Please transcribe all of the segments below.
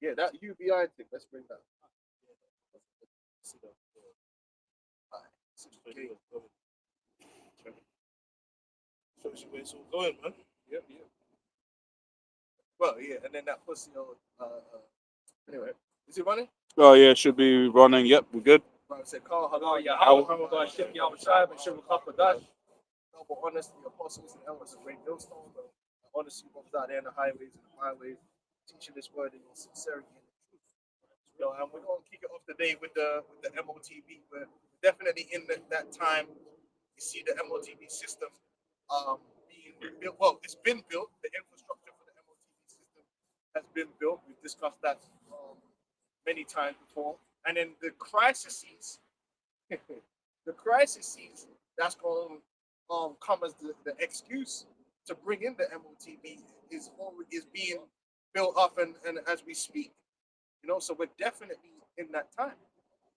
Yeah, that UBI thing. Let's bring that. So it's where it's all going, man. Yep, yep. Well, yeah, and then that pussy old. Anyway, is it running? Oh yeah, should be running. Yep, we're good. Right, said Carl, Oh hello. yeah, I'll ship you outside, but ship a couple of Dutch. No, but honestly, apostles and elders are great millstones. But honestly, what was out there in the highways and the byways, teaching this word in all sincerity and the truth. And we're gonna kick it off today with the MOTB. We're definitely in that time. You see the MOTB system being built. Well, it's been built. The infrastructure for the MOTB system has been built. We've discussed that many times before. And then the crises, the crises that's going to come as the excuse to bring in the MOTB is being built up and as we speak. So we're definitely in that time.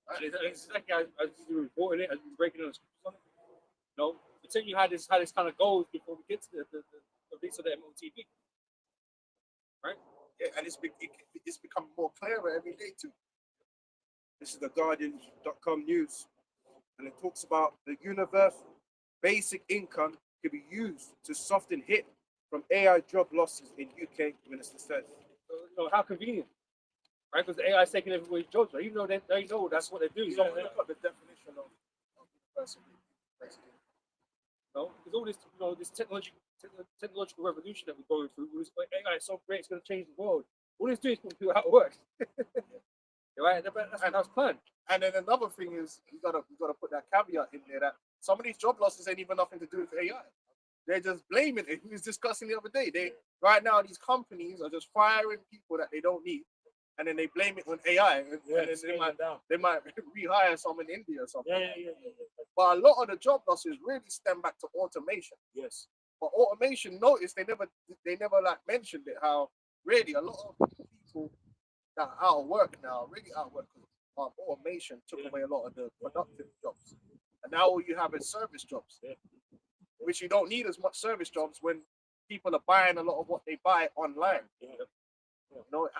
And it's exactly as you reported it, as you breaking it on it. Until you had this kind of goals before we get to the bits of the MOTB. Right? Yeah, and it's becoming more clearer every day too. This is the Guardian.com news, and it talks about the universal basic income could be used to soften hit from AI job losses in UK, Minister says. How convenient, right? Because the AI is taking everybody's jobs, right? Even though they know that's what they do. So look at the definition of universal basic income. There's all this, this technological revolution that we're going through. AI is so great, it's going to change the world. All it's doing is putting people out of work. Right? That's planned. And then another thing is you gotta put that caveat in there that some of these job losses ain't even nothing to do with AI. They're just blaming it. We was discussing the other day. Right now these companies are just firing people that they don't need, and then they blame it on AI. And then they might rehire some in India or something. Yeah. But a lot of the job losses really stem back to automation. Yes. But automation, notice they never like mentioned it. How really a lot of people that are out of work now, really out of work because automation took away a lot of the productive jobs, and now all you have is service jobs, which you don't need as much service jobs when people are buying a lot of what they buy online.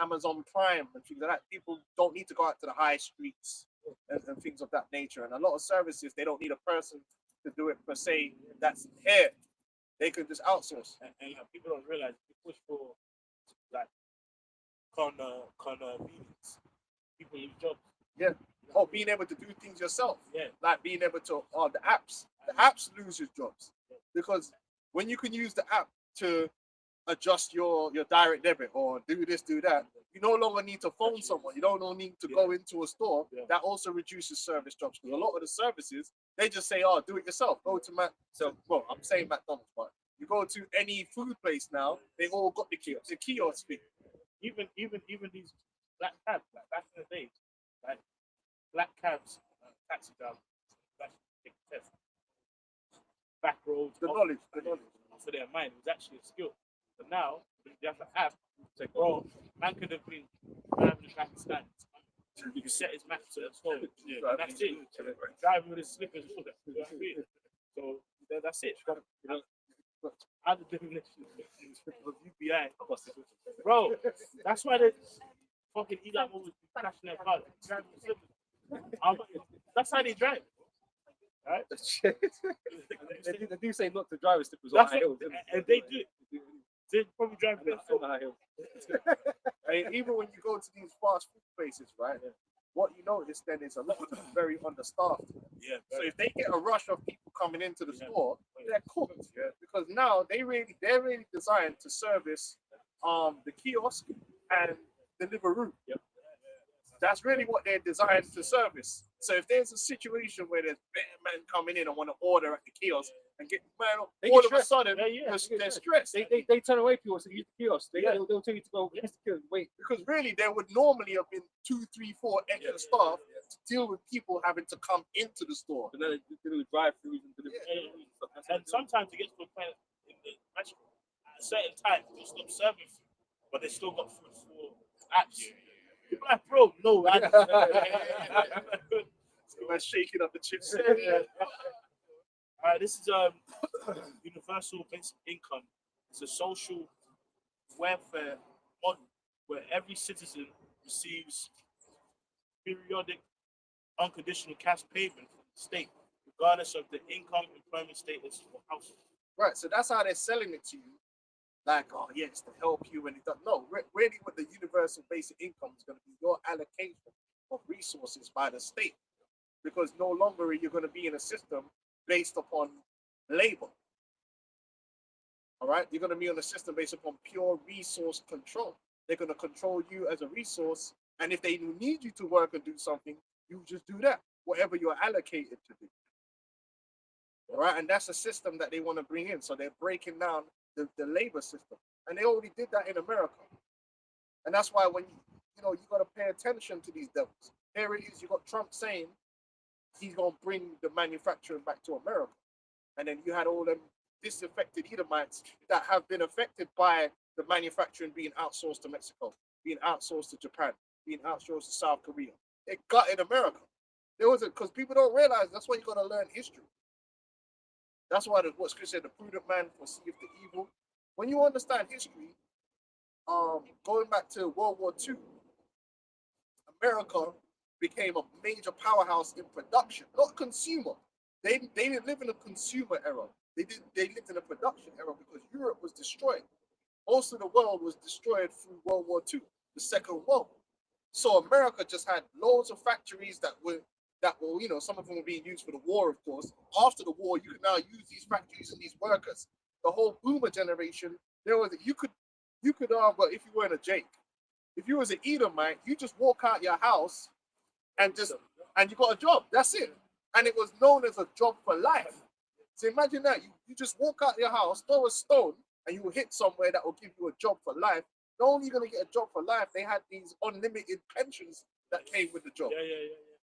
Amazon Prime and things like that. People don't need to go out to the high streets and things of that nature. And a lot of services, they don't need a person to do it per se. That's here. They can just outsource. And people don't realize if you push for like convenience, people lose jobs. Yeah. Or being able to do things yourself. Yeah. Like being able to the apps loses jobs. Because when you can use the app to adjust your direct debit or do this, do that, you no longer need to phone someone. You don't need to go into a store. That also reduces service jobs. Because a lot of the services, they just say, do it yourself. Go to I'm saying McDonald's, but you go to any food place now, they all got the kiosk thing. Even these black cabs, like back in the day, like black cabs, taxi drivers, take a test. Back roads, the knowledge for their mind. It was actually a skill. But now you have to have, bro, man could have been driving the traffic stand. You can set his map to the phone. Yeah, and that's it. Driving with his slippers and all that. So that's it. Other definition of UBI, bro. That's why they fucking Elon always crashing their cars. Driving with slippers. That's how they drive. Right? they do say not to drive with slippers on high hills. And they do it. They probably drive high hills. Even when you go to these fast food places, right? What you notice then is a lot of them are very understaffed. Yeah. So if they get a rush of people coming into the store, they're cooked. Yeah. Because now they're really designed to service the kiosk and Deliveroo. Yep. That's really what they're designed to service. So if there's a situation where there's men coming in and want to order at the kiosk and get all of a sudden they're stressed. They turn away people to use the kiosk. They'll tell you to go use the kiosk. Wait, because really there would normally have been 2, 3, 4 extra staff to deal with people having to come into the store. And then they do drive-throughs and and sometimes it gets to a point in the restaurant at a certain time they'll stop serving food, but they still got food for apps. You're like, bro, no. We're shaking up the chips. Alright, this is universal basic income. It's a social welfare model where every citizen receives periodic unconditional cash payment from the state, regardless of the income, employment status, or household. Right. So that's how they're selling it to you. Like, oh yes, to help you, and it does. No, really, what the universal basic income is going to be your allocation of resources by the state, because no longer you're going to be in a system based upon labor. All right, you're going to be on a system based upon pure resource control. They're going to control you as a resource, and if they need you to work and do something, you just do that, whatever you're allocated to do. All right, and that's a system that they want to bring in. So they're breaking down the labor system, and they already did that in America. And that's why when you got to pay attention to these devils. Here it is, you got Trump saying he's going to bring the manufacturing back to America, and then you had all them disaffected Edomites that have been affected by the manufacturing being outsourced to Mexico, being outsourced to Japan, being outsourced to South Korea. It got in America. There was because people don't realize that's why you got to learn history. That's why what Scripture said, the prudent man foreseeth the evil. When you understand history, going back to World War II, America became a major powerhouse in production, not consumer. They didn't live in a consumer era. They lived in a production era because Europe was destroyed. Most of the world was destroyed through World War II, the Second World. So America just had loads of factories that were, some of them were being used for the war, of course. After the war, you can now use these factories and these workers. The whole boomer generation, well, if you weren't a Jake, if you was an Edomite, you just walk out your house and you got a job. That's it. And it was known as a job for life. So imagine that. You just walk out your house, throw a stone, and you will hit somewhere that will give you a job for life. Not only are you going to get a job for life, they had these unlimited pensions that came with the job.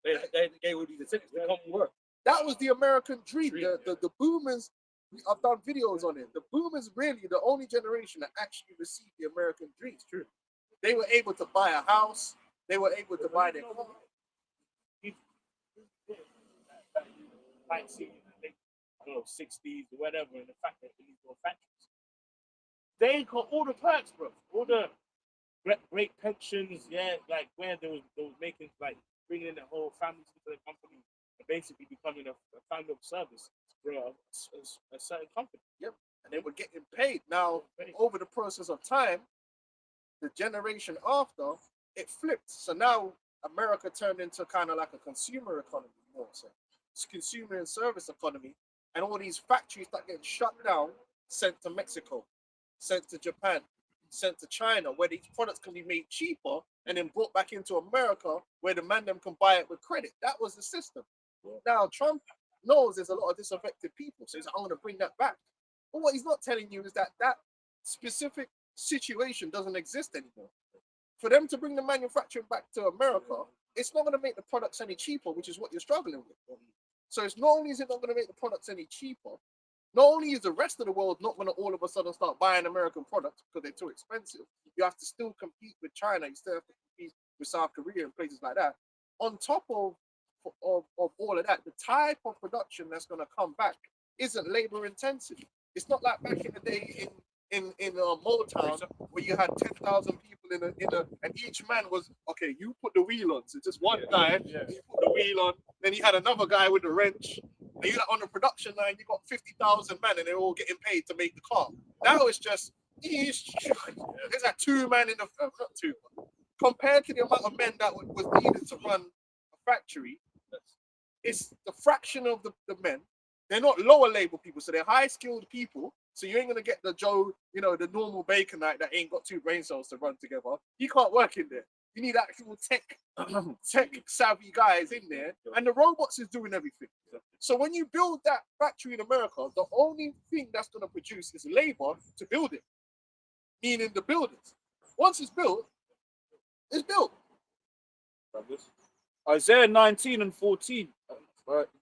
They gave all these incentives to come and work. That was the American dream. The boomers, I've done videos on it. The boomers really the only generation that actually received the American dream. True. They were able to buy a house. They were able to buy their car. Like, see, I don't know, 60s or whatever, and the fact that these were factories. They got all the perks, bro. All the great pensions, like where they was making, like, bringing in the whole families into the company and basically becoming a family of service for a certain company. Yep. And they were getting paid. Now, over the process of time, the generation after, it flipped. So now America turned into kind of like a consumer economy, more so. It's consumer and service economy. And all these factories that get shut down, sent to Mexico, sent to Japan, sent to China, where these products can be made cheaper and then brought back into America, where the man them can buy it with credit. That was the system. Yeah. Now, Trump knows there's a lot of disaffected people, so he's like, I'm going to bring that back. But what he's not telling you is that that specific situation doesn't exist anymore. For them to bring the manufacturing back to America, it's not going to make the products any cheaper, which is what you're struggling with. So it's not only is it not going to make the products any cheaper, not only is the rest of the world not going to all of a sudden start buying American products because they're too expensive, you have to still compete with China, you still have to compete with South Korea and places like that. On top of all of that, the type of production that's going to come back isn't labor intensive. It's not like back in the day in Motown where you had 10,000 people and each man was, okay, you put the wheel on. So just one guy, he put the wheel on, then you had another guy with the wrench. And you on the production line, you got 50,000 men and they're all getting paid to make the car. Now it's just, there's like two men in the, not two, compared to the amount of men that was needed to run a factory, it's the fraction of the men. They're not lower labor people, so they're high skilled people. So you ain't gonna get the Joe, the normal baconite that ain't got two brain cells to run together. He can't work in there. You need actual tech savvy guys in there, and the robots is doing everything. So when you build that factory in America, the only thing that's gonna produce is labor to build it, meaning the buildings. Once it's built, it's built. Isaiah 19:14.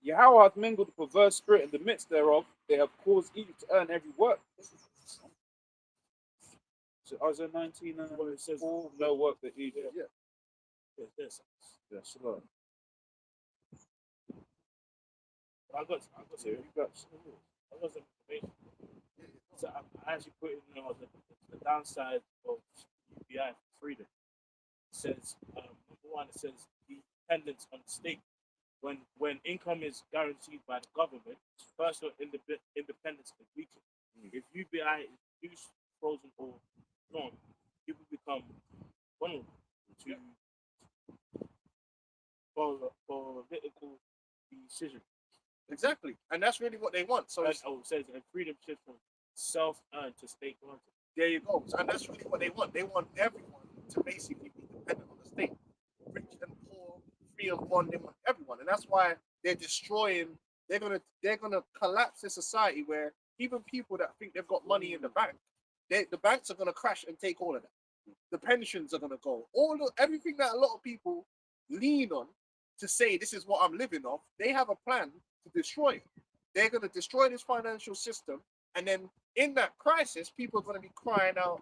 Yahweh hath mingled the perverse spirit in the midst thereof. They have caused Egypt to earn every work. So Isaiah 19 and it says, no work that Egypt. Yes. Yes, Lord. I got some information. So I actually put in the downside of UBI for freedom. says number one, it says the dependence on the state. When income is guaranteed by the government, personal independence is weakened. If you buy juice, frozen or strong, people become vulnerable to political decision. Exactly, and that's really what they want. So It says and freedom shifts from self-earned to state granted. there you go. And that's really what they want. They want everyone to basically be dependent on the state, rich and poor, free and bond. They want everyone, and that's why they're destroying. They're gonna collapse a society where even people that think they've got money in the bank, the banks are gonna crash and take all of that. The pensions are gonna go. Everything that a lot of people lean on to say this is what I'm living off. They have a plan to destroy it. They're gonna destroy this financial system, and then in that crisis, people are going to be crying out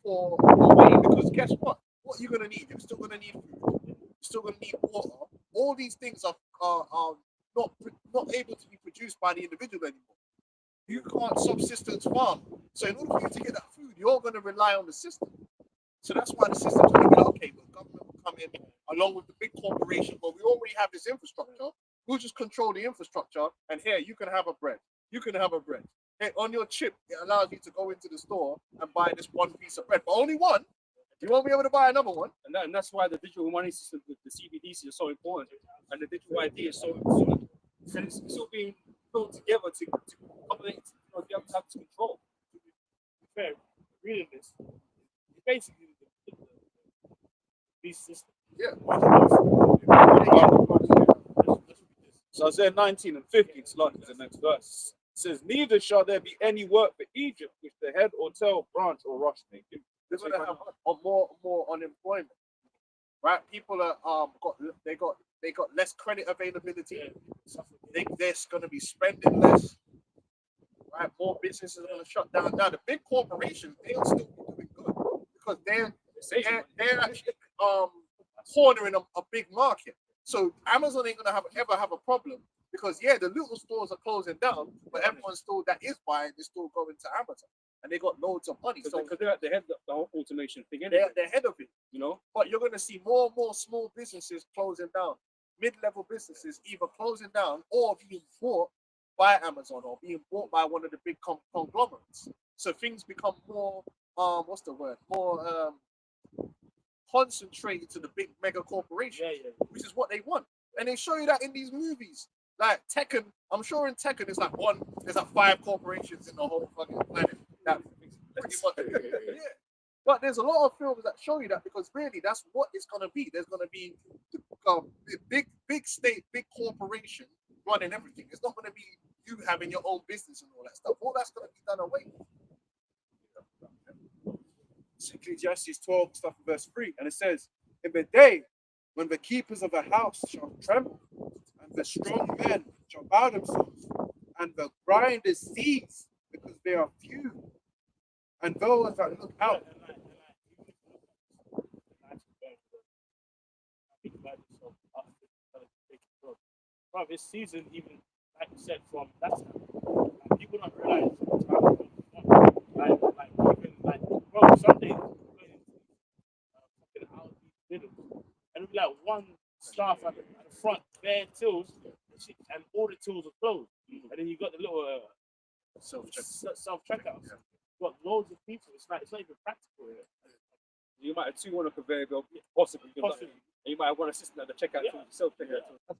for a way because guess what? What you're going to need? You're still going to need food. You're still going to need water. All these things are not able to be produced by the individual anymore. You can't subsistence farm. So in order for you to get that food, you're going to rely on the system. So that's why the system's going to be like, okay, the government will come in along with the big corporation, but we already have this infrastructure. We'll just control the infrastructure, and here you can have a bread. You can have a bread. Hey, on your chip, it allows you to go into the store and buy this one piece of bread, but only one. You won't be able to buy another one. And that's why the digital money system, the CBDC, is so important, and the digital ID is so important. And it's all being pulled together to accommodate, be able to have control. To be fair, reading this, it's basically the beast system. Yeah. So Isaiah 19 and 15, so like the next verse. It says, neither shall there be any work for Egypt, which the head or tail, branch or rush may do. They're gonna have more unemployment, right? People are they got less credit availability. They're gonna be spending less, right? More businesses are gonna shut down. Now the big corporations, they'll still be doing good because they're actually cornering a big market. So Amazon ain't gonna ever have a problem because the little stores are closing down, but everyone's still that is buying is still going to Amazon, and they got loads of money. So Because they're at the head of the whole automation thing, they're at the head of it, you know. But you're gonna see more and more small businesses closing down, mid-level businesses either closing down or being bought by Amazon or being bought by one of the big conglomerates. So things become more more concentrated to the big mega corporations, which is what they want. And they show you that in these movies. Like Tekken, I'm sure in Tekken there's like 5 corporations in the whole fucking planet. That pretty much, yeah. But there's a lot of films that show you that because really that's what it's gonna be. There's gonna be big state, big corporation running everything. It's not gonna be you having your own business and all that stuff. All that's gonna be done away. Ecclesiastes 12, stuff in verse 3, and it says, in the day when the keepers of a house shall tremble, and the strong men shall bow themselves, and the grinders cease, because they are few, and those that look out. Bro, this season, even like you said, from that time, people don't realize the time. Bro, some days fucking out these middle, and we like one staff at the front, bare tills, and all the tills are closed, and then you got the little self checkouts. You got loads of people. It's not even practical here. You might have 2 on a conveyor belt, possibly. And you might have one assistant at the checkout, self checkout.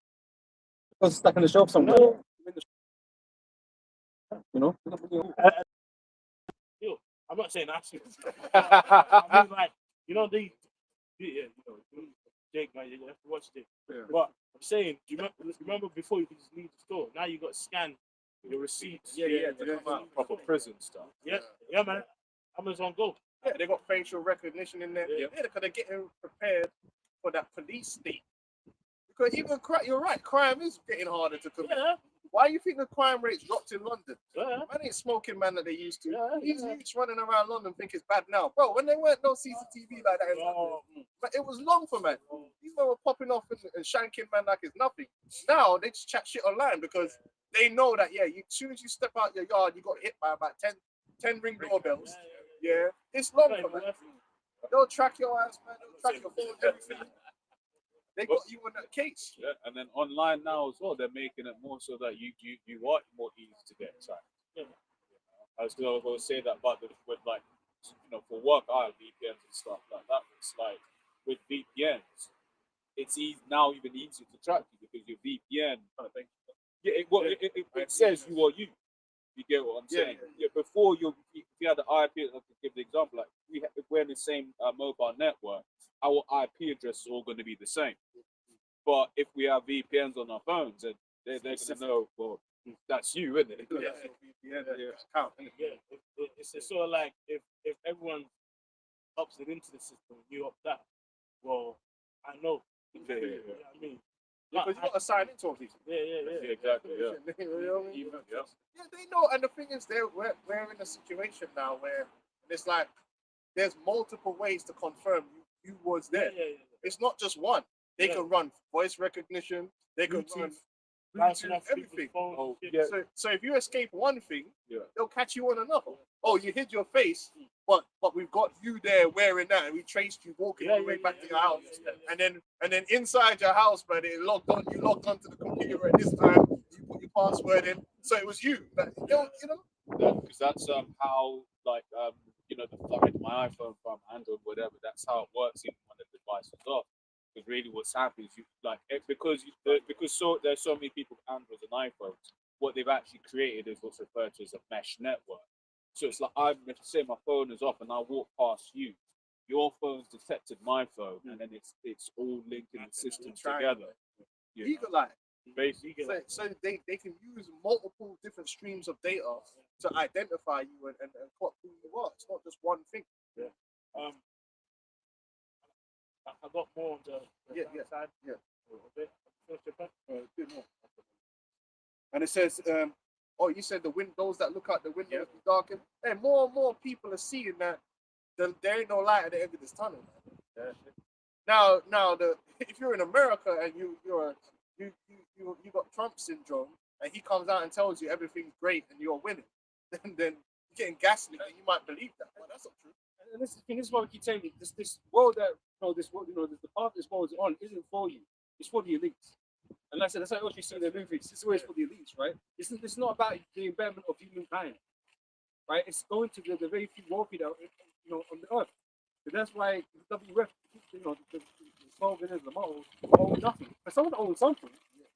Because stuck in the shelf somewhere. You know. I'm not saying that. I mean, like, Jake, man, you have to watch it. Yeah. But I'm saying, do you remember before you could just leave the store? Now you got to scan your receipts. Proper prison stuff. Yeah, man. Amazon Go. Yeah, they got facial recognition in there. Yeah, because they're getting prepared for that police state. Because even you're right, crime is getting harder to commit. Yeah. Why do you think the crime rate's dropped in London? Yeah. Man ain't smoking man that they used to. Yeah, These youths running around London think it's bad now. Bro, when there weren't no CCTV like that in London, but it was long for man. These men were popping off and shanking man like it's nothing. Now they just chat shit online because they know that, as soon as you step out your yard, you got hit by about 10 ring doorbells. Yeah, it's long for man. They'll track your ass, man. They'll track your phone, everything. They got you in that case. Yeah, and then online now as well, they're making it more so that you are more easy to get tracked. Yeah. I was going to say that, but with like, for work, I have VPNs and stuff like that. It's like with VPNs, it's now even easier to track you because your VPN. Yeah, it says you are you. You get what I'm saying? Yeah. Before if you had the IP, I could give the example. Like if we're in the same mobile network, our IP address is all going to be the same. But if we have VPNs on our phones, then they're going to know, well, that's you, isn't it? It's sort of like if everyone opts it into the system, you opt out. Well, I know. Yeah. You know what I mean? Because you got to sign into all these. Yeah, Exactly. Yeah. You know what I mean? Yeah. Yeah, they know. And the thing is, we're in a situation now where it's like there's multiple ways to confirm you was there. Yeah. It's not just one. They Yeah. can run voice recognition. They can run Bouncing off everything. people's phones. Oh, shit. yeah. So if you escape one thing, Yeah. they'll catch you on another. Oh, you hid your face, but we've got you there wearing that, and we traced you walking all the way back to your house. And then inside your house, man, you logged onto the computer at this time. You put your password in, so it was you. But Because that's how my iPhone from Android, whatever. That's how it works even when the device is off. Because really, what's happening is because there's so many people with Androids and iPhones. What they've actually created is what's referred to as a mesh network. So it's like say my phone is off and I walk past you. Your phone's detected my phone, and then it's all linked in the system together. Eagle Eye. Basically, So they can use multiple different streams of data to identify you and clock who you are. It's not just one thing. I got more on the side. Yeah. A bit. Finish your point? A bit more. And it says, you said the windows that look out the windows be darkened. And more and more people are seeing that there ain't no light at the end of this tunnel. Man. Now, if you're in America and you got Trump syndrome, and he comes out and tells you everything's great and you're winning, then you're getting gaslit, and you might believe that. But that's not true. And this is why we keep saying this world that this world, the path this world is on isn't for you. It's for the elites. And like I said, that's how you see in the movies. It's always for the elites, right? It's not about the betterment of humankind, right? It's going to the very few wealthy that on the earth. So that's why the WF, the small business, the models own nothing. But someone owns something.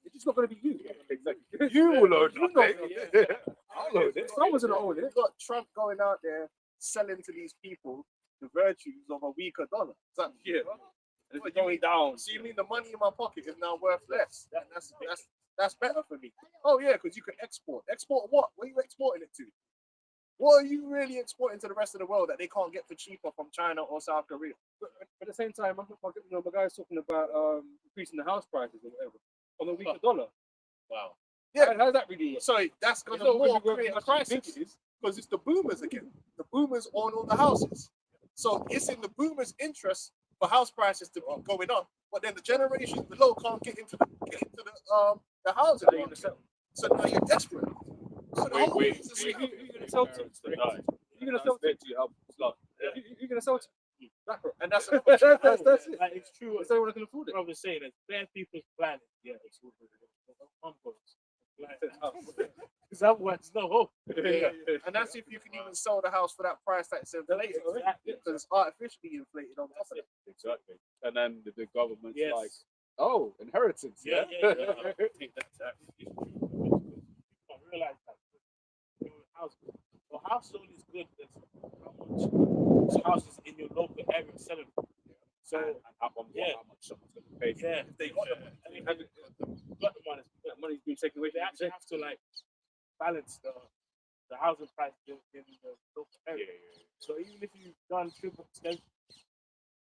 It's just not going to be you. exactly. You will own nothing. I'll own it. Someone's going to own it. You've got Trump going out there selling to these people the virtues of a weaker dollar. So, And it's going down. So you mean the money in my pocket is now worth less? That's better for me. Oh yeah, because you can export. Export what? What are you exporting it to? What are you really exporting to the rest of the world that they can't get for cheaper from China or South Korea? But at the same time, my guy's talking about increasing the house prices or whatever on the weaker dollar. Wow. Yeah. How's that really work? So that's going It's to not more really create a worth much you crisis think it is. because it's the boomers again. The boomers own all the houses. So it's in the boomers' interest for house prices to be going up, but then the generations below can't get into the housing market. So now you're desperate. So the whole Wait. thing is Who a are you going to sell to? You're going to sell to? You're going to sell to? and that's That's it. Like, it's true. It's everyone that can afford it. What I was saying, there's bare people's planning. Yeah, it's all because otherwise, no hope. and that's if you can even sell the house for that price that's inflated, because it's artificially inflated on top of it. Exactly. And then the government's Yes. like, oh, inheritance. Yeah. I think that's actually true. I realize that. House only is good as how much houses in your local area selling. So how much someone's going to pay for it. If they got the money. I mean, got the money. That money's being taken away. They actually have to balance the housing price in the local area. So even if you've done triple extension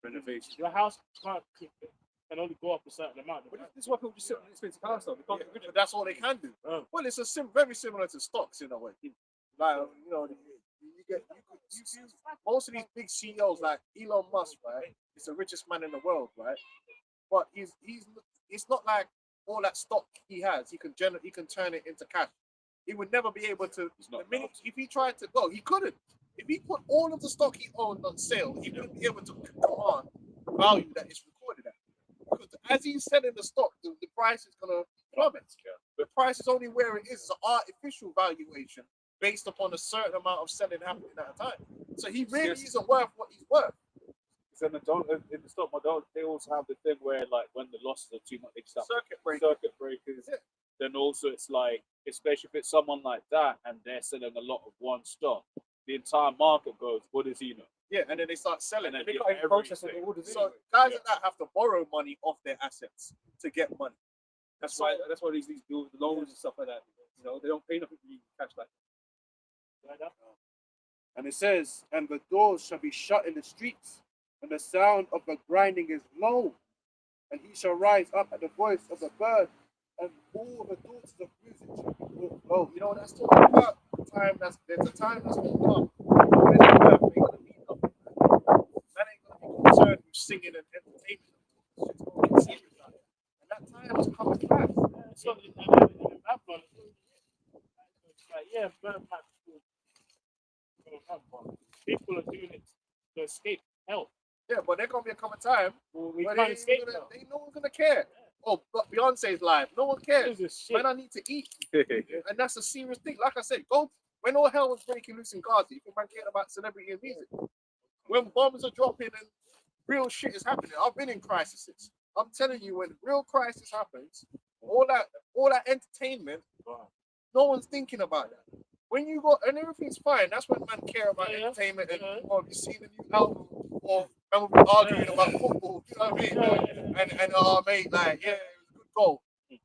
Renovation. your house can only go up a certain amount. But this is why people just sit on an expensive house though. They can't get rid But of it. that's all they can do. Oh. Well, it's very similar to stocks in a way. Like you see most of these big CEOs like Elon Musk, right? He's the richest man in the world, right? But it's not like all that stock he has. He can turn it into cash. He would never be able to. He's not The minute allowed to. if he tried to go, he couldn't If he put all of the stock he owned on sale, he wouldn't be able to command the value that it's recorded at. Because as he's selling the stock, the price is gonna plummet. The price is only where it is. It's an artificial valuation based upon a certain amount of selling happening at a time. So he really isn't worth what he's worth. In the stock market, they also have the thing where, like, when the losses are too much, they start Circuit breaker. circuit breakers. Yeah. Then also it's like, especially if it's someone like that and they're selling a lot of one stock, the entire market goes, what does he know? Yeah, and then they start selling And it. then They can't even process everything. the orders. So anyway. guys like that have to borrow money off their assets to get money. That's why these deal with the loans and stuff like that. You know, they don't pay nothing for you cash like that. And it says, and the doors shall be shut in the streets, and the sound of the grinding is low. And he shall rise up at the voice of the bird, and all the daughters of music shall be brought low. You know, that's talking about there's a time that's going to come. When it's ain't gonna be nothing. Man ain't gonna be concerned with singing and entertainment. Shit's gonna get serious out there. And that time is coming fast. So in the background, it's like, yeah, burn back people are doing it to escape hell. Yeah, but there's gonna be a coming time We where can't escape gonna, hell. no one's gonna care. Oh, but Beyonce's live. No one cares. This is shit. Man, I need to eat. And that's a serious thing. Like I said, go when all hell was breaking loose in Gaza, you think man cared about celebrity and music? When bombs are dropping and real shit is happening. I've been in crises. I'm telling you, when real crisis happens, all that entertainment, no one's thinking about that. When you go and everything's fine, that's when man care about entertainment and have you seen the new album or man will be arguing about football, you know what I mean? And mate, like, yeah, it was a good goal.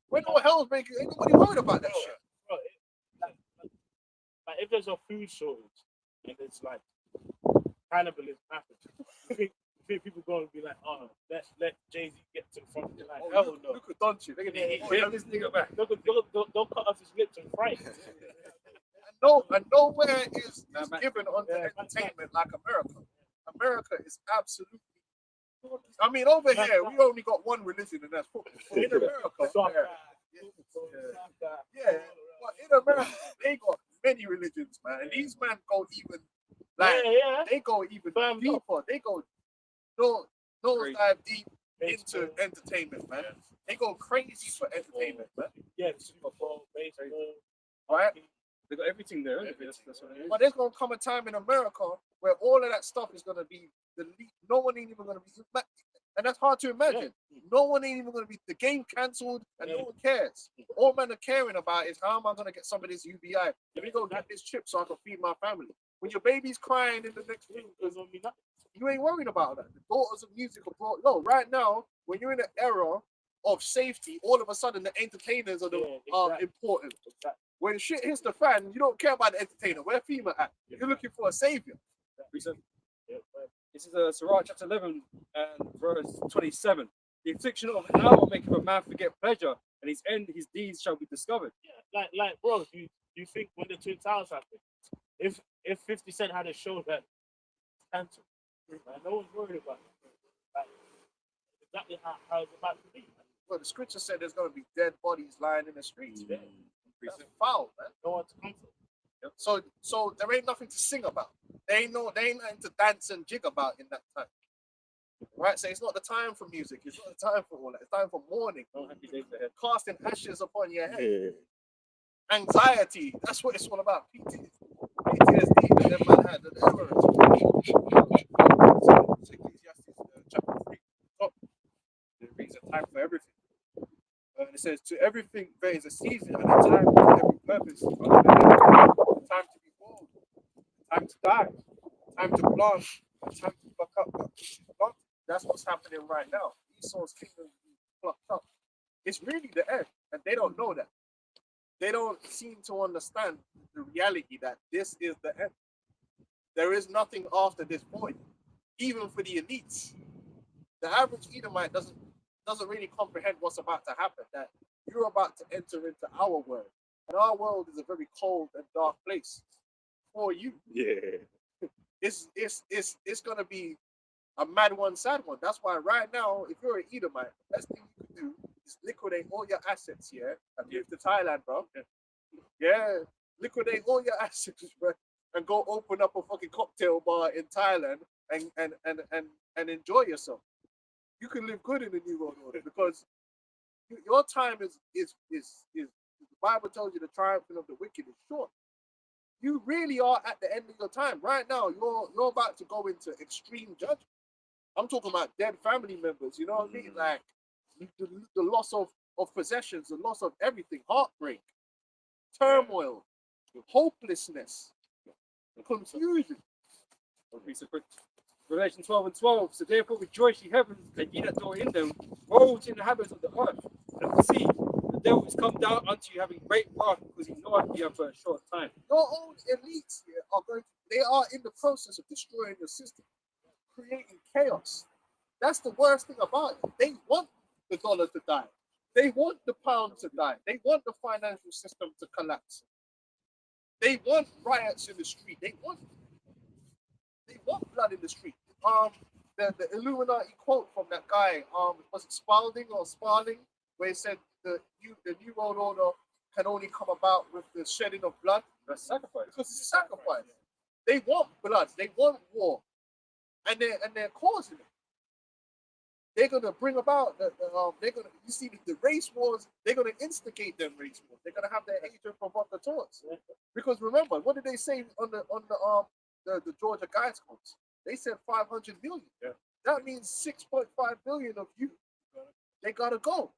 When all hell's breaking, ain't nobody worried about that shit. Bro, like if there's a food shortage and it's like cannibalism happens, you think people going to be like, oh, let Jay-Z get to the front? Like, hell no. Look at Doncic. Look at Yeah, this nigga back. Don't cut off his lips and fry it. And nowhere is given on entertainment like America. America is absolutely. I mean, over here we only got one religion, and that's football. In America, yeah, but in America they got many religions, man. And these men go even like they go even deeper. They go no dive deep into entertainment, man. They go crazy for entertainment, man. Yeah, Super Bowl, baseball, Right? They got everything there. That's what it is. But there's gonna come a time in America where all of that stuff is gonna be no one ain't even gonna be, and that's hard to imagine. No one ain't even gonna be the game cancelled, and no one cares. All men are caring about is how am I gonna get some of this UBI? Let me go get this chip so I can feed my family. When your baby's crying in the next room, you ain't worried about that. The daughters of music are brought low. Right now, when you're in an era of safety, all of a sudden the entertainers are important. Exactly. When shit hits the fan, you don't care about the entertainer. Where FEMA at? You're looking for a savior. This is Sirach chapter 11 and verse 27. The affliction of an hour maketh a man forget pleasure, and his end, his deeds shall be discovered. Yeah, like, bro, you think when the Twin Towers happened, if 50 Cent had a show that cancelled, no one's worried about it. Like, exactly how it's about to be. Well, the scripture said there's going to be dead bodies lying in the streets. That's foul, man. No one's comfort. So there ain't nothing to sing about. They ain't nothing to dance and jig about in that time. Right? So it's not the time for music. It's not the time for all that. It's time for mourning. Casting ashes upon your head. Anxiety. That's what it's all about. PTSD that that man had. Ecclesiastes chapter 3. Top. It reads a time for everything. And it says, to everything there is a season and a time for every purpose. Time to be born, time to die, time to plant, time to pluck up that which is planted. That's what's happening right now. Esau's kingdom is plucked up. It's really the end, and they don't know that. They don't seem to understand the reality that this is the end. There is nothing after this point, even for the elites. The average Edomite doesn't really comprehend what's about to happen, that you're about to enter into our world. And our world is a very cold and dark place for you. Yeah. It's gonna be a mad one, sad one. That's why right now, if you're an Edomite, the best thing you can do is liquidate all your assets here and move to Thailand, bro. Yeah, liquidate all your assets, bro, and go open up a fucking cocktail bar in Thailand and enjoy yourself. You can live good in the new world order because your time is the Bible tells you the triumphing of the wicked is short. You really are at the end of your time. Right now, you're about to go into extreme judgment. I'm talking about dead family members, you know what I mean? Like the loss of possessions, the loss of everything, heartbreak, turmoil, hopelessness, confusion. Revelation 12:12. So therefore rejoice ye heavens, and ye that dwell in them, woe to the inhabitants of the earth, and the sea. The devil is come down unto you having great wrath, because he knoweth you for a short time. Your own elites here they are in the process of destroying your system, creating chaos. That's the worst thing about it. They want the dollar to die. They want the pound to die. They want the financial system to collapse. They want riots in the street. They want blood in the street. The Illuminati quote from that guy, was it Spalding or Sparling, where he said the new world order can only come about with the shedding of blood. That's sacrifice. Because it's a sacrifice. They want blood. They want war, and they're causing it. They're gonna bring about you see the race wars. They're gonna instigate them race wars. They're gonna have their agent provocateurs. Because remember, what did they say on the Georgia guys codes? They said 500 million. Yeah. That means 6.5 billion of you. They gotta go.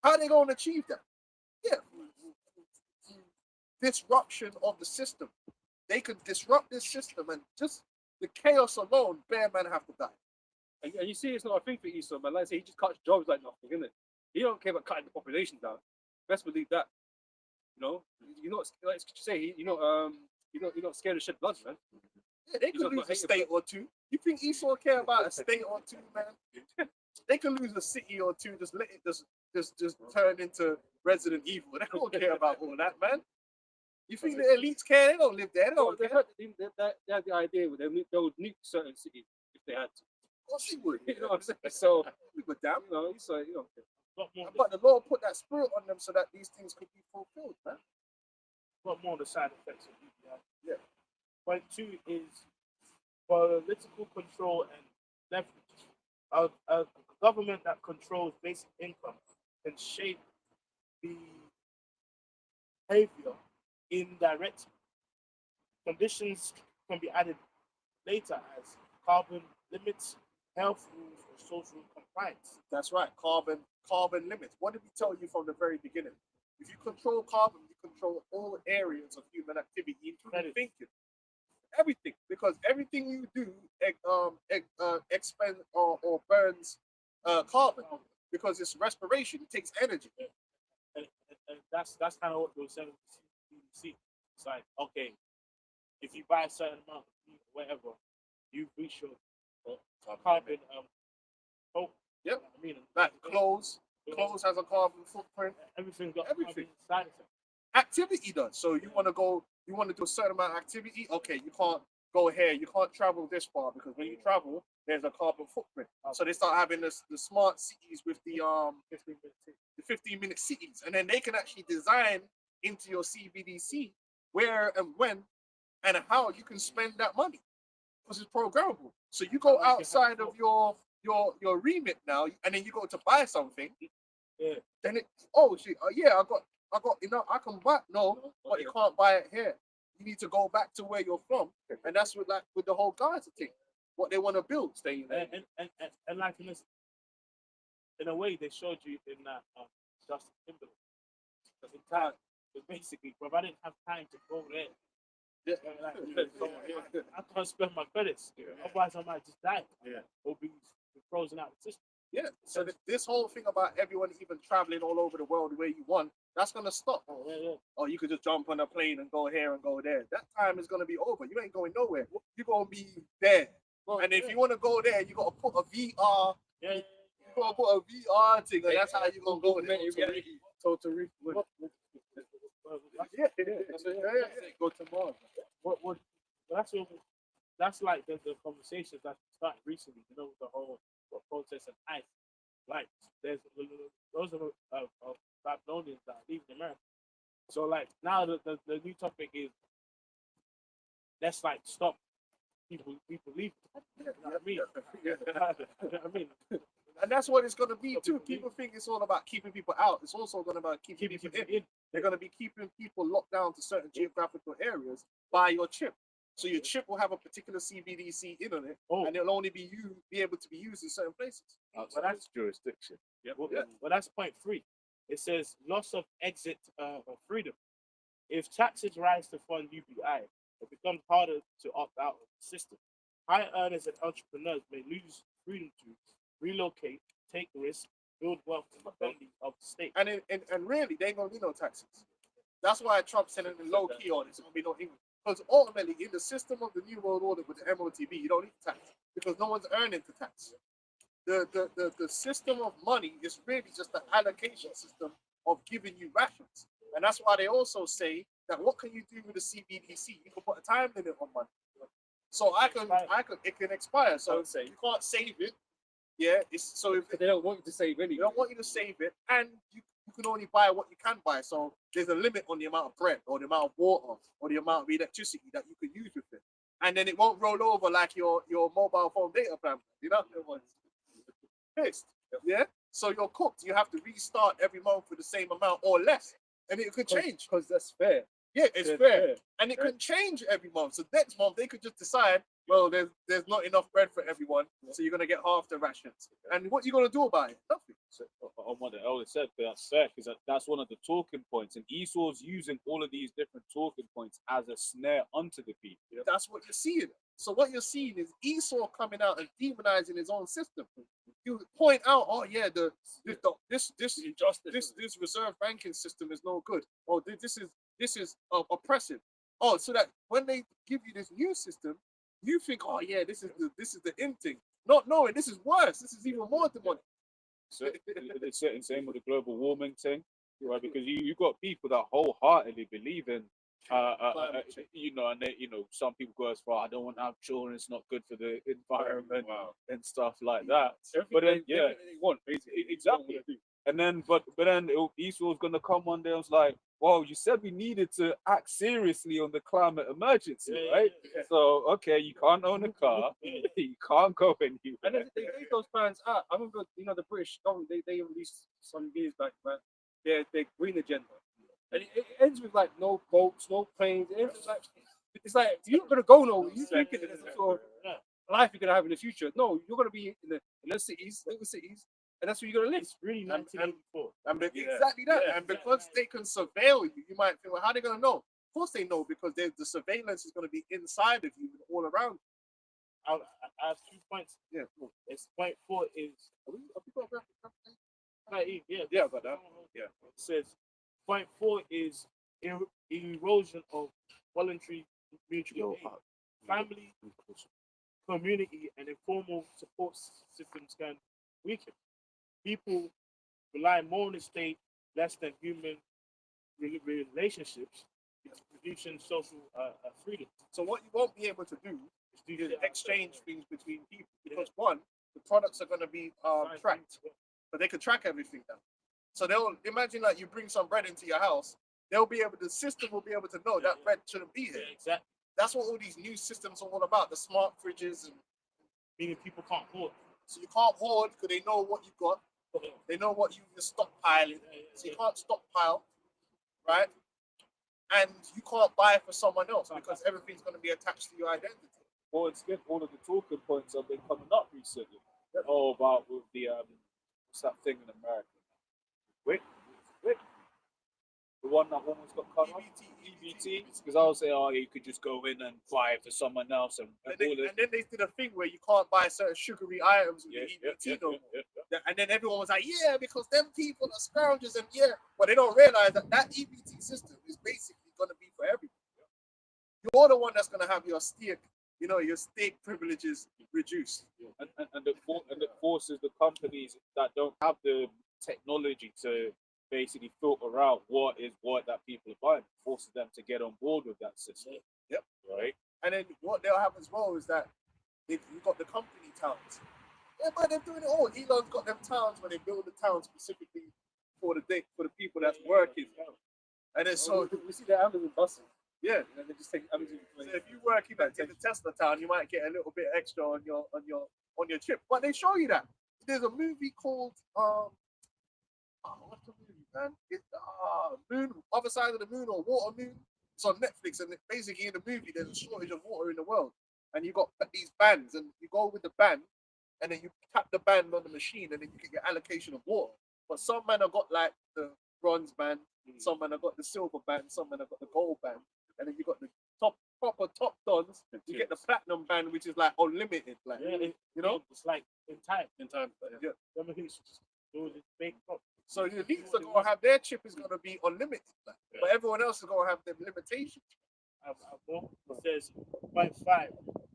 How are they gonna achieve that? Yeah. Disruption of the system. They could disrupt this system, and just the chaos alone, bare man have to die. And you see, it's not a thing for Esau, man. Like I say, he just cuts jobs like nothing, isn't it? He don't care about cutting the population down. Best believe that. You know, you're not like you say, you're not scared to shed blood, man. Yeah, they could lose a state or two. You think Esau care about a state or two, man? They can lose a city or two. Just let it just turn into Resident Evil. They don't care about all that, man. You think the elites care? They don't live there. They don't care. They had the idea where they would nuke certain cities if they had to. Of course he would. You know what I'm saying? So, We were damn. so you know. But the Lord put that spirit on them so that these things could be fulfilled, man. Got more on the side effects of UPI. Yeah. Point 2 is political control and leverage. A government that controls basic income can shape the behavior indirectly. Conditions can be added later as carbon limits, health rules, or social compliance. That's right. Carbon limits. What did we tell you from the very beginning? If you control carbon, you control all areas of human activity, including thinking. Everything, because everything you do expend or burns carbon, because it's respiration. It takes energy. And that's kind of what they were saying with CBDC. It's like, okay, if you buy a certain amount of meat or whatever, you reach your carbon Yep. I mean, Like clothes has a carbon footprint. everything got Everything. side effects. Activity does. So you want to do a certain amount of activity. Okay, you can't go here. You can't travel this far because when you travel, there's a carbon footprint. So they start having the smart cities with the 15-minute cities, and then they can actually design into your CBDC where and when and how you can spend that money because it's programmable. So you go outside of your remit now, and then you go to buy something. Yeah. Then I got enough. I can buy but you can't buy it here. You need to go back to where you're from, and that's with the whole Gaza thing. What they want to build, staying there. And like in a way, they showed you in that Justin Timberlake. Because in time, basically, bro, I didn't have time to go there. I can't spend my credits. Otherwise, I might just die. Or be frozen out of the system. Yeah. So this whole thing about everyone even traveling all over the world where you want, that's gonna stop. Or you could just jump on a plane and go here and go there. That time is gonna be over. You ain't going nowhere. You're gonna be there. And if you want to go there, you gotta put a VR. You gotta put a VR thing, and that's how you gonna go there. Totally. Go to Mars. That's like the conversations that started recently, with the whole protest and ICE. Like, there's those of Babylonians that are leaving America. So, like, now the new topic is let's like stop people leaving. You know what I mean? You know what I mean? And that's what it's going to be too. People think it's all about keeping people out. It's also going to be about keeping people in. They're going to be keeping people locked down to certain geographical areas by your chip. So your chip will have a particular CBDC in on it, and it'll only be able to be used in certain places. But that's jurisdiction. Well, that's point 3. It says loss of exit freedom. If taxes rise to fund UBI, it becomes harder to opt out of the system. High earners and entrepreneurs may lose freedom to relocate, take risks, build wealth independently of the state. And really, there ain't gonna be no taxes. That's why Trump's sending the low key on it. It's gonna be no income. Because ultimately, in the system of the New World Order with the MOTB, you don't need to tax because no one's earning to tax. The system of money is really just the allocation system of giving you rations. And that's why they also say that what can you do with the CBDC? You can put a time limit on money. So it can expire. So you can't save it. Yeah, so if they don't want you to save anything. They don't want you to save it, and you can only buy what you can buy. So there's a limit on the amount of bread or the amount of water or the amount of electricity that you can use with it. And then it won't roll over like your mobile phone data plan. You know, fixed. Yeah. So you're cooked. You have to restart every month with the same amount or less, and it could change. Because that's fair. Yeah, it's fair. And it can change every month. So next month they could just decide, well, there's not enough bread for everyone, so you're gonna get half the rations. And what you gonna do about it? Nothing. So, on what the elder said, that's fair, because that's one of the talking points, and Esau's using all of these different talking points as a snare unto the people. That's what you're seeing. So what you're seeing is Esau coming out and demonizing his own system. You point out, oh yeah, this reserve banking system is no good. Oh, this is oppressive. Oh, so that when they give you this new system, you think, oh yeah, this is the in thing, not knowing this is worse. This is even more demonic. So it's same with the global warming thing, right? Because you got people that wholeheartedly believe in, you know, and they, you know, some people go as far, I don't want to have children. It's not good for the environment and stuff like that. But then, yeah, they want basically exactly. And then, but then Esau's gonna come one day and was like, "Well, you said we needed to act seriously on the climate emergency, right? So, okay, you can't own a car, you can't go anywhere." And they gave those plans out. I remember, you know, the British government, they released some years back, man, their green agenda, and it ends with like no boats, no planes. It's like you're not gonna go nowhere. You think there's some sort of life you're gonna have in the future? No, you're gonna be in the cities, little cities. And that's where you're gonna live. It's really 1984. Exactly that. And because they can surveil you, you might think, well, how are they gonna know? Of course they know, because the surveillance is gonna be inside of you and all around. I have 2 points. Yeah. It's point 4 is Yeah, but that. Yeah. It says point 4 is erosion of voluntary mutual aid. Family, community, and informal support systems can weaken. People rely more on the state, less than human relationships, reducing social freedom. So what you won't be able to do is do the exchange things between people, because one, the products are going to be tracked, but they can track everything now. So they'll imagine like you bring some bread into your house, the system will be able to know that bread shouldn't be here. Yeah, exactly. That's what all these new systems are all about. The smart fridges, and meaning people can't hoard. So you can't hoard because they know what you've got. They know what you're stockpiling. So you can't stockpile, right? And you can't buy for someone else because everything's going to be attached to your identity. Well, it's good. All of the talking points have been coming up recently. All about with the what's that thing in America? Wick. The one that almost got cut off. EBT. Because I was saying, oh, you could just go in and buy it for someone else, and then they did a thing where you can't buy certain sugary items with the EBT no more. And then everyone was like, yeah, because them people are scoundrels, and but they don't realize that EBT system is basically going to be for everyone. You're the one that's going to have your stake, your stake privileges reduced. And it forces the companies that don't have the technology to basically filter out what that people are buying, forces them to get on board with that system. Yep. Right. And then what they'll have as well is that you've got the company towns. Yeah, but they're doing it all. Elon's got them towns where they build the town specifically for the people that's working. And then so we see the Amazon buses. Yeah. And they just take everything. So if you work in the Tesla town, you might get a little bit extra on your chip. But they show you that. There's a movie called what's the movie, man? It's Moon, Other Side of the Moon or Water Moon. It's on Netflix, and basically in the movie there's a shortage of water in the world, and you got these bands, and you go with the band, and then you tap the band on the machine, and then you get your allocation of water. But some men have got like the bronze band, some men have got the silver band, some men have got the gold band, and then you got the proper top dons. You get the platinum band, which is like unlimited, like you know, it's like in time. Yeah. Remember who used to just do this big pop. So the elites are gonna have their chip is gonna be unlimited, like, but everyone else is gonna have their limitations. It says 0.5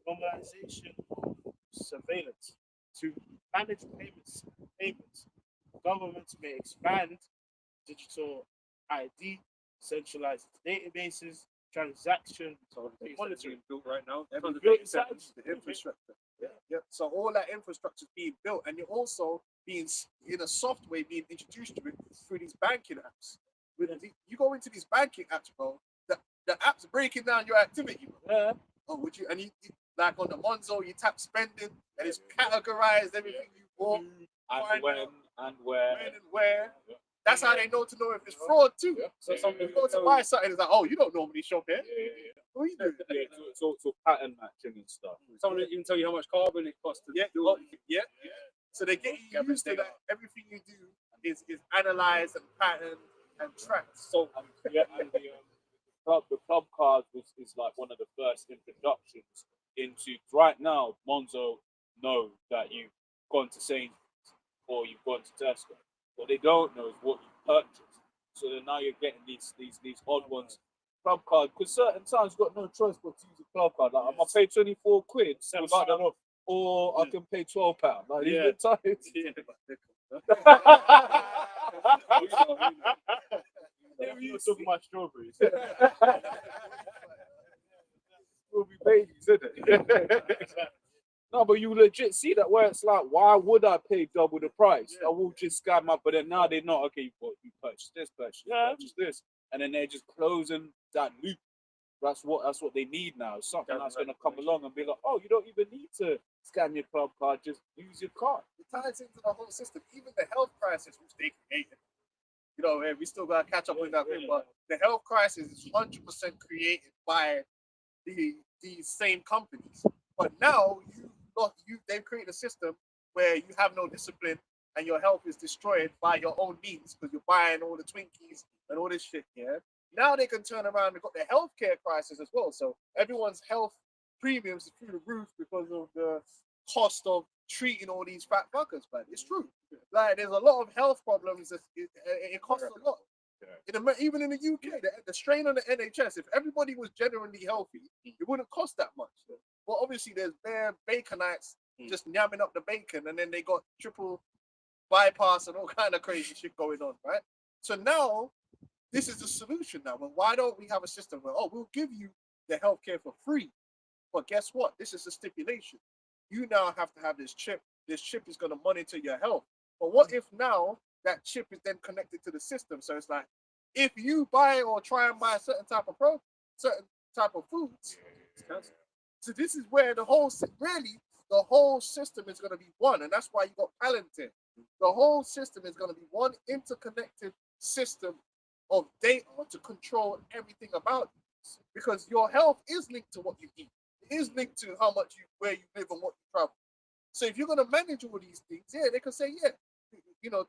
normalization of surveillance to manage payments. Governments may expand digital ID, centralized databases, transaction monitoring. built right now. Every built data center, the infrastructure. Yeah. So all that infrastructure is being built, and you're also being in a software being introduced to it through these banking apps. You go into these banking apps, bro. The app's breaking down your activity, bro. Yeah. Oh, would you? And you like on the Monzo, you tap spending, and it's categorized everything you bought, And when and where. when and where. That's how they know if it's fraud too. So some You people go to buy something, it's like, oh, you don't normally shop here. What you do? Yeah, so pattern matching and stuff. someone will even tell you how much carbon it costs to Yeah, do oh, it. yeah. So they get you used to that. Everything you do is analyzed and patterned and tracked. So and the club card is like one of the first introductions into right now. Monzo know that you've gone to Sainsbury's or you've gone to Tesco. What they don't know is what you purchased. So then now you're getting these odd ones. Club card, because certain times you've got no choice but to use a club card. Like I'm gonna pay 24 quid without them, or I can pay £12. Like Yeah. these are times. You're talking about strawberries. Will be babies, isn't it? No, but you legit see that where it's like, why would I pay double the price? I will just scam up, but then now they're not. Okay, you purchase this, purchase this, and then they're just closing that loop. That's what they need now. Something that's going to come along and be like, oh, you don't even need to scan your club card, just use your card. It ties into the whole system. Even the health crisis, which they created. You know, we still got to catch up with that thing, but the health crisis is 100% created by these same companies. But now they've created a system where you have no discipline and your health is destroyed by your own means because you're buying all the Twinkies and all this shit. Yeah. Now they can turn around and got the healthcare crisis as well. So everyone's health premiums are through the roof because of the cost of treating all these fat fuckers. But it's true. Like there's a lot of health problems. It costs a lot. Even in the UK, the strain on the NHS. If everybody was genuinely healthy, it wouldn't cost that much. But obviously, there's bare baconites just yamming up the bacon, and then they got triple bypass and all kind of crazy shit going on, right? So now, this is the solution now. Well, why don't we have a system where, we'll give you the healthcare for free, but guess what? This is a stipulation. You now have to have this chip. This chip is going to monitor your health. But what if now that chip is then connected to the system? So it's like, if you buy or try and buy a certain type of foods, it's canceled. So this is where the whole system is going to be one, and that's why you got Palantir. The whole system is going to be one interconnected system of data to control everything about you, because your health is linked to what you eat. It is linked to where you live and what you travel. So if you're going to manage all these things, they can say,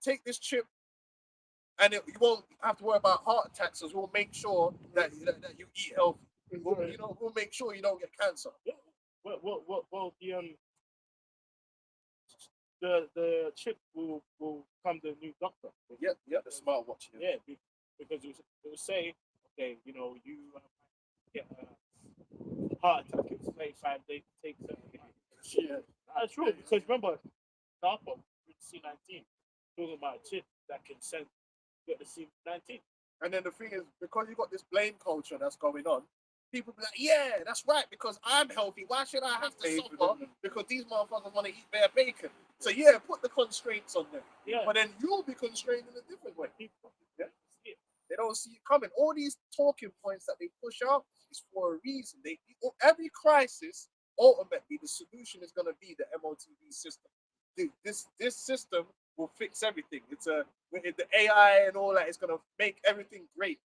take this chip, and you won't have to worry about heart attacks. So we'll make sure that you eat healthy. We'll make sure you don't get cancer. Well, the chip will come the new doctor. Yeah, the smartwatch. Yeah, because it will say, okay, you get a heart attack in 25 days, take 7 days. Yeah, that's true. Because remember, DARPA with C19 talking about a chip that can get the C19. And then the thing is, because you got this blame culture that's going on, people be like, yeah, that's right, because I'm healthy. Why should I have to suffer? Because these motherfuckers want to eat their bacon. So yeah, put the constraints on them. Yeah. But then you'll be constrained in a different way. Yeah. They don't see it coming. All these talking points that they push out is for a reason. Every crisis, ultimately, the solution is going to be the MOTV system. This system will fix everything. The AI and all that is going to make everything great.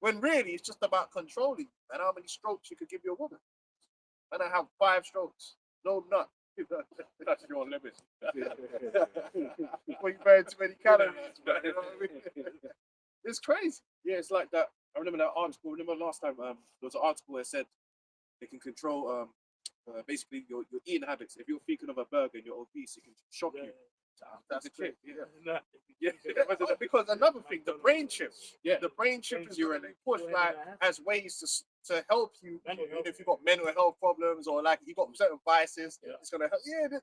When really, it's just about controlling and how many strokes you could give your woman. And I have 5 strokes, no nut. That's your limit. Before you burn too many calories, man, you know what I mean? It's crazy. Yeah, it's like that. I remember that article. Remember last time there was an article where it said they can control basically your eating habits. If you're thinking of a burger and you're obese, it can shock you. That's crazy. Yeah. Because another thing, the brain chip. Yeah. The brain chip is going to be pushed like as ways to help you. If you've got mental health problems or like you got certain vices, it's going to help. Yeah,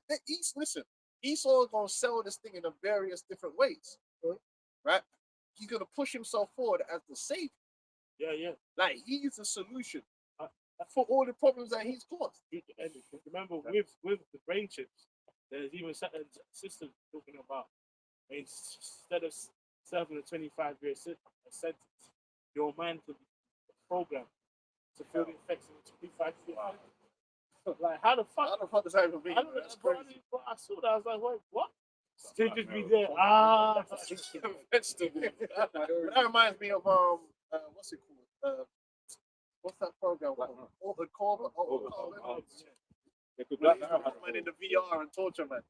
listen, Esau's going to sell this thing in a various different ways, right? He's going to push himself forward as the savior. Yeah. Like he's the solution for all the problems that he's caused. And remember, with the brain chips, there's even certain systems talking about instead of serving a 25-year sentence, your mind could be programmed to feel the effects of a 25-year. Like, how the fuck does that even mean? I don't know. That's crazy. I saw that. I was like, wait, what? Still just be there. Vegetable. That reminds me of what's it called? What's that program? Altered Carbon. Man in the VR and torture man.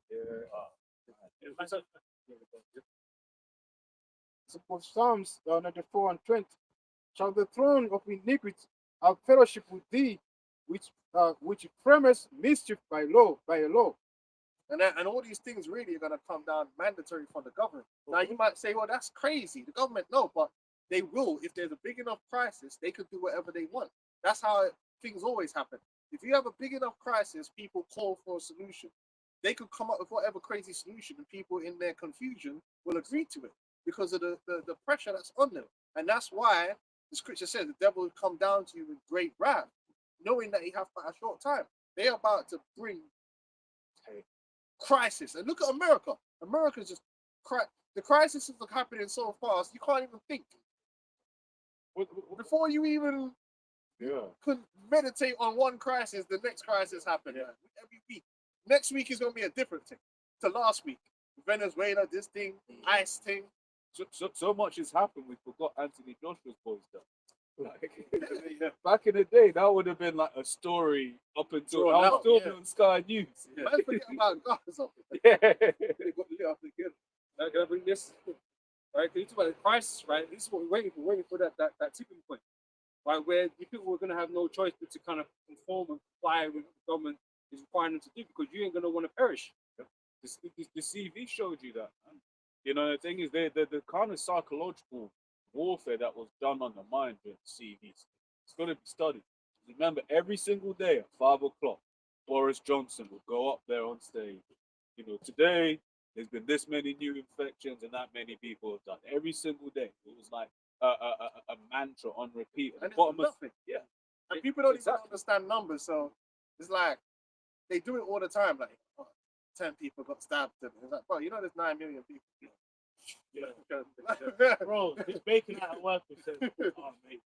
Suppose Psalms 94 and 20. Shall the throne of iniquity have fellowship with thee, which premise mischief by a law? And all these things really are going to come down mandatory from the government. Now you might say, well, that's crazy. The government, no, but they will. If there's a big enough crisis, they could do whatever they want. That's how things always happen. If you have a big enough crisis, people call for a solution. They could come up with whatever crazy solution, and people in their confusion will agree to it because of the pressure that's on them. And that's why the scripture says the devil will come down to you with great wrath, knowing that he has but a short time. They're about to bring crisis. And look at America. America's just the crisis is happening so fast you can't even think. Before you even could meditate on one crisis, the next crisis happened. Every week. Next week is going to be a different thing to last week. Venezuela, this thing, ICE thing. So much has happened, we forgot Anthony Joshua's boys done. Back in the day, that would have been like a story up until now, still on Sky News. Man, forget about God. Yeah. They got lit up again. Now, can I bring this? Right? Can you talk about the crisis, right? This is what we're waiting for that tipping point. Right, where the people are gonna have no choice but to kind of conform and comply with what the government is requiring them to do because you ain't gonna want to perish. The CV showed you that. Man. You know, the thing is, the kind of psychological warfare that was done on the mind during the CVs, it's going to be studied. Remember, every single day at 5 o'clock, Boris Johnson will go up there on stage. You know, today there's been this many new infections and that many people have died. Every single day, it was like a mantra on repeat. And it's nothing. Yeah. And people don't even understand numbers, so it's like they do it all the time. Like 10 people got stabbed. And it's like, bro, you know there's 9 million people. Yeah. Bro, this bacon out of work and says, oh, mate,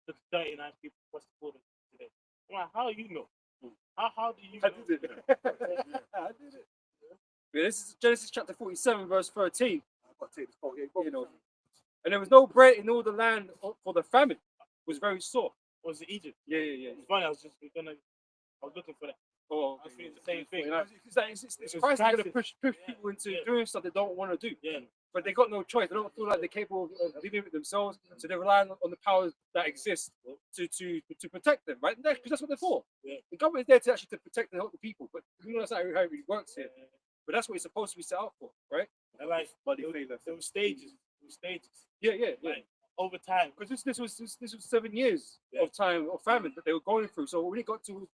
there's 39 people across the border today. I'm like, how you know? How do you know? I did it. Yeah, this is Genesis chapter 47, verse 13. I've got to take this quote. You know, and there was no bread in all the land, for the famine was very sore. Was it Egypt? Yeah. It's funny, I was looking for that. Oh, I was thinking the same thing. It's Christ going to push people into doing stuff they don't want to do. Yeah. But they got no choice. They don't feel like they're capable of dealing with themselves, so they're relying on the powers that exist to protect them, right? Because that's what they're for. Yeah. The government is there to actually protect and help the people, but you know that's not how it really works here. But that's what it's supposed to be set up for, right? And like, there were stages. Yeah. Like, over time, because this was 7 years of time of famine that they were going through. So when it got to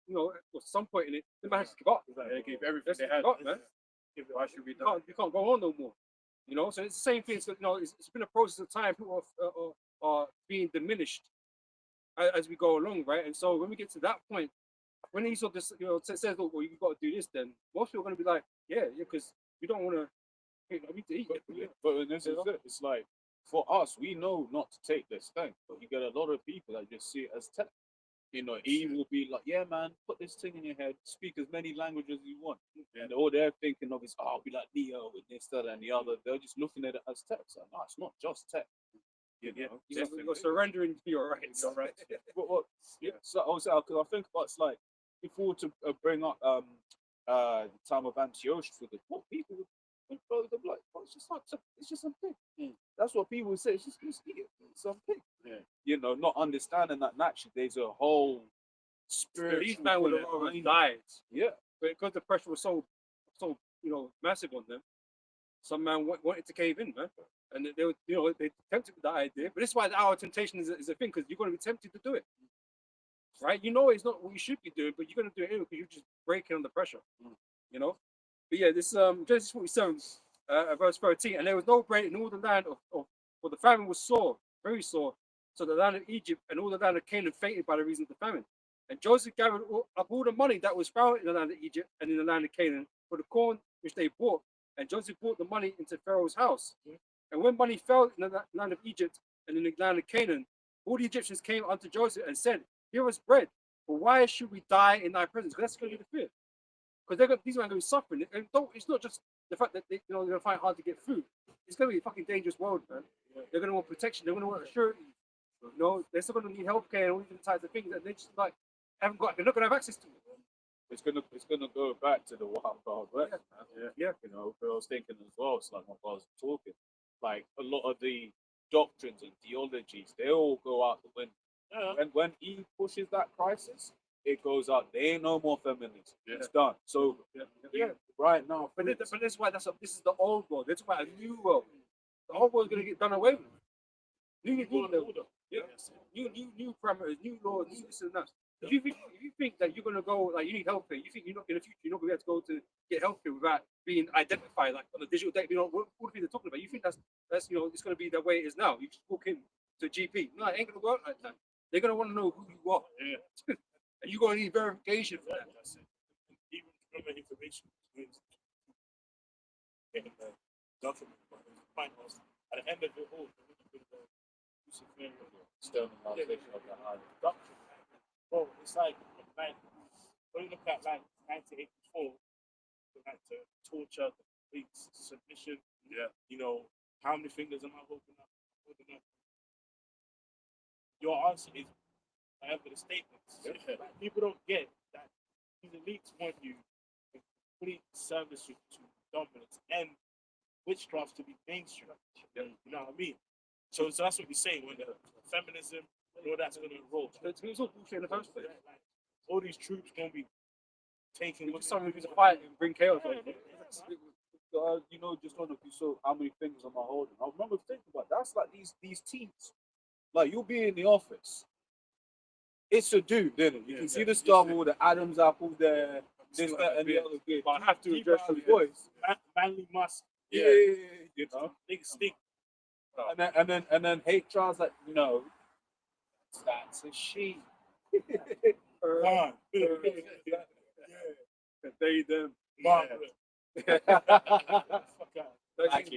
at some point in it, they might have to give up. They gave everything they had. Man. Why should we done? You can't go on no more. You know, so it's the same thing. So, it's been a process of time. People are being diminished as we go along, right? And so when we get to that point, when he sort of says, "Oh, well, you've got to do this," then most people are going to be like, "Yeah, because we don't want to. We need to eat." But this is it. It's like for us, we know not to take this thing, but you get a lot of people that just see it as tech. You know, he will be like, yeah, man, put this thing in your head, speak as many languages as you want. And all they're thinking of is, oh, I'll be like Neo with this, that, and the other. They're just looking at it as tech. So, no, it's not just tech. You know, You're surrendering to your rights. You're right. What, yeah. So I was because I think about it's like if we were to bring up the time of Antiochus with it, what people would probably be like, well, it's just something. That's what people would say. It's just something. Yeah. You know, not understanding that naturally there's a whole spiritual. These men would have died. Yeah. But because the pressure was so massive on them, some man wanted to cave in, man. And they were, they tempted with that idea. But this is why our temptation is a thing, because you're going to be tempted to do it, right? You know it's not what you should be doing, but you're going to do it anyway because you're just breaking under pressure, you know. But yeah, this Genesis 47, verse 13, and there was no bread in all the land for the famine was sore, very sore. So the land of Egypt and all the land of Canaan fainted by the reason of the famine. And Joseph gathered up all the money that was found in the land of Egypt and in the land of Canaan for the corn which they bought. And Joseph brought the money into Pharaoh's house. And when money fell in the land of Egypt and in the land of Canaan, all the Egyptians came unto Joseph and said, "Give us bread, but why should we die in thy presence?" Because that's going to be the fear. Because these men are going to be suffering. And it's not just the fact that they're going to find it hard to get food. It's going to be a fucking dangerous world, man. They're going to want protection. They're going to want assurance. You know, they're still going to need healthcare and all these types of things that they just like haven't got. They're not going to have access to it. It's gonna go back to the Wild West, man. Yeah. You know, but I was thinking as well. It's like my guys were talking. Like a lot of the doctrines and theologies, they all go out the window. Yeah. When he pushes that crisis, it goes out. There ain't no more feminism. It's done. So right now, But this is why this is the old world. This is why a new world. The old world's gonna get done away with. New parameters, new laws, new this and that. If you think that you're gonna go like you need healthcare, you think you're not in the future, you're not gonna be able to go to get healthcare without being identified like on a digital data. You know what they're talking about. You think that's it's gonna be the way it is now. You just walk in to a GP. No, it ain't gonna work like that. They're gonna want to know who you are. Yeah. And you're gonna need verification for that. That's it. Even from the information, getting the document, find us at the end of it all, externalization of the hard. doctrine. Bro, it's like when you look at like 1984, like the torture, the police, submission. Yeah. You know, how many fingers am I holding up? Your answer is whatever the statements. Yeah. Like, people don't get that these elites want you in complete service to dominance and witchcraft to be mainstream. Yeah. You know what I mean? So that's what we say when the feminism and all that's going to roll. It's all bullshit in the first place. Like, all these troops going to be taking With someone who's a fight and bring chaos. You know, just don't know if you saw how many fingers am I holding. I remember thinking about that's like these teams. Like you'll be in the office. It's a dude, then you can see the star with the Adam's apple there, this, that, and the other. But I have to Keep address out the the voice. Manly must. Yeah, You know, big stick. and then HR's like, no, that's a she. Man. They them. Man. Like,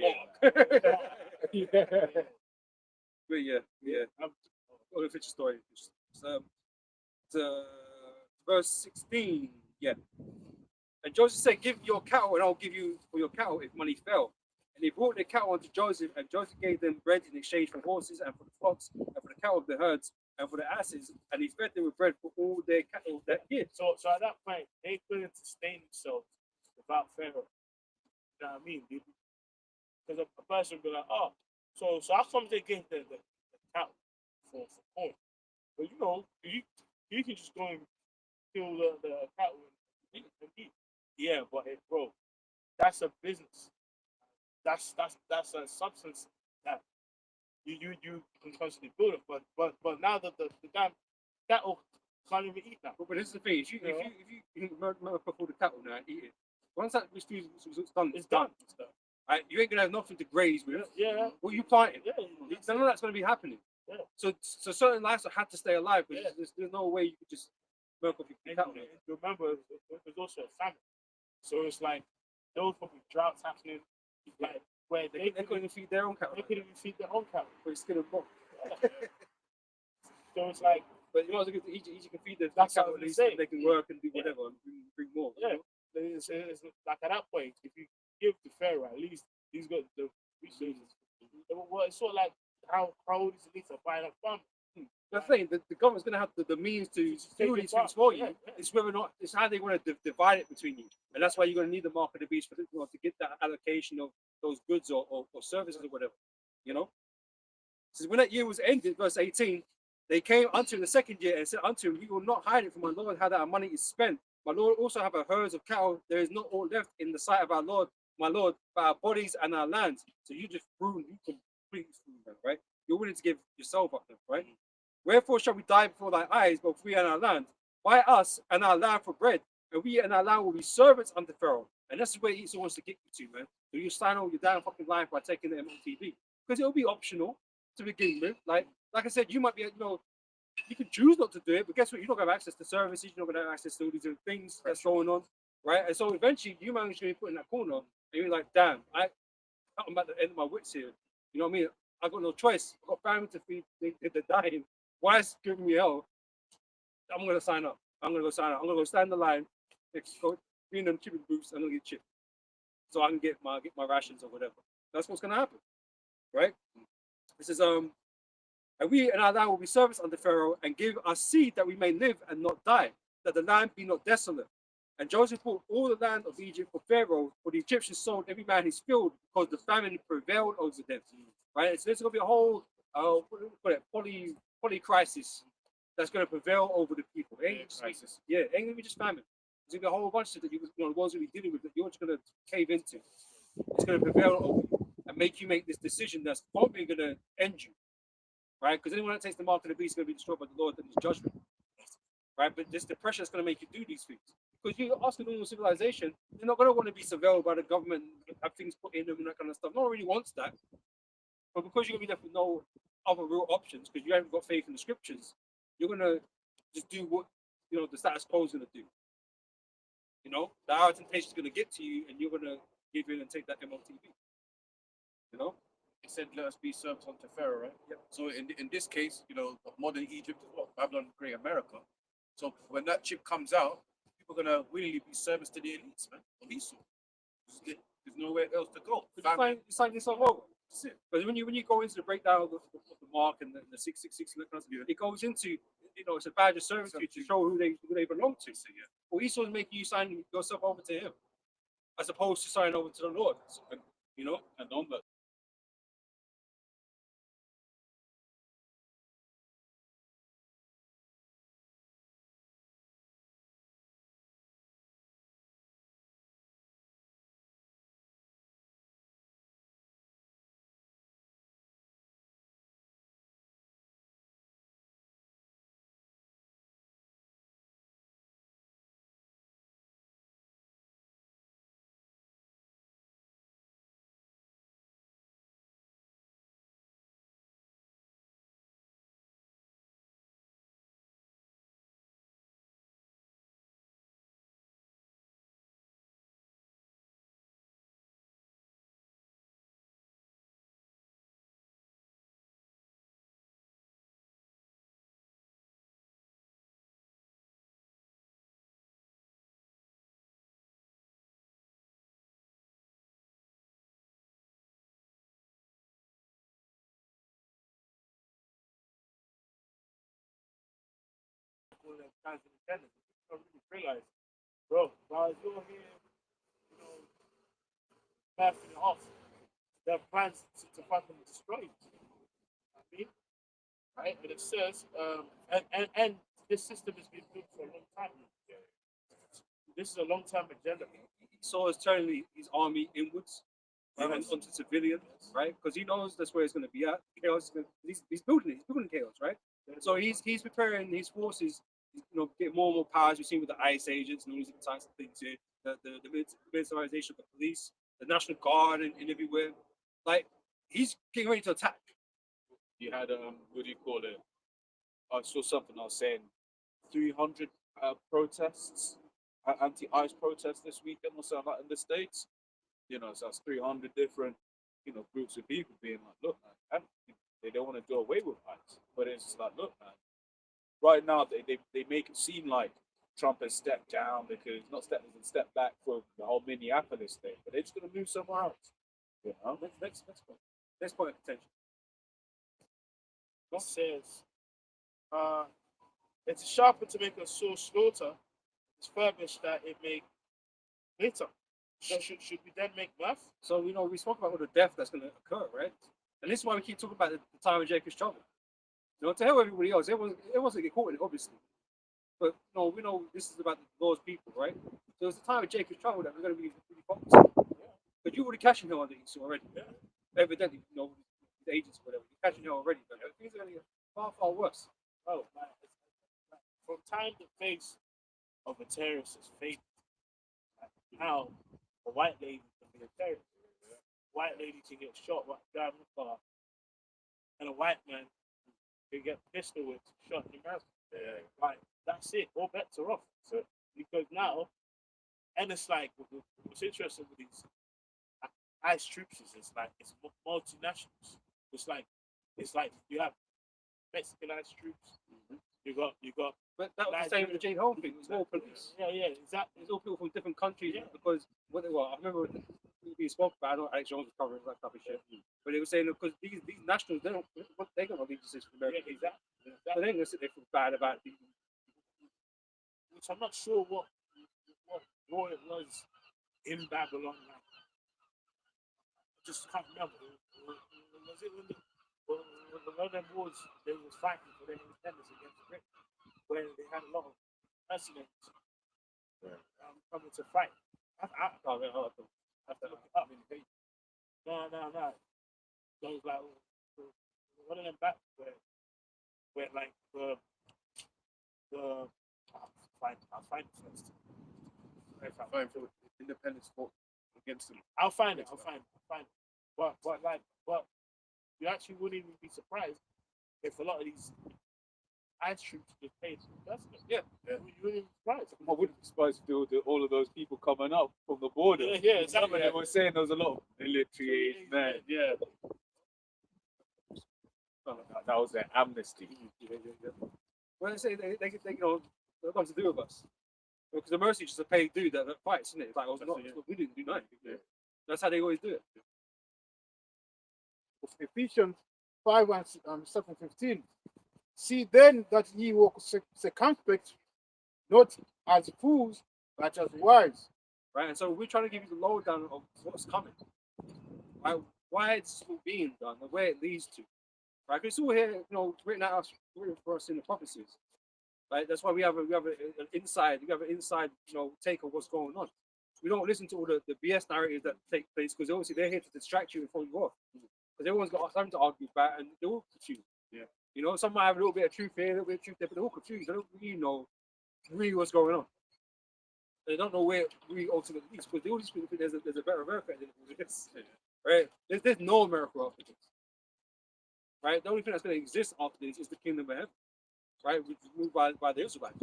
But yeah. Well, if it's a story, verse 16. Yeah. And Joseph said, "Give your cattle, and I'll give you for your cattle if money fell." And they brought their cattle unto Joseph, and Joseph gave them bread in exchange for horses and for the flocks and for the cattle of the herds and for the asses, and he fed them with bread for all their cattle that year. So at that point, they couldn't sustain themselves without Pharaoh. You know what I mean? Because a person would be like, oh, so how come they gave the cattle for corn? But you know, you can just go and kill the cattle and eat. Yeah, but bro, that's a business. That's a substance that you can constantly build it. But now that the damn cattle can't even eat now. But this is the thing: if you murder all the cattle now and eat it, once that was done, It's done. Right? You ain't gonna have nothing to graze with. Yeah. What you planting? Yeah. None of that's gonna be happening. Yeah. So certain livestock had to stay alive. Because there's no way you could just milk off your And cattle. remember, it was also a famine. So it's like there was probably droughts happening. Like where They couldn't even feed their own cattle. they couldn't even feed their own cattle. But it's gonna bomb. So it's like, But you know, Egypt can feed the That's cattle what at I'm least, saying. and they can work and do whatever and bring more. you yeah, know? it's like at that point, if you give the Pharaoh at least he's got the resources. Well, it's sort of like how old is the least of buying a farm? That's the thing. The government's going to have the means to take do it these back. things for you. Yeah, yeah. It's whether or not it's how they want to divide it between you, and that's why you're going to need the mark of the beast for to get that allocation of those goods or services or whatever. You know. So when that year was ended, verse 18, they came unto him the second year and said unto him, "We will not hide it from my Lord how that our money is spent. My Lord also have a herds of cattle. There is not all left in the sight of our Lord, my Lord, but our bodies and our lands." So you just ruined, you completely screwed them, right? You're willing to give yourself up, right? Wherefore shall we die before thy eyes, both we and our land? Buy us and our land for bread, and we and our land will be servants unto Pharaoh. And that's where Esau wants to get you to, man. So you sign all your damn fucking life by taking the MLTV. Because it'll be optional to begin with. Like I said, you might be, you can choose not to do it, but guess what? You're not going to have access to services, you're not going to have access to all these different things that's going on, right? And so eventually you might actually be put in that corner, and you're like, damn, I'm at the end of my wits here. You know what I mean? I've got no choice. I've got family to feed, they're dying. Why is it giving me hell? I'm going to sign up. I'm going to go sign up. I'm going to go stand in the line, go be in them chipping booths, I'm going to get chipped. So I can get my rations or whatever. That's what's going to happen, right? This is, and we and our land will be servants unto Pharaoh, and give us seed that we may live and not die, that the land be not desolate. And Joseph bought all the land of Egypt for Pharaoh, for the Egyptians sold every man his field, because the famine prevailed over them. Right? So there's going to be a whole poly crisis that's going to prevail over the people. Crisis. Yeah, ain't going to be just famine. There's going to be a whole bunch of that the ones that we're dealing with that you're just going to cave into. It's going to prevail over you and make you make this decision that's probably going to end you. Right? Because anyone that takes the mark of the beast is going to be destroyed by the Lord and his judgment. Right? But this the pressure is going to make you do these things. Because you ask a normal civilization, they're not going to want to be surveilled by the government and have things put in them and that kind of stuff. No one really wants that. But because you're going to be left with no other real options, because you haven't got faith in the scriptures, you're going to just do what the status quo is going to do. The hour of temptation is going to get to you, and you're going to give in and take that MLTV. It said, "Let us be servants unto Pharaoh," right? Yep. So in this case, modern Egypt is what Babylon, Great America. So when that chip comes out, people are gonna willingly be servants to the elites, man, of Esau. There's nowhere else to go. You sign yourself over. That's it. But when you go into the breakdown of the mark and the 666 and that kind of stuff, it goes into it's a badge of servitude to show who they belong to. So, yeah. Well, Esau is making you sign yourself over to him, as opposed to signing over to the Lord. And on that All them kinds of independence. People don't really realize, bro, while you're here, laughing it off, their plans to fucking destroy you. I mean, right? But it says, and this system has been built for a long time. This is a long time agenda. Esau is turning his army inwards, right, and onto civilians, right? Because he knows that's where it's going to be at. Chaos. He's building it. He's building chaos, right? So he's preparing his forces. Get more and more powers. We've seen with the ICE agents and all these types of things here. The militarization of the police, the National Guard, and everywhere. Like he's getting ready to attack. you had what do you call it? I saw something I was saying 300 protests, anti-ICE protests this weekend or something like in the States. So that's 300 different groups of people being like, look, man, and they don't want to do away with ICE. But it's just like, look, man, right now they make it seem like Trump has stepped down because not stepped back from the whole Minneapolis thing, but they're just going to move somewhere else. Next point. Next point of contention. It says, it's sharper to make a sore slaughter. It's furnished that it may glitter. So should we then make math? So we spoke about all the death that's going to occur, right? And this is why we keep talking about the time of Jacob's trouble. To hell with everybody else, it wasn't get caught in it, obviously. But we know this is about the Lord's people, right? So it's the time of Jacob's trouble that we're going to be really focused on. But you already cashing hell on the issue already. Yeah. Evidently, the agents or whatever, you're cashing hell already. But things are going to get far, far worse. Oh, man. From time the face of a terrorist is faded, now a white lady can be a terrorist. A white lady can get shot while driving a car, and a white man can get pistol whipped, shot in the mouth. Like, that's it. All bets are off. So, because now, and it's like, what's interesting with these ICE troops is it's multinationals. It's like you have Mexican ICE troops. You got. But that was the same with the Jane Home thing. It was all police. Yeah, exactly. It's all people from different countries because I remember we spoke about. I know Alex Jones was covering that type of shit, but they were saying because these nationals they got allegiances from America. Yeah, exactly. So they ain't gonna sit there feel bad about it. Which I'm not sure what it was in Babylon. Like, I just can't remember. Was it when one of them wars they was fighting for their independence against Britain, where they had a lot of mercenaries coming to fight. I have to look it up. No. So it was like one of them back where like I'll find it first. Fighting for independence fought against them. I'll find it. But you actually wouldn't even be surprised if a lot of these ICE troops just paid investment. Yeah. You wouldn't be surprised. I wouldn't be surprised if all of those people coming up from the border. Yeah, exactly. Some of them were saying there was a lot of military age men. Yeah. That was their amnesty. When they say they they're going to do with us. Because the mercy is just a paid dude that fights, isn't it? It's like, we didn't do nothing. That's how they always do it. Ephesians 5 and 7:15. See then that ye walk circumspect, not as fools, but as wise. Right? And so we're trying to give you the lowdown of what's coming. Right? Why it's all being done and where it leads to. Right? Because it's all here, written for us in the prophecies. Right? That's why we have an inside take of what's going on. We don't listen to all the BS narratives that take place because obviously they're here to distract you and throw you off. Because everyone's got something to argue about and they're all confused. Yeah. Some might have a little bit of truth here, a little bit of truth there, but they're all confused. They don't really know what's going on. They don't know where we ultimately leads because they always think there's a better America than this. Right? There's no America after this. Right? The only thing that's going to exist after this is the kingdom of heaven. Right? Which is moved by the Israelites.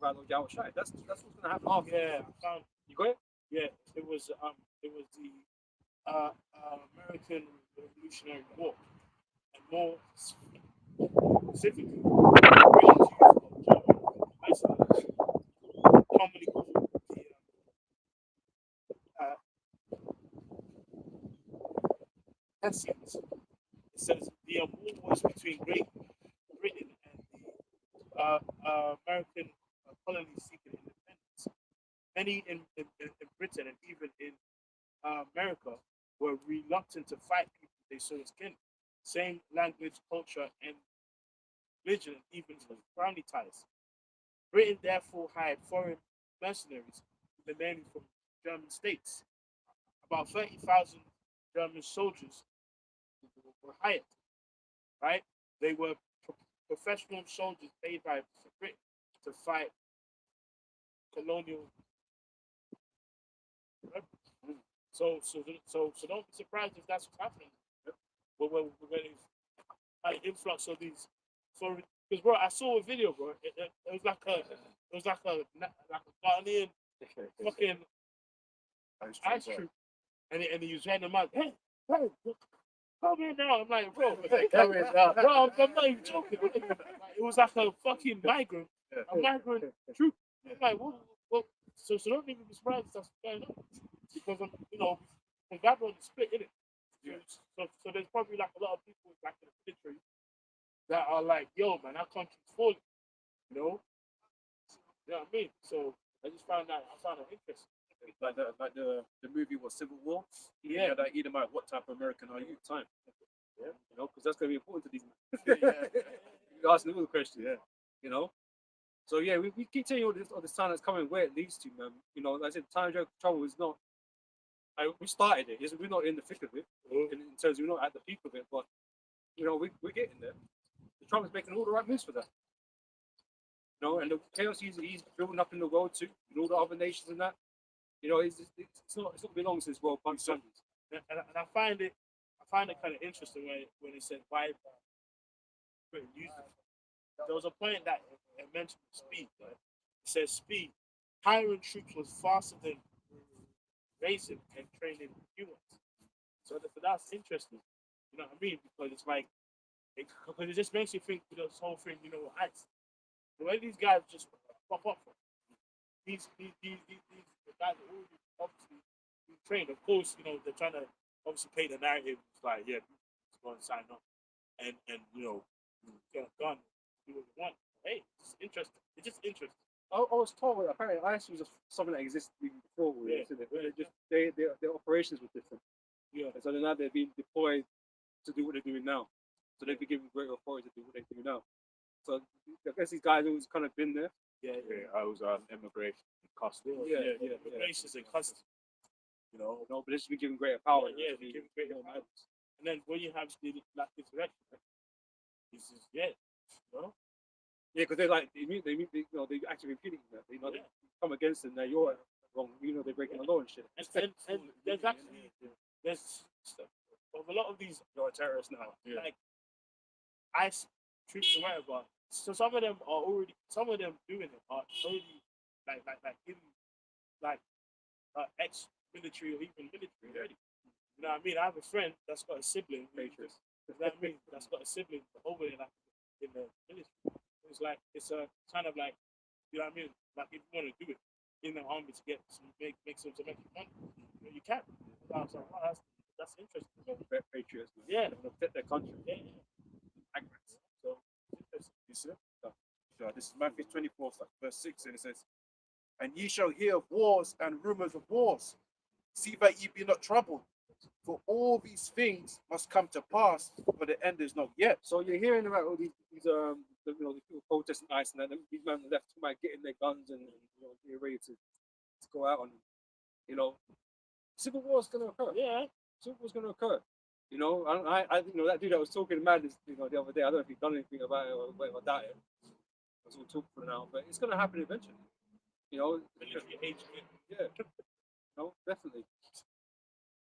By the Yahweh Shai. That's what's going to happen after. Yeah, I found. You got it? Yeah, it was the American Revolutionary War, and more specifically, commonly called the Hessians. It says the war was between Great Britain and the American colonies seeking independence. Many in Britain and even in America were reluctant to fight people they saw as kin. Same language, culture, and religion, even family ties. Britain therefore hired foreign mercenaries, mainly from German states. About 30,000 German soldiers were hired. Right? They were professional soldiers paid by Britain to fight colonial. So don't be surprised if that's what's happening. We're getting an influx of these foreign. Because bro, I saw a video, bro. It was like a Ghanaian fucking ice troop, and he was handing them out. Hey, hey, come in now. I'm like, bro, Come in now. bro, I'm not even joking. Like, it was like a fucking migrant, a migrant troop. I'm like, what? So don't even be surprised if that's going on because I'm, from that one split in it. So there's probably like a lot of people like in the military that are like, yo, man, our country's falling. You know what I mean? So I found it interesting. Like the movie was Civil War. Yeah. That Edomite, what type of American are you? Time. Yeah. You know, because that's going to be important to these Yeah. men. You ask them all the question. Yeah. You know. So yeah, we keep telling you all this time that's coming, where it leads to, man. You know, like I said, time travel is not. We started it. We're not in the thick of it. In terms, we're not at the peak of it, but you know, we're getting there. Trump is making all the right moves for that. You know, and the chaos he's building up in the world too, and all the other nations and that. You know, it's not been long since World Punk Sundays. And I find it kind of interesting when it said why Britain used it. There was a point that it mentioned speed. Right? It says speed. Hiring troops was faster than racing and training humans. So that's interesting. You know what I mean? Because it's like because it just makes you think with this whole thing. You know, ice. The way these guys just pop up from these guys are already obviously trained. Of course, you know they're trying to obviously paint the narrative. It's like, yeah, people going to sign up and get a gun, do what they want. Hey, it's interesting. It's just interesting. I was told apparently ICE was something that existed before. Yeah. So their operations were different. Yeah. And so now they're being deployed to do what they're doing now. So they've been given greater authority to do what they do now. So I guess these guys always kind of been there. Yeah. I was immigration, custody. Yeah. Immigration and custody. You know. No, but they should be given greater power. Yeah, they give great power. And then when you have the black insurrection, this is you know. Yeah, because they're like they actually repeating that. They come against them. Now you're wrong. You know they're breaking the law and shit. And there's actually there's of a lot of these terrorists now, like ICE troops or whatever. So some of them doing it are already like in ex-military or even military already. You know what I mean? I have a friend that's got a sibling. You know what I mean? That's got a sibling over there, like in the military. It's like it's a kind of like, you know what I mean? Like if you want to do it in the army to get some make some money, you can. So I was like, wow, that's interesting. Patriots. Yeah, They want to fit their country. yeah. So You see? So this is Matthew 24, verse 6, and it says, "And ye shall hear of wars and rumors of wars. See that ye be not troubled, for all these things must come to pass, but the end is not yet." So you're hearing about all these these people protesting ICE and that these men left by getting their guns and getting ready to go out on, civil war is going to occur. yeah, Civil war is going to occur. You know, I that dude that was talking madness, the other day. I don't know if he's done anything about it or whatever that is. That's all talk for now, but it's going to happen eventually. military age. Yeah. No, definitely.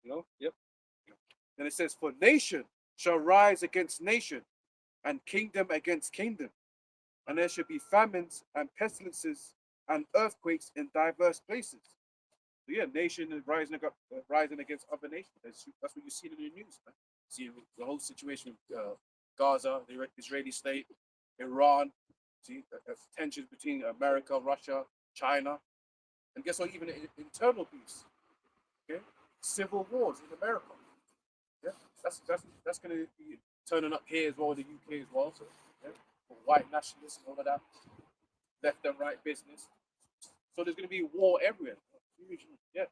Yep. Then it says, "For nation shall rise against nation, and kingdom against kingdom, and there shall be famines and pestilences and earthquakes in diverse places." So yeah, nation is rising against other nations. That's what you see in the news, man. See the whole situation with Gaza, the Israeli state, Iran. See tensions between America, Russia, China, and guess what? Even internal peace. Okay, civil wars in America. Yeah, that's going to be turning up here as well, the UK as well. So, yeah, for white nationalists and all of that, left and right business. So there's going to be war everywhere. Yeah,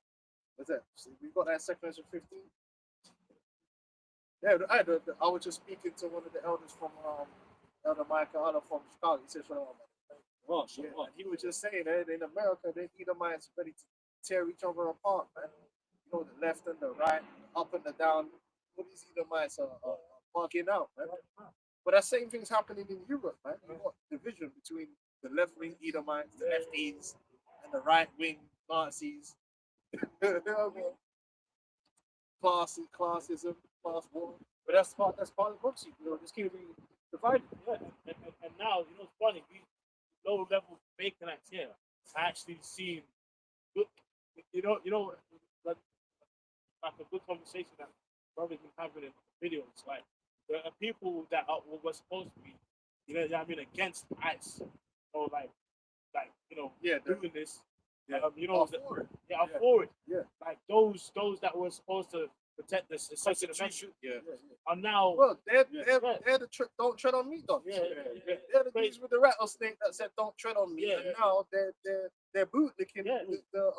that's it. So we got that Second Ezra 15. Yeah, I was just speaking to one of the elders from Elder Michael Hunter from Chicago. He says, and he was just saying that in America, the Edomites ready to tear each other apart, man. The left and the right, up and the down. All these Edomites are marking out, man. But that same thing's happening in Europe, man. You got division between the left wing Edomites, the lefties, and the right wing Nazis. You know what I mean? Classism, class war. But that's part of the policy. This can't be divided. Yeah, and now it's funny. These low level bacon acts here, I actually seen good. Like a good conversation that brothers been having in videos. Like there are people that were supposed to be, you know what I mean, against ICE, or like you know, Yeah, doing this. yeah. You know, For it. yeah, I'm for it. Yeah. Like those that were supposed to protect the Second Amendment Yeah. are now. Well, they're Yeah. the don't tread on me, dogs. Yeah, yeah. They're the dudes with the rattlesnake that said don't tread on me, Yeah. and now they're bootlicking Yeah. with the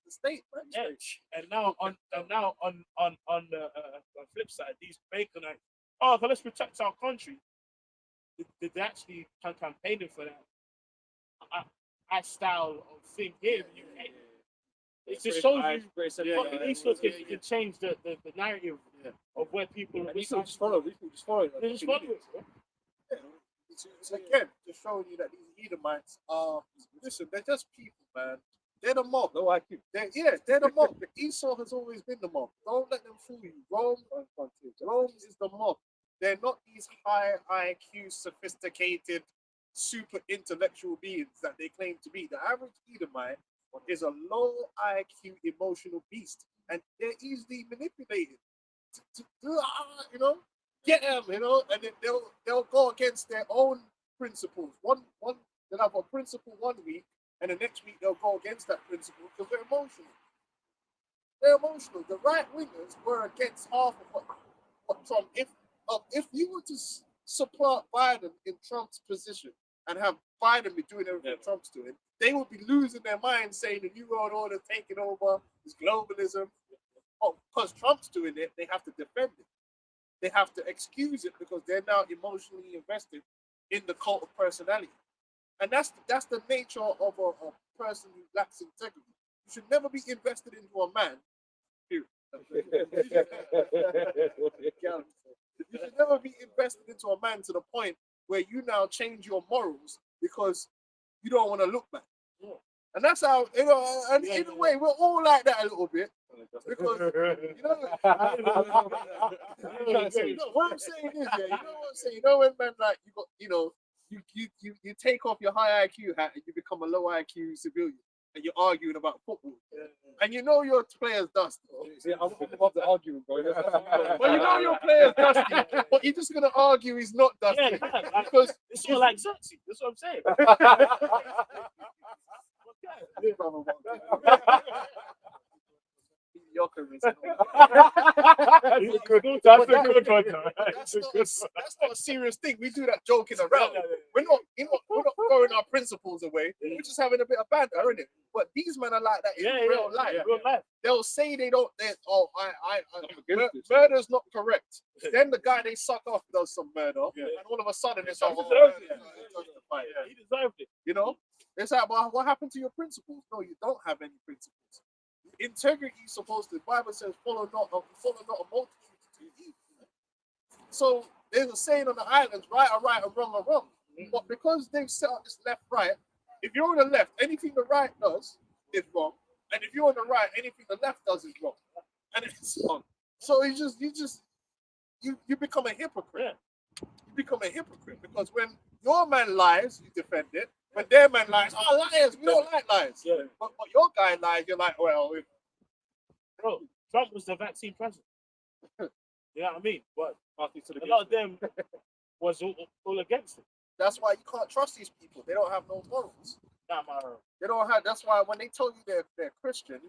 state, man. Yeah. And now on the flip side, these Baconites, oh, but let's protect our country. They actually campaigning for that style of thing here in the UK. It just shows you fucking these sorts can change the narrative of where people are. These people just follow. These people just follow it. They just follow it. Yeah. It's again just showing you that these Edomites are listen, they're just people, man. They're the mob. No IQ. They're the mob. Esau has always been the mob. Don't let them fool you. Rome is the mob. They're not these high IQ, sophisticated, super intellectual beings that they claim to be. The average Edomite is a low IQ emotional beast, and they're easily manipulated. You know, get them, you know, and then they'll go against their own principles. One they'll have a principle 1 week, and the next week they'll go against that principle because they're emotional. They're emotional. The right wingers were against half of what Trump. If you were to supplant Biden in Trump's position and have Biden be doing everything Trump's doing, they would be losing their minds saying the New World Order taking over, is globalism. Oh, because Trump's doing it, they have to defend it. They have to excuse it because they're now emotionally invested in the cult of personality. And that's the nature of a person who lacks integrity. You should never be invested into a man. Period. You should never be invested into a man to the point where you now change your morals because you don't want to look back. Yeah. And that's how, you know, and in a way, we're all like that a little bit. Because, you know, what I'm saying is, yeah, you know what I'm saying? You know when man, like, you got, you know, you take off your high IQ hat and you become a low IQ civilian. And you're arguing about football, and you know your player's dusty. See, I'm above the argument, bro. Well, you know your player's dusty, but you're just gonna argue he's not dusty because it's all like Xerxes. That's what I'm saying. That's not a serious thing. We do that joking around. We're not throwing our principles away. We're just having a bit of banter, isn't it? But these men are like that in real life. They'll say murder's not correct. Then the guy they suck off does some murder, and all of a sudden it's like, he deserved it. You know, it's like, well, what happened to your principles? No, you don't have any principles. Integrity is supposed to. The Bible says, "Follow not a multitude to do evil." So there's a saying on the islands: right are right and wrong are wrong. But because they've set up this left-right, if you're on the left, anything the right does is wrong, and if you're on the right, anything the left does is wrong, and it's wrong. So you become a hypocrite. You become a hypocrite because when your man lies, you defend it. When their man lies, liars, we don't like lies. Yeah. But your guy lies, you're like, well, bro, Trump was the vaccine president. You know what I mean? But a lot of them was all against it. That's why you can't trust these people. They don't have no morals. They don't have. That's why when they tell you they're Christian,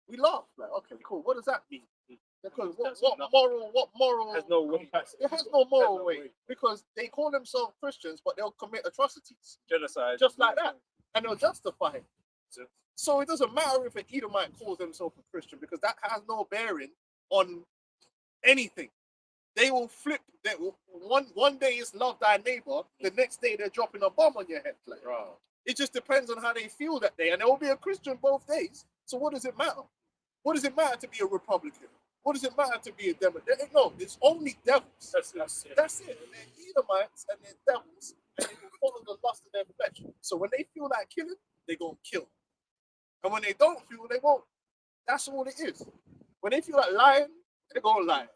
we laugh. Like, okay, cool. What does that mean? Because what moral has no weight. It has no moral weight because they call themselves Christians, but they'll commit atrocities, Genocide, just like that, and they'll justify it. So it doesn't matter if an Edomite calls themselves a Christian because that has no bearing on anything. They will flip. One day it's love thy neighbor, the next day they're dropping a bomb on your head. Like, it just depends on how they feel that day, and there will be a Christian both days. So what does it matter? What does it matter to be a Republican? What does it matter to be a Democrat? No, it's only devils. That's it. And they're Edomites and they're devils, and they will follow the lust of their flesh. So when they feel like killing, they're going to kill. And when they don't feel, they won't. That's all it is. When they feel like lying, they're going to lie.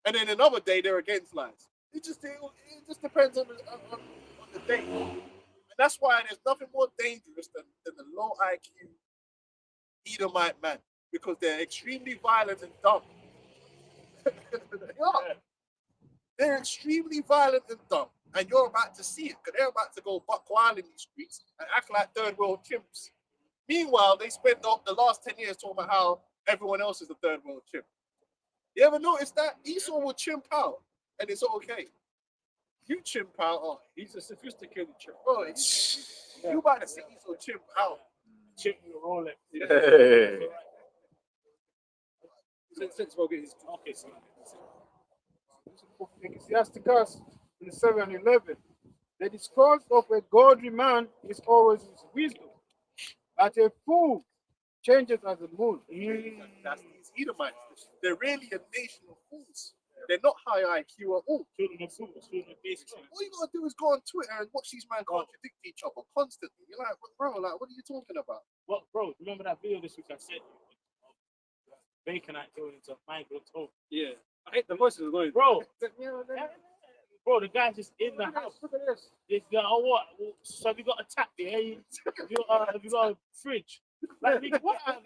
And then another day, they're against lies. It just depends on the day. And that's why there's nothing more dangerous than the low IQ Edomite man. Because they're extremely violent and dumb. are. They're extremely violent and dumb, and you're about to see it because they're about to go buck wild in these streets and act like third world chimps. Meanwhile, they spent the last 10 years talking about how everyone else is a third world chimp. You ever notice that Esau will chimp out and it's okay? You chimp out, oh, He's a sophisticated chip. bro, you about to see Esau chimp out. Chip your Rolex. Hey. Sensible get his Okay, so Ecclesiasticus 7:11. The discourse of a godly man is always his wisdom, but a fool changes as the moon. That's these Edomites. They're really a nation of fools. They're not high IQ at all. children of fools, children of basic. All you gotta do is go on Twitter and watch these men contradict each other constantly. You're like, bro, like, what are you talking about? What, bro? Remember that video this week I sent you? Baconite going into migrant home. yeah. I hate the voices going. Bro, bro, the guy's just in the house. Look at this. This guy, oh, what? So have you got a tap there? Have you got a fridge? Like, nigga, what? Like,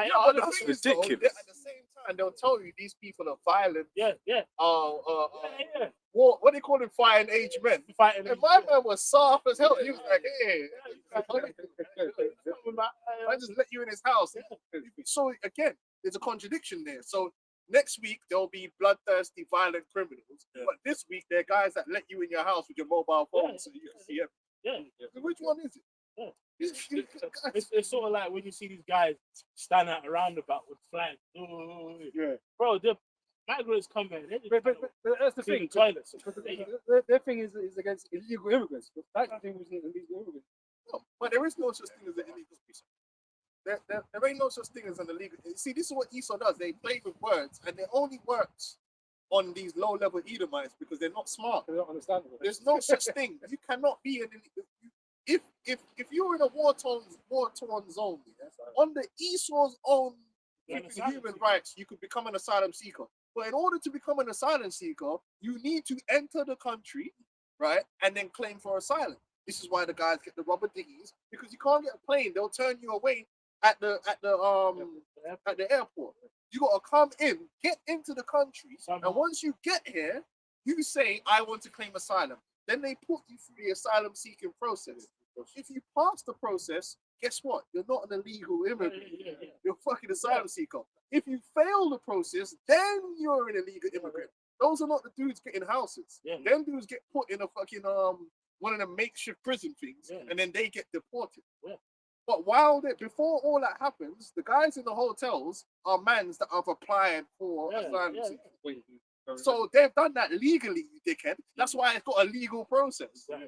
Yeah, but the that's thing is, though, ridiculous. at the same time, they'll tell you these people are violent. yeah. What they call them, fire and age men. Fighting. And my man was soft as hell. He was like, hey, I just let you in his house. So again, there's a contradiction there. So next week there'll be bloodthirsty, violent criminals, but this week they're guys that let you in your house with your mobile phone, so you can see them. Yeah. Which one is it? Yeah. It's- It's sort of like when you see these guys stand at a roundabout with flags. Yeah. Bro, the migrants come in. They just But that's the clean thing. toilets. Their thing is against illegal immigrants. But that thing was illegal immigrants. No, but there is no such thing as an illegal species. There ain't no such thing as an illegal. See, this is what Esau does. They play with words, and it only works on these low-level Edomites because they're not smart. They don't understand it. There's no such thing. You cannot be an illegal. If you're in a war-torn zone, under Esau's own human rights, you could become an asylum seeker. But in order to become an asylum seeker, you need to enter the country, right, and then claim for asylum. This is why the guys get the rubber dinghies, because you can't get a plane. They'll turn you away at the airport. You gotta come in, get into the country, and once you get here, you say, I want to claim asylum. Then they put you through the asylum seeking process. If you pass the process, guess what? You're not an illegal immigrant. You're a fucking asylum seeker. If you fail the process, then you're an illegal immigrant. Those are not the dudes getting houses. Yeah. Them dudes get put in a fucking one of the makeshift prison things, and then they get deported. Yeah. But before all that happens, the guys in the hotels are mans that have applied for asylum seeking. So they've done that legally, you dickhead. That's why it's got a legal process. Yeah.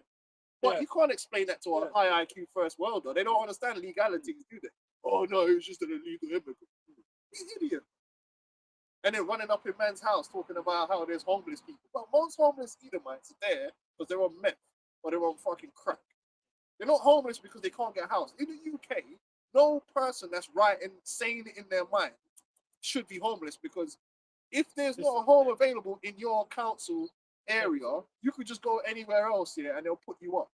But you can't explain that to a high IQ first worlder. They don't understand legalities, do they? Oh no, it was just an illegal immigrant. You idiot. And then running up in man's house talking about how there's homeless people. But most homeless Edomites are there because they're on meth or they're on fucking crack. They're not homeless because they can't get a house. In the UK, no person that's right and sane in their mind should be homeless, because if there's not a home available in your council area, you could just go anywhere else here and they'll put you up.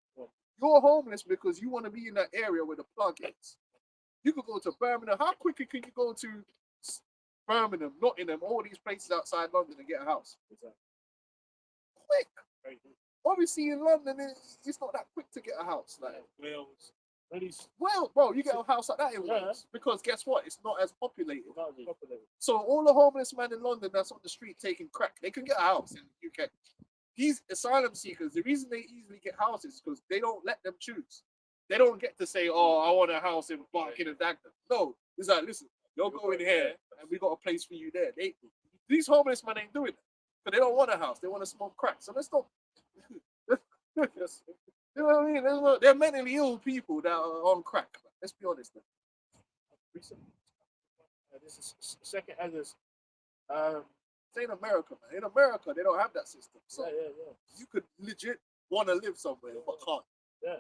You're homeless because you want to be in that area where the plug is. You could go to Birmingham. How quickly can you go to Birmingham, Nottingham, all these places outside London and get a house? Quick. Obviously in London, it's not that quick to get a house. Like, Wales. well, bro, you get a house like that in Wales because guess what? It's not as populated. So all the homeless men in London that's on the street taking crack, they can get a house in the UK. These asylum seekers, the reason they easily get houses is because they don't let them choose. They don't get to say, oh, I want a house in Barking and Dagenham. No, it's like, listen, you're going here and we got a place for you there. These homeless men ain't doing it. But they don't want a house. They want to smoke crack. So let's not. You know what I mean? They're mentally ill people that are on crack. Let's be honest. This is second others. It's in America, man. In America, they don't have that system. So you could legit want to live somewhere, but can't. Yeah.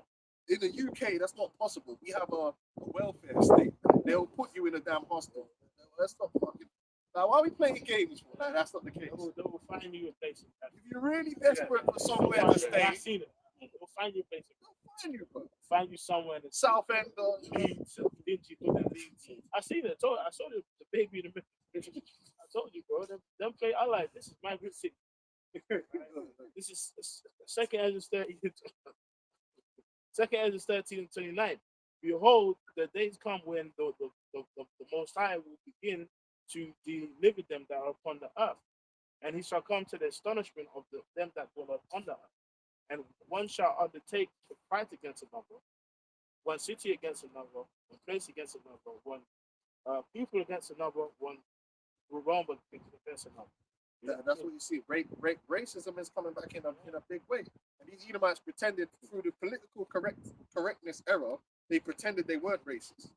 In the UK, that's not possible. We have a welfare state. They'll put you in a damn hostel. That's not fucking. Now, why are we playing games for? Like, that's not the case. They will find you a place. If you're really desperate for somewhere to I've stay, seen it. They'll find you a place. they'll find you, bro. Find you somewhere in South End or Leeds, dingy, Leeds. I seen it. I saw the baby in the middle. told you, bro. Them play. I like this is my good city. This is second Ezra 13. Second Ezra 13 and 29. Behold, the days come when the Most High will begin to deliver them that are upon the earth, and he shall come to the astonishment of them that dwell upon the earth. And one shall undertake to fight against another, one city against another, one place against another, one people against another, one realm against another. That's what you see. Racism is coming back in a big way. And these Edomites pretended through the political correctness era, they pretended they weren't racist.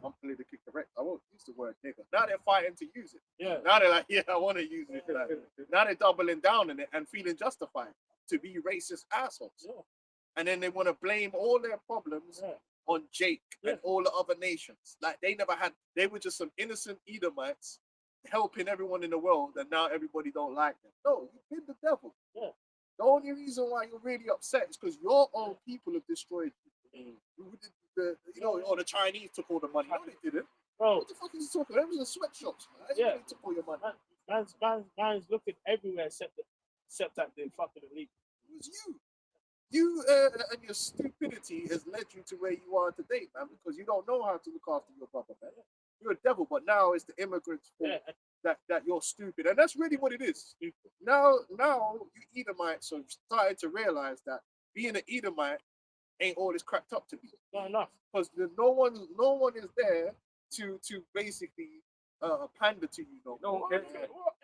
I'm politically correct. I won't use the word nigger. Now they're fighting to use it. Yeah. Now they're like, yeah, I want to use it. Like, now they're doubling down on it and feeling justified to be racist assholes. Yeah. And then they want to blame all their problems on Jake and all the other nations. Like they were just some innocent Edomites helping everyone in the world, and now everybody don't like them. No, you've been the devil. Yeah. The only reason why you're really upset is because your own people have destroyed you. The Chinese took all the money. No, they didn't. Bro, What the fuck is he talking? There was in sweatshops, man. Everybody took all your money. man's looking everywhere except that they're fucking elite. It was you. You and your stupidity has led you to where you are today, man, because you don't know how to look after your brother, man. You're a devil, but now it's the immigrants' fault that you're stupid. And that's really what it is. Stupid. Now you Edomites are starting to realize that being an Edomite ain't all it's cracked up to be. Not enough. Because no one is there to basically pander to you. No one cares.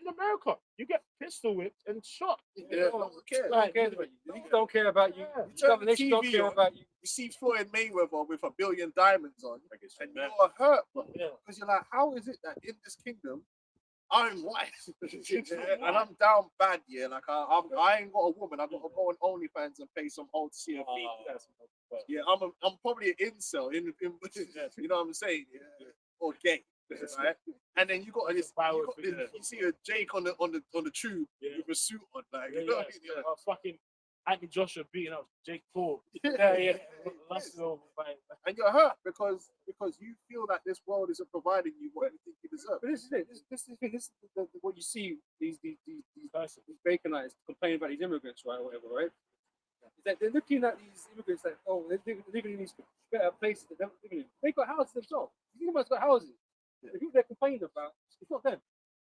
In America, you get pistol whipped and shot. Yeah, no one cares. Like, People don't care about you. Yeah. You The turn the nation don't TV care on, about you. you see Floyd Mayweather with 1 billion diamonds on, and you're hurt, bro. Yeah. Because you're like, how is it that in this kingdom, I'm white and I'm down bad, yeah? Like I ain't got a woman. I got to go on OnlyFans and pay some old CFP. Yeah, I'm probably an incel. You know what I'm saying? Yeah. Or gay, right? And then you got this. You see a Jake on the tube with a suit on, like you know what I mean? Yeah. Fucking Anthony Joshua beating up Jake Paul. Yeah. Lost it over by- And you're hurt because you feel that this world isn't providing you what you think you deserve. But this is it. This is the thing. This is what you see. These Baconites complaining about these immigrants, right, or whatever, right? Is that they're looking at these immigrants like, oh, they're living in these better places that they're living in. They got houses themselves. These immigrants got houses. The people they're complaining about, it's not them.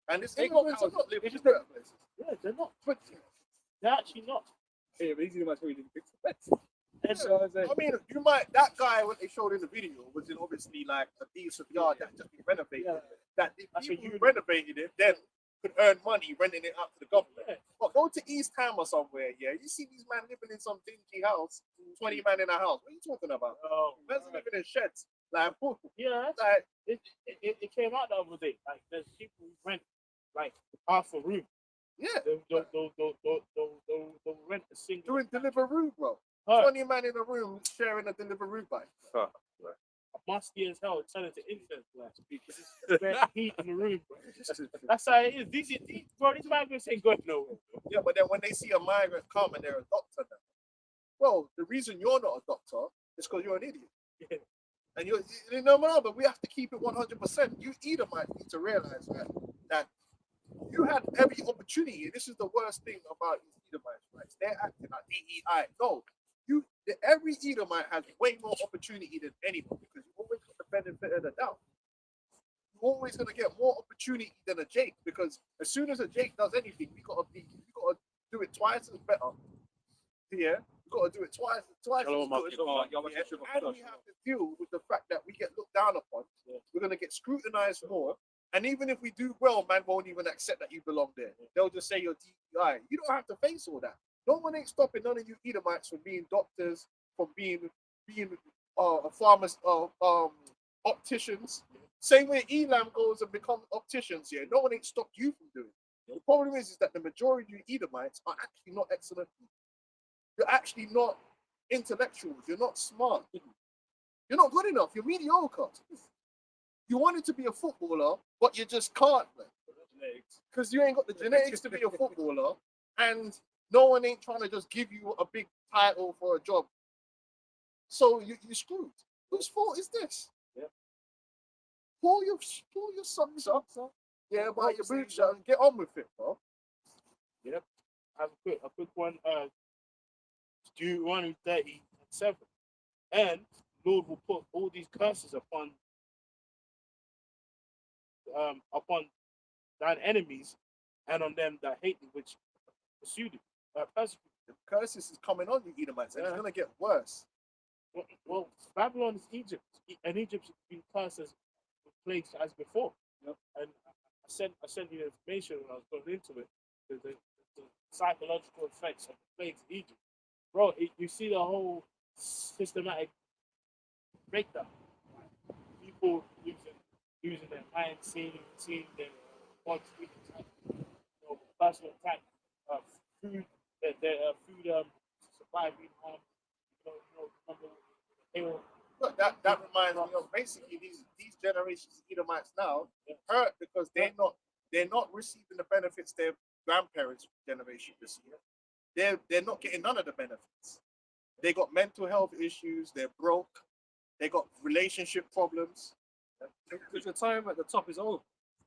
And it's They got immigrants are houses. not living It's in just better that- places. Yeah, they're not. But they're actually not. Yeah, but these immigrants really didn't fix it. And So I was like, I mean, that guy what they showed in the video was in obviously like a decent yard that just been renovated. Yeah. That the That's people what who renovated it then could earn money renting it out to the government. Yeah. But go to East Ham or somewhere, yeah, you see these men living in some dingy house, 20 man in a house. What are you talking about? Oh, Men's living in sheds. Like, yeah, like it came out the other day. Like there's people who rent like half a room. yeah, They'll rent a single. doing Deliveroo, bro. Her, 20 man in a room sharing a Deliveroo bike. musty as hell, turn into incense, like because it's very heat in the room, bro. That's how it is. These migrants ain't going nowhere. Yeah, but then when they see a migrant come and they're a doctor now, well, the reason you're not a doctor is because you're an idiot. Yeah. And you know, but we have to keep it 100%. You Edomites need to realize that you had every opportunity. This is the worst thing about these Edomites, right? They're acting like DEI. No, every Edomite has way more opportunity than anyone because you always got the benefit of the doubt. You're always gonna get more opportunity than a Jake because as soon as a Jake does anything, we gotta do it twice as better. Yeah, we gotta do it twice as good. Yeah? And we have to deal with the fact that we get looked down upon. We're gonna get scrutinized more. And even if we do well, man won't even accept that you belong there. They'll just say you're DEI. You don't have to face all that. No one ain't stopping none of you Edomites from being doctors, from being farmers, opticians. Same way Elam goes and becomes opticians. Yeah, no one ain't stopped you from doing it. The problem is that the majority of you Edomites are actually not excellent people. You're actually not intellectuals. You're not smart. You're not good enough. You're mediocre. You wanted to be a footballer, but you just can't, man. Because you ain't got the genetics to be a footballer, and no one ain't trying to just give you a big title for a job. So you're screwed. Whose fault is this? Yeah. Pull your socks up Yeah, buy your boot shot and get on with it, bro. Yep. I have a quick one. Deuteronomy 30:7. And Lord will put all these curses upon thine enemies and on them that hate thee, which pursue thee, persecute. The curses is coming on you, Edomites, and it's gonna get worse. Well, Babylon is Egypt, and Egypt's been cursed as plagues as before. You know? And I sent you the information when I was going into it, the psychological effects of the plagues in Egypt. Bro, you see the whole systematic breakdown. People using their mind, seeing their bodies, personal attack, food, their food supply being harmed. Look, that reminds me of basically these generations of Edomites now hurt because they're not receiving the benefits their grandparents' generation received. They're not getting none of the benefits. They got mental health issues. They're broke. They got relationship problems. Because your time at the top is over.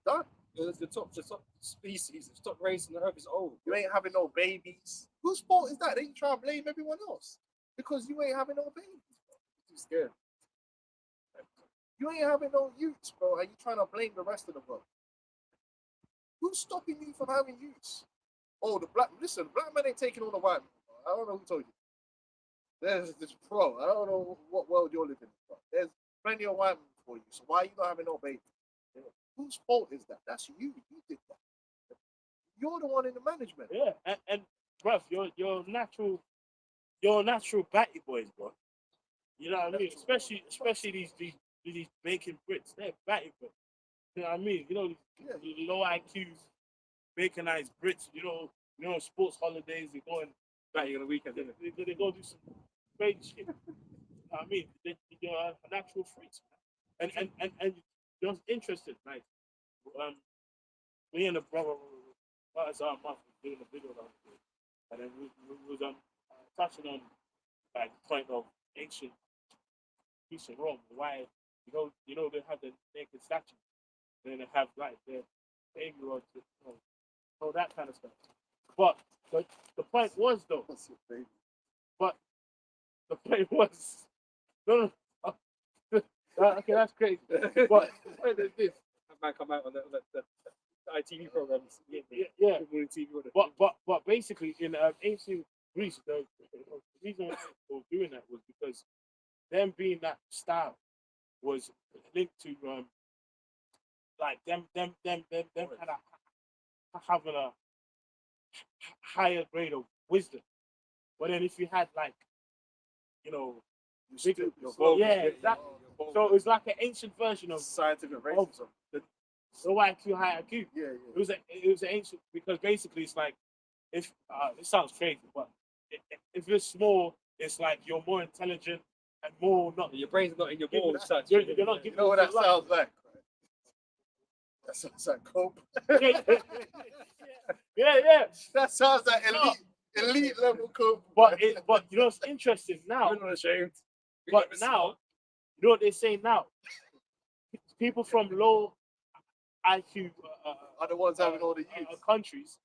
Done. The top species, the top race on the earth is old. You ain't having no babies. Whose fault is that? They try and blame everyone else because you ain't having no babies. Bro. Too scared. You ain't having no youths, bro, and you trying to blame the rest of the world. Who's stopping you from having youths? Oh, the black man ain't taking all the white men. I don't know who told you. There's this pro. I don't know what world you're living in. Bro. There's plenty of white men for you. So why are you not having no babies? Whose fault is that? That's you. You did that. You're the one in the management. Yeah, and bruv, you're natural batty boys, bro. You know what I mean? Especially these bacon Brits, they're batty boys. You know what I mean? You know, these low IQs, baconized Brits. You know, sports holidays. They go and Batty on the weekend, they, isn't it? they go do some crazy shit. You know what I mean? You're a natural freaks, man. And you're interested, like me and the brother was doing a video about it, and then we was touching on like the point of ancient Rome, why you know they have the naked statue, then they have like their baby rods, all that kind of stuff. But the point was though. What's your baby? But the point was no. Okay, that's crazy. But the point is this. That man come out on the ITV programs. Yeah. Good TV, But basically in ancient Greece, the reason why they were doing that was because them being that style was linked to like them kind of having a higher grade of wisdom. But then if you had like, bigger, yeah, exactly. So it was like an ancient version of Scientific racism. low IQ, high IQ. Yeah. It was an ancient because basically it's like if it sounds crazy, but if you're small, it's like you're more intelligent and more not. Your brain's not in your balls. You're not You giving know what that your life. sounds like? That sounds like cope. Yeah. That sounds like elite level cope. But you know what's interesting now? You're not ashamed. But now, you know what they say now? People from low IQ are the ones having all the youth. countries,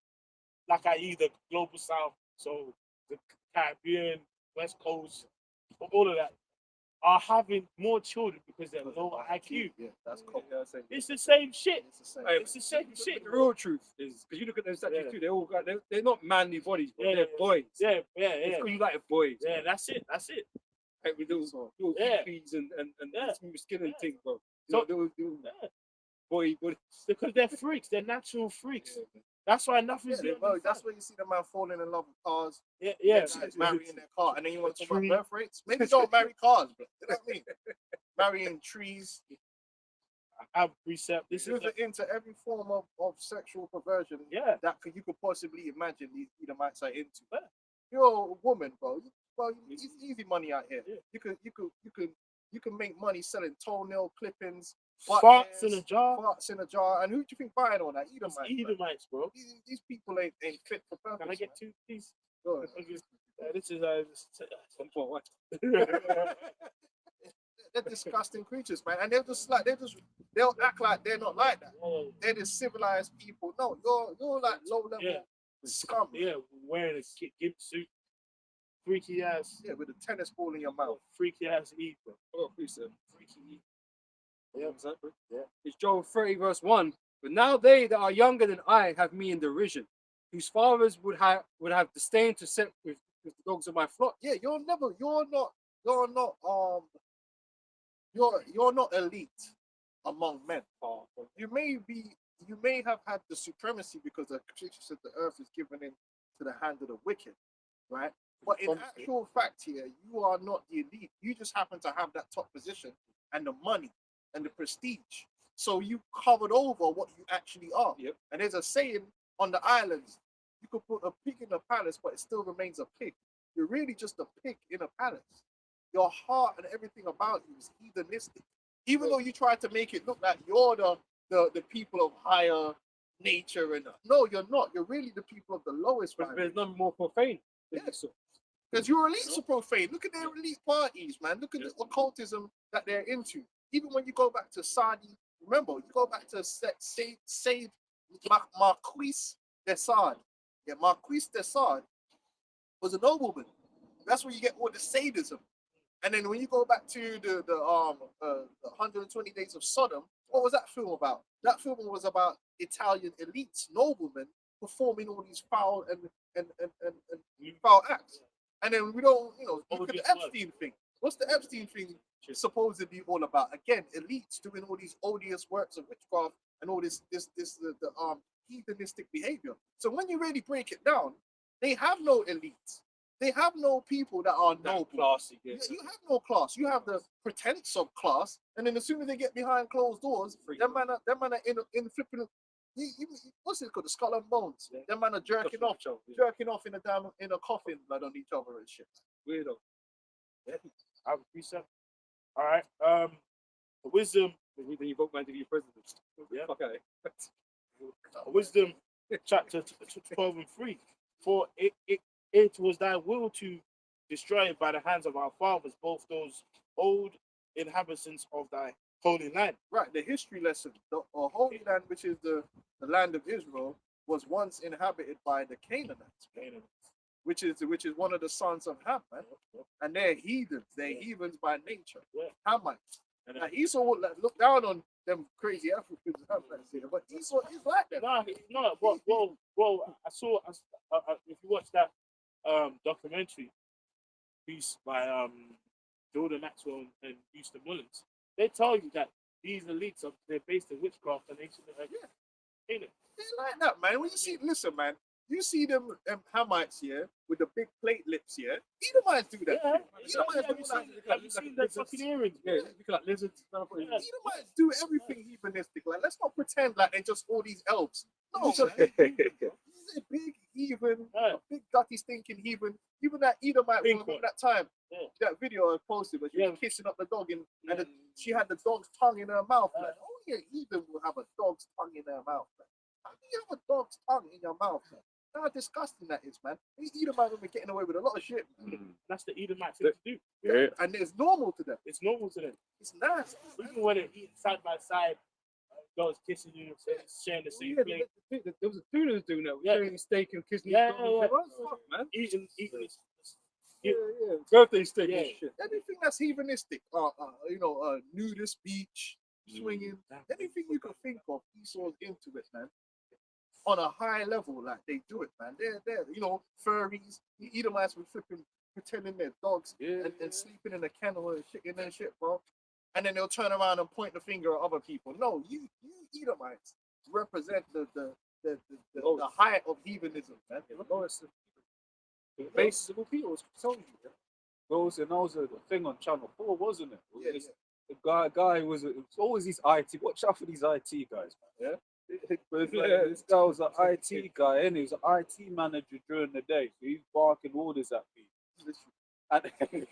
like i.e. the global south, so the Caribbean, West Coast, all of that, are having more children because they're low IQ. Yeah, that's cope. It's the same shit. It's the same. It's the same shit. The real truth is because you look at those statues too. They all got they're not manly bodies, but they're boys. Yeah. It's because you like boys. Yeah, that's it. Like with little peas and smooth skin and things, bro. So- little boy. Because they're freaks. They're natural freaks. That's why nothing's. That's where you see the man falling in love with cars. Yeah. Guys marrying their car, and then you want to talk about birth rates. Maybe don't marry cars, bro. You know what I mean? Marrying trees. I have precept. This is You're into every form of sexual perversion yeah. that you could possibly imagine these Edomites are into. Yeah. You're a woman, bro. It's easy money out here. Yeah. You can make money selling toenail clippings, Farts in a jar. farts in a jar. And who do you think buying all that? Edomites. man. Edomites, bro. These people ain't fit for purpose. Can I get man. 2, please? Go ahead. This is They're disgusting creatures, man. And they'll act like they're not like that. They're the civilized people. No, you're like low level Yeah. scum. Yeah, wearing a gimp suit, freaky ass, Yeah, with a tennis ball in your mouth. freaky ass Eve, bro. Oh, please, sir. Freaky Eve. Yeah, exactly. Yeah. It's Job 30 verse 1. But now they that are younger than I have me in derision, whose fathers would have disdain to set with the dogs of my flock. Yeah, you're not elite among men. You may have had the supremacy because the creatures of the earth is given into the hand of the wicked, right? But in actual fact here, you are not the elite. You just happen to have that top position and the money and the prestige. So you covered over what you actually are. Yep. And there's a saying on the islands, you could put a pig in a palace, but it still remains a pig. You're really just a pig in a palace. Your heart and everything about you is heathenistic. Even though you try to make it look like you're the people of higher nature, and no, you're not. You're really the people of the lowest. But there's none more profane. Yeah. Because your elites are profane. Look at their elite parties, man. Look at the occultism that they're into. Even when you go back to Saadi, remember, you go back to Said Marquis de Sade. Yeah, Marquis de Sade was a nobleman. That's where you get all the sadism. And then when you go back to the 120 Days of Sodom, what was that film about? That film was about Italian elites, noblemen, performing all these foul and foul acts. And then we don't, look at the Epstein thing. What's the Epstein thing supposedly all about? Again, elites doing all these odious works of witchcraft and all this heathenistic behavior. So when you really break it down, they have no elites. They have no people that are noble. Classy, You have no class. You have the pretense of class, and then as soon as they get behind closed doors, them man are in flipping. What's it called? The skull and bones. Yeah. Them man are jerking off in a coffin, blood on each other and shit. Weirdo. Yeah, I would be so. All right. Wisdom. Then you vote man to be president. Yeah. Okay. Wisdom, chapter 12 and 3. For it was thy will to destroy by the hands of our fathers both those old inhabitants of thy holy land. Right, the history lesson. The Holy Land, which is the land of Israel, was once inhabited by the Canaanites, which is one of the sons of Ham, man. And they're heathens. They're heathens by nature. Yeah. Hamites. And Now Esau would look down on them crazy Africans, but Esau is like that. No, well, I saw, if you watch that documentary piece by Jordan Maxwell and Houston Mullins, they tell you that these elites they're based in witchcraft and ancient Canaan. They're like that, man. When you see, listen, man, you see them Hamites here with the big plate lips here. Edomites do that. Have you seen the fucking earrings? Yeah, look like lizards. Edomites do everything heathenistic. Like, let's not pretend like they're just all these elves. No, Yeah. man. He's a big heathen, a big dirty stinking heathen. Even that Edomite, remember that time, that video I posted where she was kissing up the dog and she had the dog's tongue in her mouth. Like, only a heathen will have a dog's tongue in her mouth. Man. How do you have a dog's tongue in your mouth? Man? How disgusting that is, man. These Edomites have been getting away with a lot of shit. That's the Edomite thing to do. Yeah. And it's normal to them. It's normal to them. It's nasty. Even when they eat side by side, dogs kissing you, sharing the same plate. There was a dude who was doing that. Yeah. Sharing steak and kissing Yeah, each other. yeah. What the fuck, man? Eating Yeah. Birthday steak Yeah. and shit. Anything that's heathenistic, nudist beach, swinging, anything you can think of, Esau's into it, man. On a high level, like they do it, man. They're furries. The Edomites were flipping, pretending they're dogs and sleeping in a kennel and shit, bro. And then they'll turn around and point the finger at other people. No, you Edomites represent the height of heathenism, man. The basis of all people was told you. Yeah? Those was a thing on Channel 4, wasn't it? Yeah, It's- The guy was it was always these IT. Watch out for these IT guys, man. Yeah. But it's like, this guy was an IT guy, and he was an IT manager during the day, so he's barking orders at people. And, and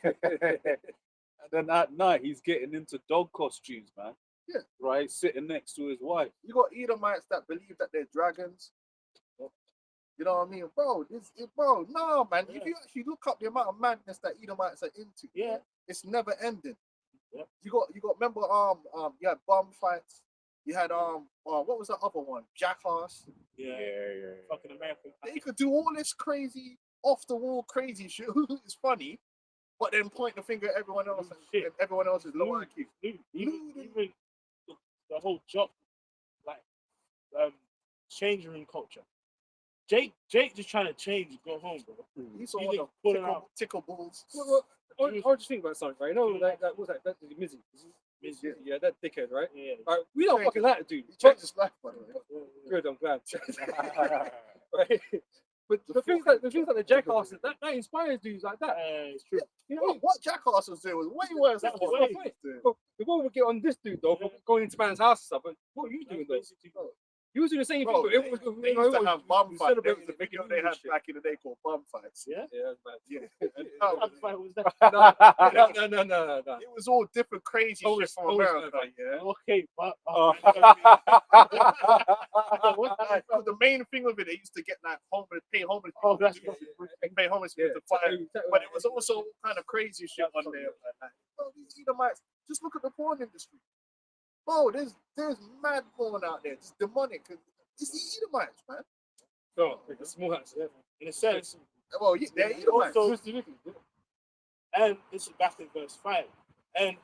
then at night, he's getting into dog costumes, man. Yeah. Right, sitting next to his wife. You got Edomites that believe that they're dragons. You know what I mean? Bro, no, man. If you actually look up the amount of madness that Edomites are into, it's never ending. Yep. You got remember you had bomb fights. You had what was the other one? Jackass. Yeah. Fucking American. They could do all this crazy off the wall crazy shit. It's funny, but then point the finger at everyone else Shit. and everyone else is low IQ. Even the whole job, like changing room culture. Jake just trying to change and go home, bro. He's all He the just pulling out. tickle balls. I just think about something, right? You know, that was that Mizzy. Mizzy. Yeah, that dickhead, right? Yeah. Right, we don't fucking like the dude. He changed his life, by the way. Good, I'm glad. Right? But the things like the jackasses that inspires dudes like that. It's true. You know, What Jackass was doing was way worse than That's what way- Mizzy was doing. well, the one would get on this dude though for going into man's house and stuff. But what are you doing though? You was doing the same Bro, thing. they used to have bum fights. There was a the video they had back in the day called bum fights. Yeah. Yeah, man. Yeah. What fight was that? No. It was all different crazy shit Always- from always America, like- yeah. Okay, but But the main thing of it, they used to get like pay homeless Oh, that's people pay homeless people to fight. But it was also all kind of crazy shit on there. Like, bro, these Edomites, just look at the porn industry. Bro, there's mad porn out there. It's demonic. It's the Edomites, man. No, a small house. Yeah. in a sense, Well, they're Edomites. also, and this is back in verse 5, and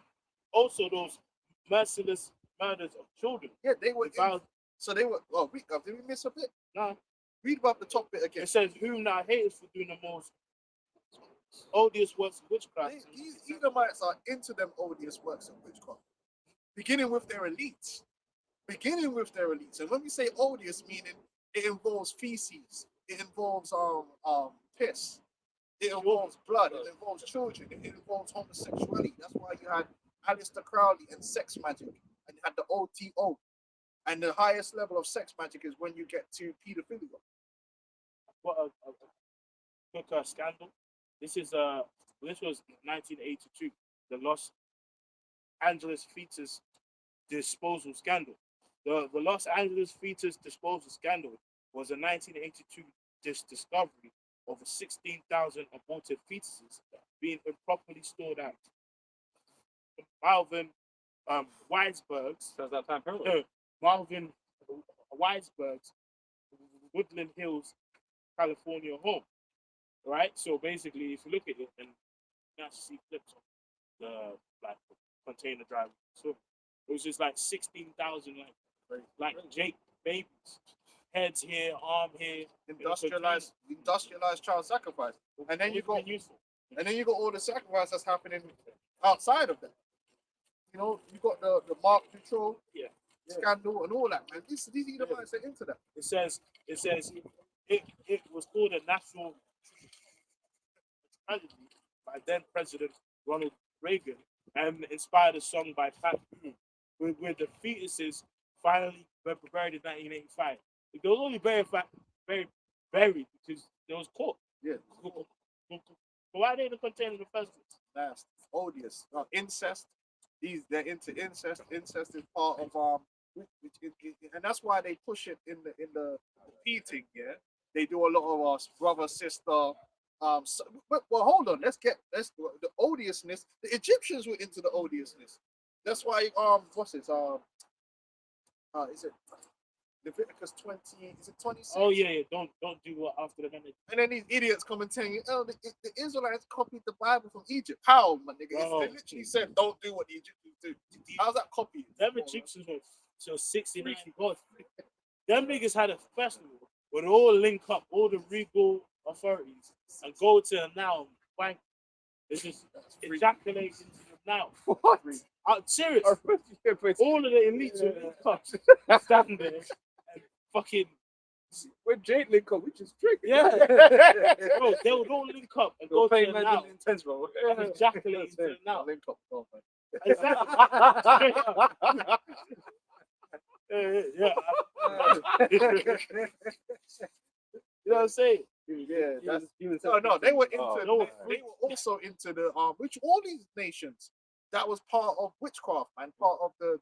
also those merciless murders of children. Yeah, they were. Without, So they were. Oh, did we miss a bit? no, Read about the top bit again. it says, "Whom thou hatest for doing the most odious works of witchcraft." These Edomites are into them odious works of witchcraft, beginning with their elites. And when we say odious, meaning it involves feces, it involves piss, it involves blood, it involves children, it involves homosexuality. That's why you had Aleister Crowley and sex magic, and you had the OTO. And the highest level of sex magic is when you get to pedophilia. What a quick scandal. This was 1982, the Los Angeles fetus disposal scandal. The Los Angeles fetus disposal scandal was a 1982 discovery of 16,000 aborted fetuses being improperly stored at Malvin Weisberg's. Sounds like time period. No, Marvin Weisberg's Woodland Hills, California home. Right? So basically, if you look at it and you actually see clips of the container driver. So it was just like 16,000 like Jake babies. Heads here, arm here. Industrialized child sacrifice. And then you got all the sacrifice that's happening outside of that. You know, you got the Mark Patrol scandal and all that, man. These Edomites are into that. It says it was called a national tragedy by then President Ronald Reagan and inspired a song by Pat Boone where the fetuses finally were buried in 1985. They were only buried because they was caught. Yeah. So why they in the container in the first place? Nasty, odious. Incest. They're into incest. Incest is part of and that's why they push it in the repeating. Yeah, they do a lot of brother sister. Well, hold on. Let's the odiousness. The Egyptians were into the odiousness. That's why what's it? Is it Leviticus 20? Is it 26? Oh yeah. Don't do what after the minute. And then these idiots come and tell you, oh, the Israelites copied the Bible from Egypt. How, my nigga? Bro. They literally said, don't do what the Egyptians do. How's that copied? Them Egyptians were so 69 God. Them niggas had a festival where they all link up, all the regal authorities, and go to them now and wank. It's just ejaculate into them now. What? I'm serious. All of the elites were link up, standing there and fucking When Jake link up, which is tricky. yeah. Bro, they would all link up and go to them now. Intense, bro. and ejaculate into them now. Link up, oh, man. Exactly. Yeah. You know what I'm saying? Yeah, that's Human no. They were into. no. They were also into the which all these nations. That was part of witchcraft and part of the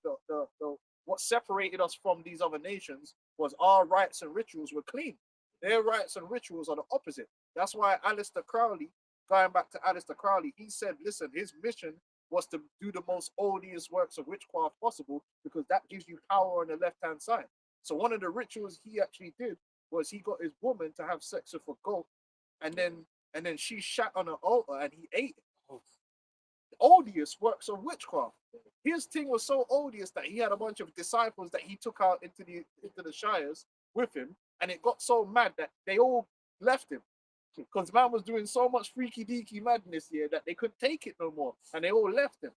what separated us from these other nations was our rites and rituals were clean. Their rites and rituals are the opposite. That's why Aleister Crowley, going back to Aleister Crowley, he said, listen, his mission was to do the most odious works of witchcraft possible because that gives you power on the left hand side. So one of the rituals he actually did was he got his woman to have sex with a goat, and then she shat on an altar and he ate it. Odious works of witchcraft. His thing was so odious that he had a bunch of disciples that he took out into the shires with him, and it got so mad that they all left him because man was doing so much freaky deaky madness here that they couldn't take it no more, and they all left him.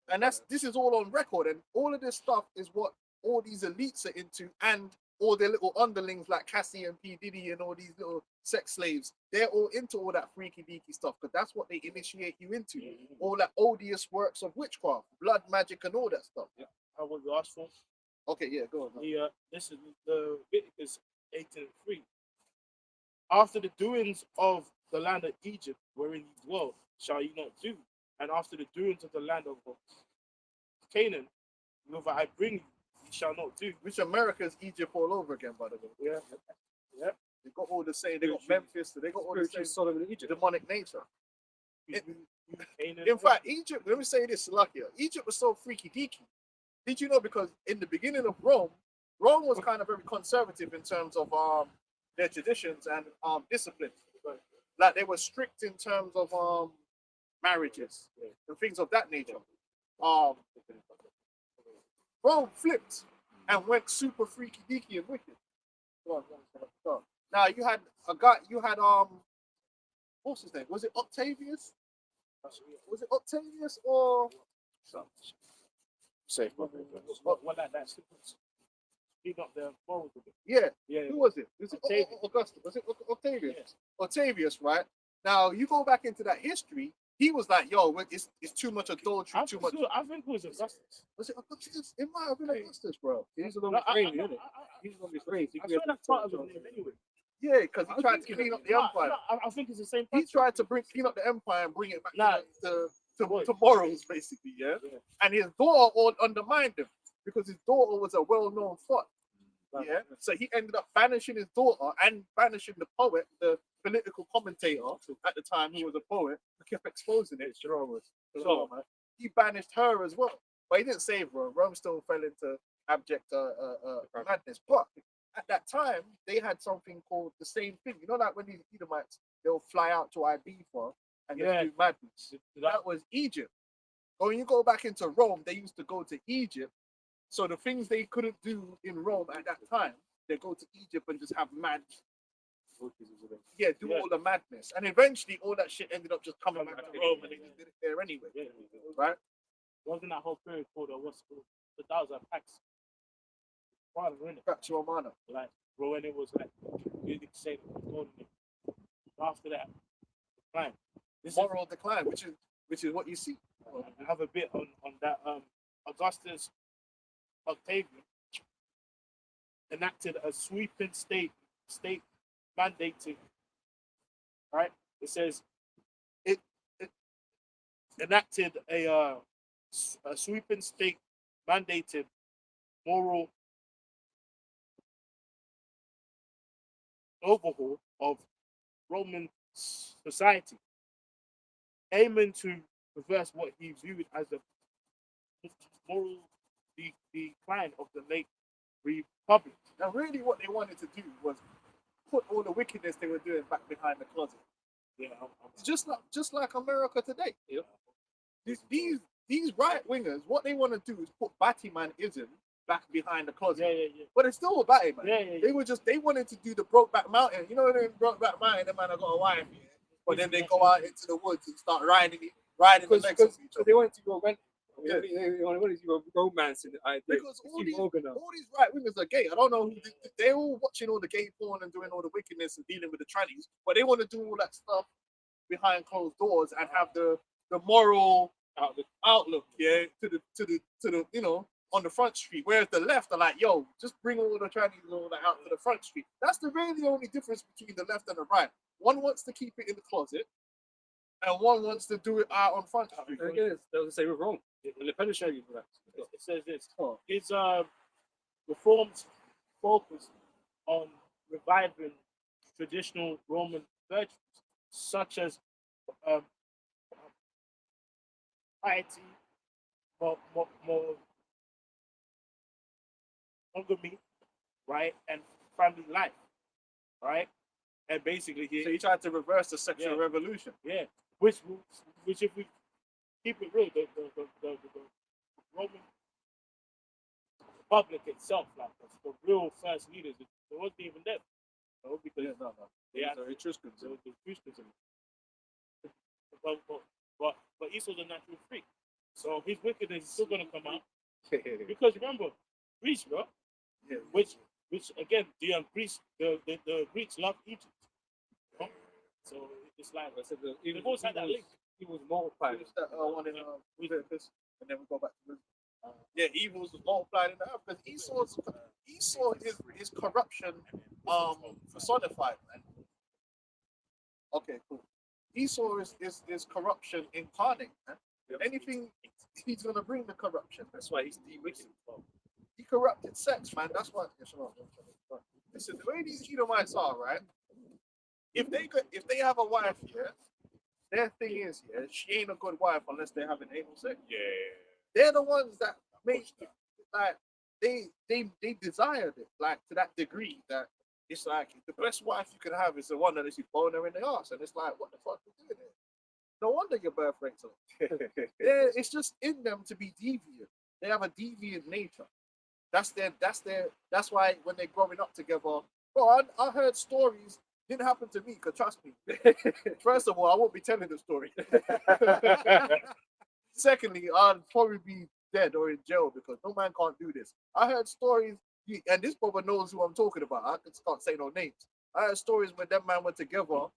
And this is all on record, and all of this stuff is what all these elites are into, and all their little underlings like Cassie and P. Diddy and all these little sex slaves. They're all into all that freaky deaky stuff because that's what they initiate you into. All that odious works of witchcraft, blood magic, and all that stuff. I want you asked for. Okay, yeah, go on. This is the Leviticus 18:3. After the doings of the land of Egypt, wherein ye dwell, shall ye not do, and after the doings of the land of Canaan, whither I bring you, ye shall not do. Which America's Egypt all over again, by the way. Yeah. They got all the same. They got Memphis. They got all the same Solomon in Egypt. demonic nature. Canaan, In fact, Egypt. Let me say this, Salakia. Egypt was so freaky deaky. Did you know? Because in the beginning of Rome was kind of very conservative in terms of their traditions and disciplines. Like they were strict in terms of marriages and things of that nature. Rome flipped and went super freaky deaky and wicked. Go on. Now you had a guy. You had what's his name? Was it Octavius? Was it Octavius or? Safe. what like that? Speak up the morals of it. Yeah. Who was it? Was it Octavius. Augustus? Was it Octavius? Yeah. Octavius, right? Now you go back into that history. He was like, "Yo, it's too much adultery, I too think much." I think it was Augustus. Was it Augustus? It might have been Augustus, bro. He's on No, his reign, isn't it? He's on his reign. I swear that's part of his name anyway. Yeah, because he I tried think to it- clean up the no, empire. no, I think it's the same. He person. tried to clean up the empire and bring it back Nah. to morals, basically, yeah? Yeah. And his daughter all undermined him because his daughter was a well-known thought, yeah? So he ended up banishing his daughter and banishing the poet, the political commentator at the time, he was a poet, who kept exposing it. Jerome, man. He banished her as well. But he didn't save Rome. Rome still fell into abject madness. But at that time, they had something called the same thing. You know, like when these Edomites, they'll fly out to Ibiza and they'll Yeah. do madness. That was Egypt. But when you go back into Rome, they used to go to Egypt. So the things they couldn't do in Rome at that time, they go to Egypt and just have mad, do Yeah. all the madness. And eventually all that shit ended up just coming back to Rome and they just did it there anyway. Yeah. Right? Wasn't that whole period called what's it called? The thousand packs. Father, innit? Back to Romana. Like, bro, when it was like music saying golden. After that, fine. This is Moral decline, which is what you see. I have a bit on that. Augustus Octavian enacted a sweeping state mandating. Right? It says it enacted a sweeping state mandated moral overhaul of Roman society, aiming to reverse what he viewed as the moral decline of the late republic. Now, really, what they wanted to do was put all the wickedness they were doing back behind the closet. Yeah, Just like America today. These right wingers, what they want to do is put Batman-ism back behind the closet. yeah. But it's still a Batman. Yeah. They wanted to do the Brokeback Mountain. You know, in Brokeback Mountain, the man I got a wife, yeah. But then they go out into the woods and start riding the legs of Because each other. they wanted to go rent. Yeah. They wanted to go romance in the idea. Because all Steve these Morgan now. right wingers are gay. I don't know who they're all watching all the gay porn and doing all the wickedness and dealing with the trannies, but they want to do all that stuff behind closed doors and have the moral outlook, yeah, to the you know, on the front street. Whereas the left are like, yo, just bring all the trannies and all that out to the front street. That's really the only difference between the left and the right. One wants to keep it in the closet, and one wants to do it out on front street. Again, they was the same with Rome. Independent shaggy for that. It says this. Oh. His reforms focus on reviving traditional Roman virtues, such as piety, more monogamy, right, and family life, right, and basically So you tried to reverse the sexual Yeah. revolution. yeah, which if we keep it real, the Roman Republic itself, like the real first leaders, it wasn't even them, you know, because No. they had So Etruscans. the Christians. But Esau's a natural freak, so his wickedness is still gonna come out because remember Greece, bro, Yeah. which again the Greeks love Egypt, you know? So it's like I said they've always had that link. He was multiplied. Finish that one in Leviticus, and then we go back to Wisdom. Yeah, evils was multiplied in the earth because Esau is corruption personified, man. Okay, cool. Esau is corruption incarnate, man. Anything he's gonna bring the corruption. That's why he's de-wicked. He corrupted sex, man. That's why. Listen, the way these Edomites are, right? If they have a wife, yeah, their thing is, yeah, she ain't a good wife unless they have an anal sex. Yeah. They're the ones that make like they desired it like to that degree that it's like the best wife you can have is the one that is you bone her in the ass, and it's like what the fuck you doing here? No wonder your birth rate's up. Yeah, it's just in them to be deviant. They have a deviant nature. That's why when they're growing up together. Well, I heard stories. Didn't happen to me, because trust me. First of all, I won't be telling the story. Secondly, I'd probably be dead or in jail because no man can't do this. I heard stories, and this brother knows who I'm talking about. I just can't say no names. I heard stories where them man were together,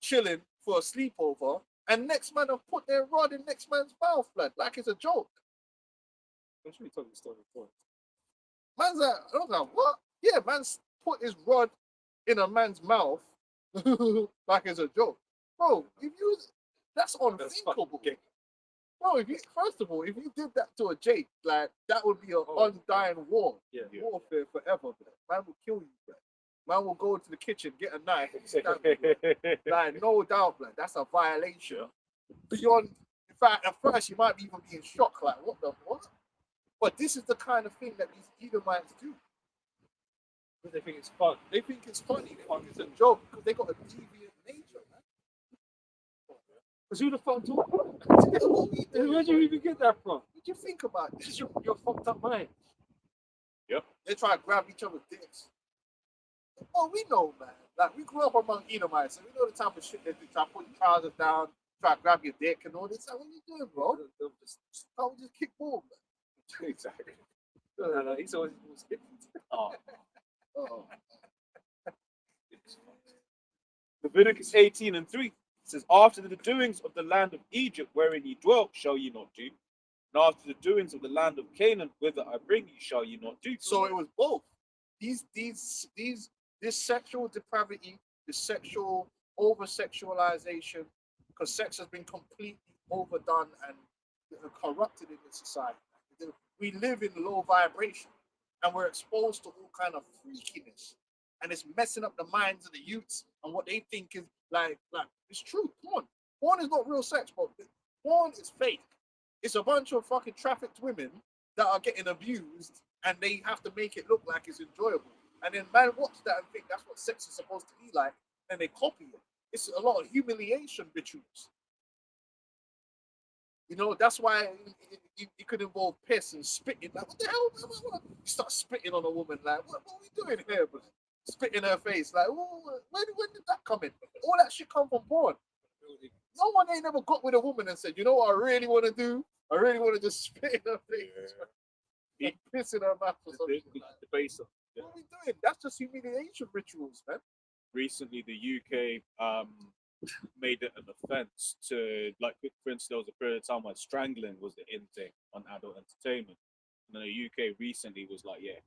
chilling for a sleepover, and next man have put their rod in next man's mouth, blood, like it's a joke. I'm sure you told me the story before. Man's like, I was like, what? Yeah, man's put his rod in a man's mouth like it's a joke. Bro, that's unthinkable. fucking gay. Bro, first of all, if you did that to a Jake, like that would be an undying war. Yeah. Warfare forever, bro. Man will kill you, bro. Man will go to the kitchen, get a knife, and stab you, bro. Like, no doubt, bro. That's a violation. Beyond, in fact, at first you might even be in shock, like, what? But this is the kind of thing that these Edomites do. But they think it's fun. They think it's funny. They think it's a joke because they got a deviant nature, man. Because who the fuck talk? What we do? Where'd you even get that from? What do you think about This this? is your fucked up mind. They try to grab each other's dicks. Oh, we know, man. Like, we grew up among Edomites, and we know the type of shit that they try to put your trousers down, try to grab your dick and all this. Like, what are you doing, bro? Can't we just kick ball, man? Exactly. No, he's always hit. Oh. Leviticus 18:3 says, after the doings of the land of Egypt wherein ye dwelt, shall ye not do. And after the doings of the land of Canaan, whither I bring you, shall ye not do. So it was both. This sexual depravity, this sexual over-sexualization, because sex has been completely overdone and corrupted in the society. We live in low vibration, and we're exposed to all kind of freakiness, and it's messing up the minds of the youths and what they think is like it's true. Porn is not real sex, bro. Porn is fake. It's a bunch of fucking trafficked women that are getting abused, and they have to make it look like it's enjoyable. And then man watch that and think that's what sex is supposed to be like, and they copy it. It's a lot of humiliation rituals. You know, that's why it could involve piss and spitting. Like, what the hell? You start spitting on a woman. Like, what are we doing here? Bro? Spit in her face. Like, when did that come in? All that shit come from porn. No one ain't ever got with a woman and said, you know what I really want to do? I really want to just spit in her face. And piss in her mouth or something. The base of What are we doing? That's just humiliation rituals, man. recently the UK made it an offense to, like, for instance, there was a period of time where strangling was the in thing on adult entertainment, and then the UK recently was like, yeah,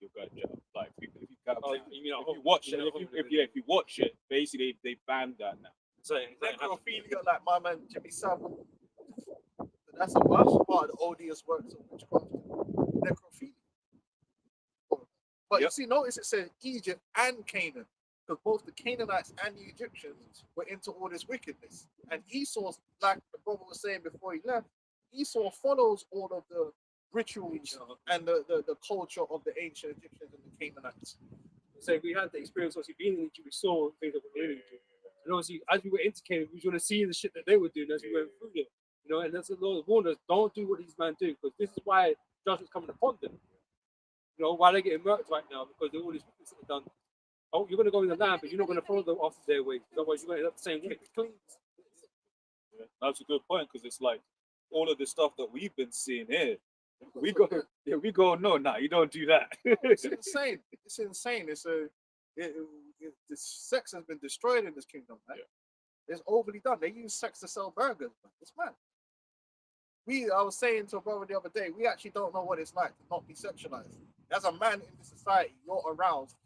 you'll go to jail. Like, if you watch it, if you watch it, basically they banned that now. So Necrophilia, like my man Jimmy Savile. That's a worst part of the odious works of witchcraft. Necrophilia. But you see, notice it says Egypt and Canaan. because both the Canaanites and the Egyptians were into all this wickedness. And Esau, like the brother was saying before he left, Esau follows all of the rituals and the culture of the ancient Egyptians and the Canaanites. So we had the experience, obviously, being in Egypt, we saw things that were really good. And obviously, as we were into Canaan, we was going to see the shit that they were doing as we went through it. You know, and that's the Lord warned us, don't do what these men do, because this is why judgment's coming upon them. You know, why they're getting murked right now, because they're all these things that are done. Oh, you're going to go in the land, but you're not going to follow them after their way. Otherwise, you're going to end up the same way. Yeah, that's a good point, because it's like all of the stuff that we've been seeing here. We go, no, you don't do that. It's insane. It's insane. The sex has been destroyed in this kingdom, man. Yeah. It's overly done. They use sex to sell burgers, man. It's mad. I was saying to a brother the other day, we actually don't know what it's like to not be sexualized. As a man in this society, you're aroused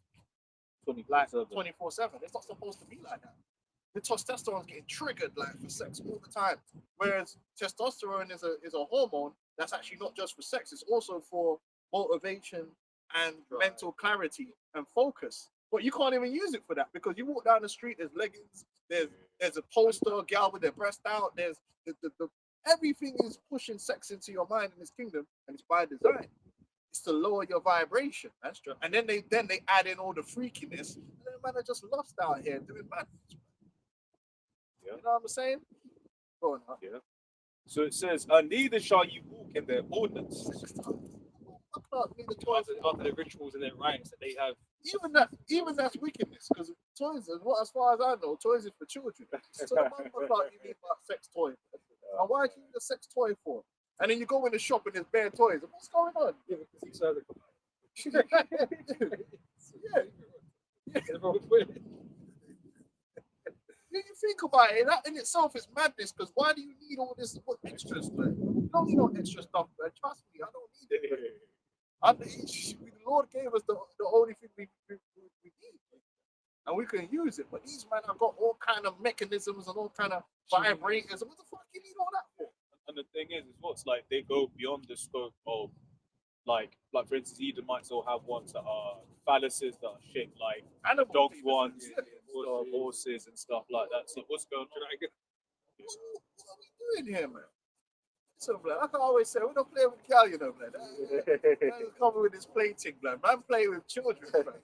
like 24/7. It's not supposed to be like that. The testosterone is getting triggered like for sex all the time. Whereas testosterone is a hormone that's actually not just for sex, it's also for motivation and mental clarity and focus. But you can't even use it for that, because you walk down the street, there's leggings, there's a poster, a gal with their breast out, there's the everything is pushing sex into your mind in this kingdom, and it's by design. It's to lower your vibration. That's true. And then they add in all the freakiness, and then man are just lost out here doing madness. Yeah. You know what I'm saying? Go on. Yeah. So it says, neither shall you walk in their ordinances. After the rituals and their rites that they have. Even that's wickedness, because toys is what, as far as I know, toys is for children. So the man can't even about sex toys. And why do you need a sex toy for? And then you go in the shop and there's bare toys. What's going on? You think about it, that in itself is madness, because why do you need all this extras, man? You don't need no extra stuff, man. Trust me, I don't need it. The Lord gave us the only thing we need, and we can use it. But these men have got all kind of mechanisms and all kind of vibrators. What the fuck you need all that for? And the thing is what's like they go beyond the scope of like for instance, Edomites all have ones that are phalluses that are shaped like Animal dog things, ones, yeah. horses and stuff like that. So what's going on? What are we doing here, man? So, blood, like I always say, we don't play with gal, you know, blood. Man, come with this plating, blood. Man, play with children, blood.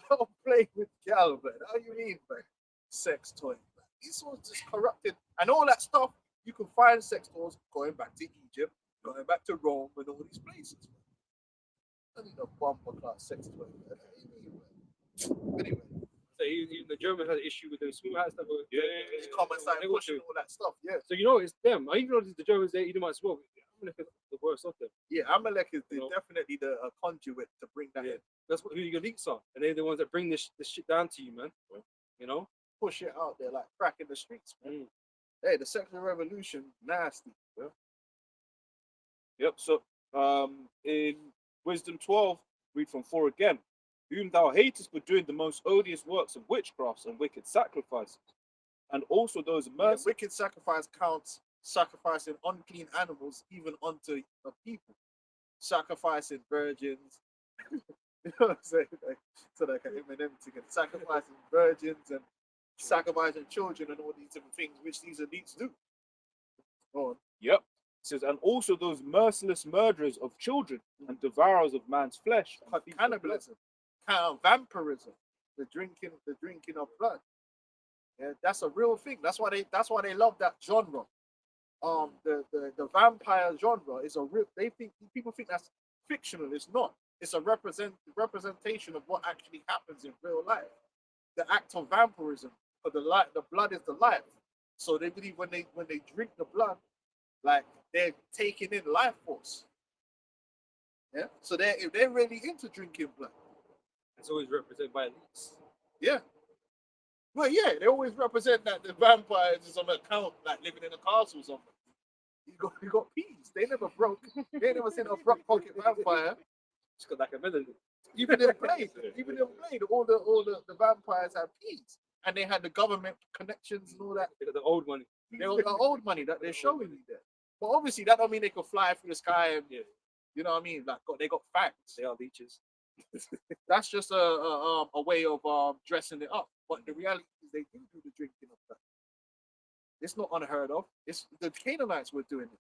Don't play with gal, blood. How you mean, blood? Sex toy, blood. This was just corrupted, and all that stuff. You can find sex toys going back to Egypt, going back to Rome, and all these places. I need a bumper class sex toy, blood. How you mean, blood? Anyway. So even the Germans had an issue with the small hats that were Comments like pushing all that stuff, yeah. So you know it's them. I even know the Germans there, Edomites as well. I'm looking at the worst of them. Yeah, Amalek is definitely the conduit to bring that in. That's what who your elites are, and they're the ones that bring this shit down to you, man. You know, push it out there like crack in the streets, man. Hey, the sexual revolution, nasty. Yeah. Yep. So, in Wisdom 12, read from 4 again. Whom thou hatest for doing the most odious works of witchcrafts and wicked sacrifices, and also those wicked sacrifice counts sacrificing unclean animals even unto the people, sacrificing virgins. You know what I'm saying? So like an Eminem together, sacrificing virgins and sacrificing children and all these different things which these elites do. Go on. Yep. It says, and also those merciless murderers of children and devourers of man's flesh. Cannibalism. Vampirism, the drinking of blood. Yeah, that's a real thing. That's why they love that genre. The vampire genre is a real. People think that's fictional. It's not. It's a representation of what actually happens in real life. The act of vampirism, for the blood is the life. So they believe when they drink the blood, like they're taking in life force. Yeah. So they're really into drinking blood. It's always represented by elites. Yeah. Well, yeah, they always represent that the vampires is on account, like living in a castle or something. You got peas. They never broke. They never seen a broke pocket vampire. Just got like a melody. Even in Blade, all the vampires had peas, and they had the government connections and all that. They got the old money. They got the old money that they're showing you there. But obviously, that don't mean they could fly through the sky and you know what I mean. Like they got facts. They are leeches. That's just a way of dressing it up. But the reality is they do the drinking of that. It's not unheard of. It's the Canaanites were doing it,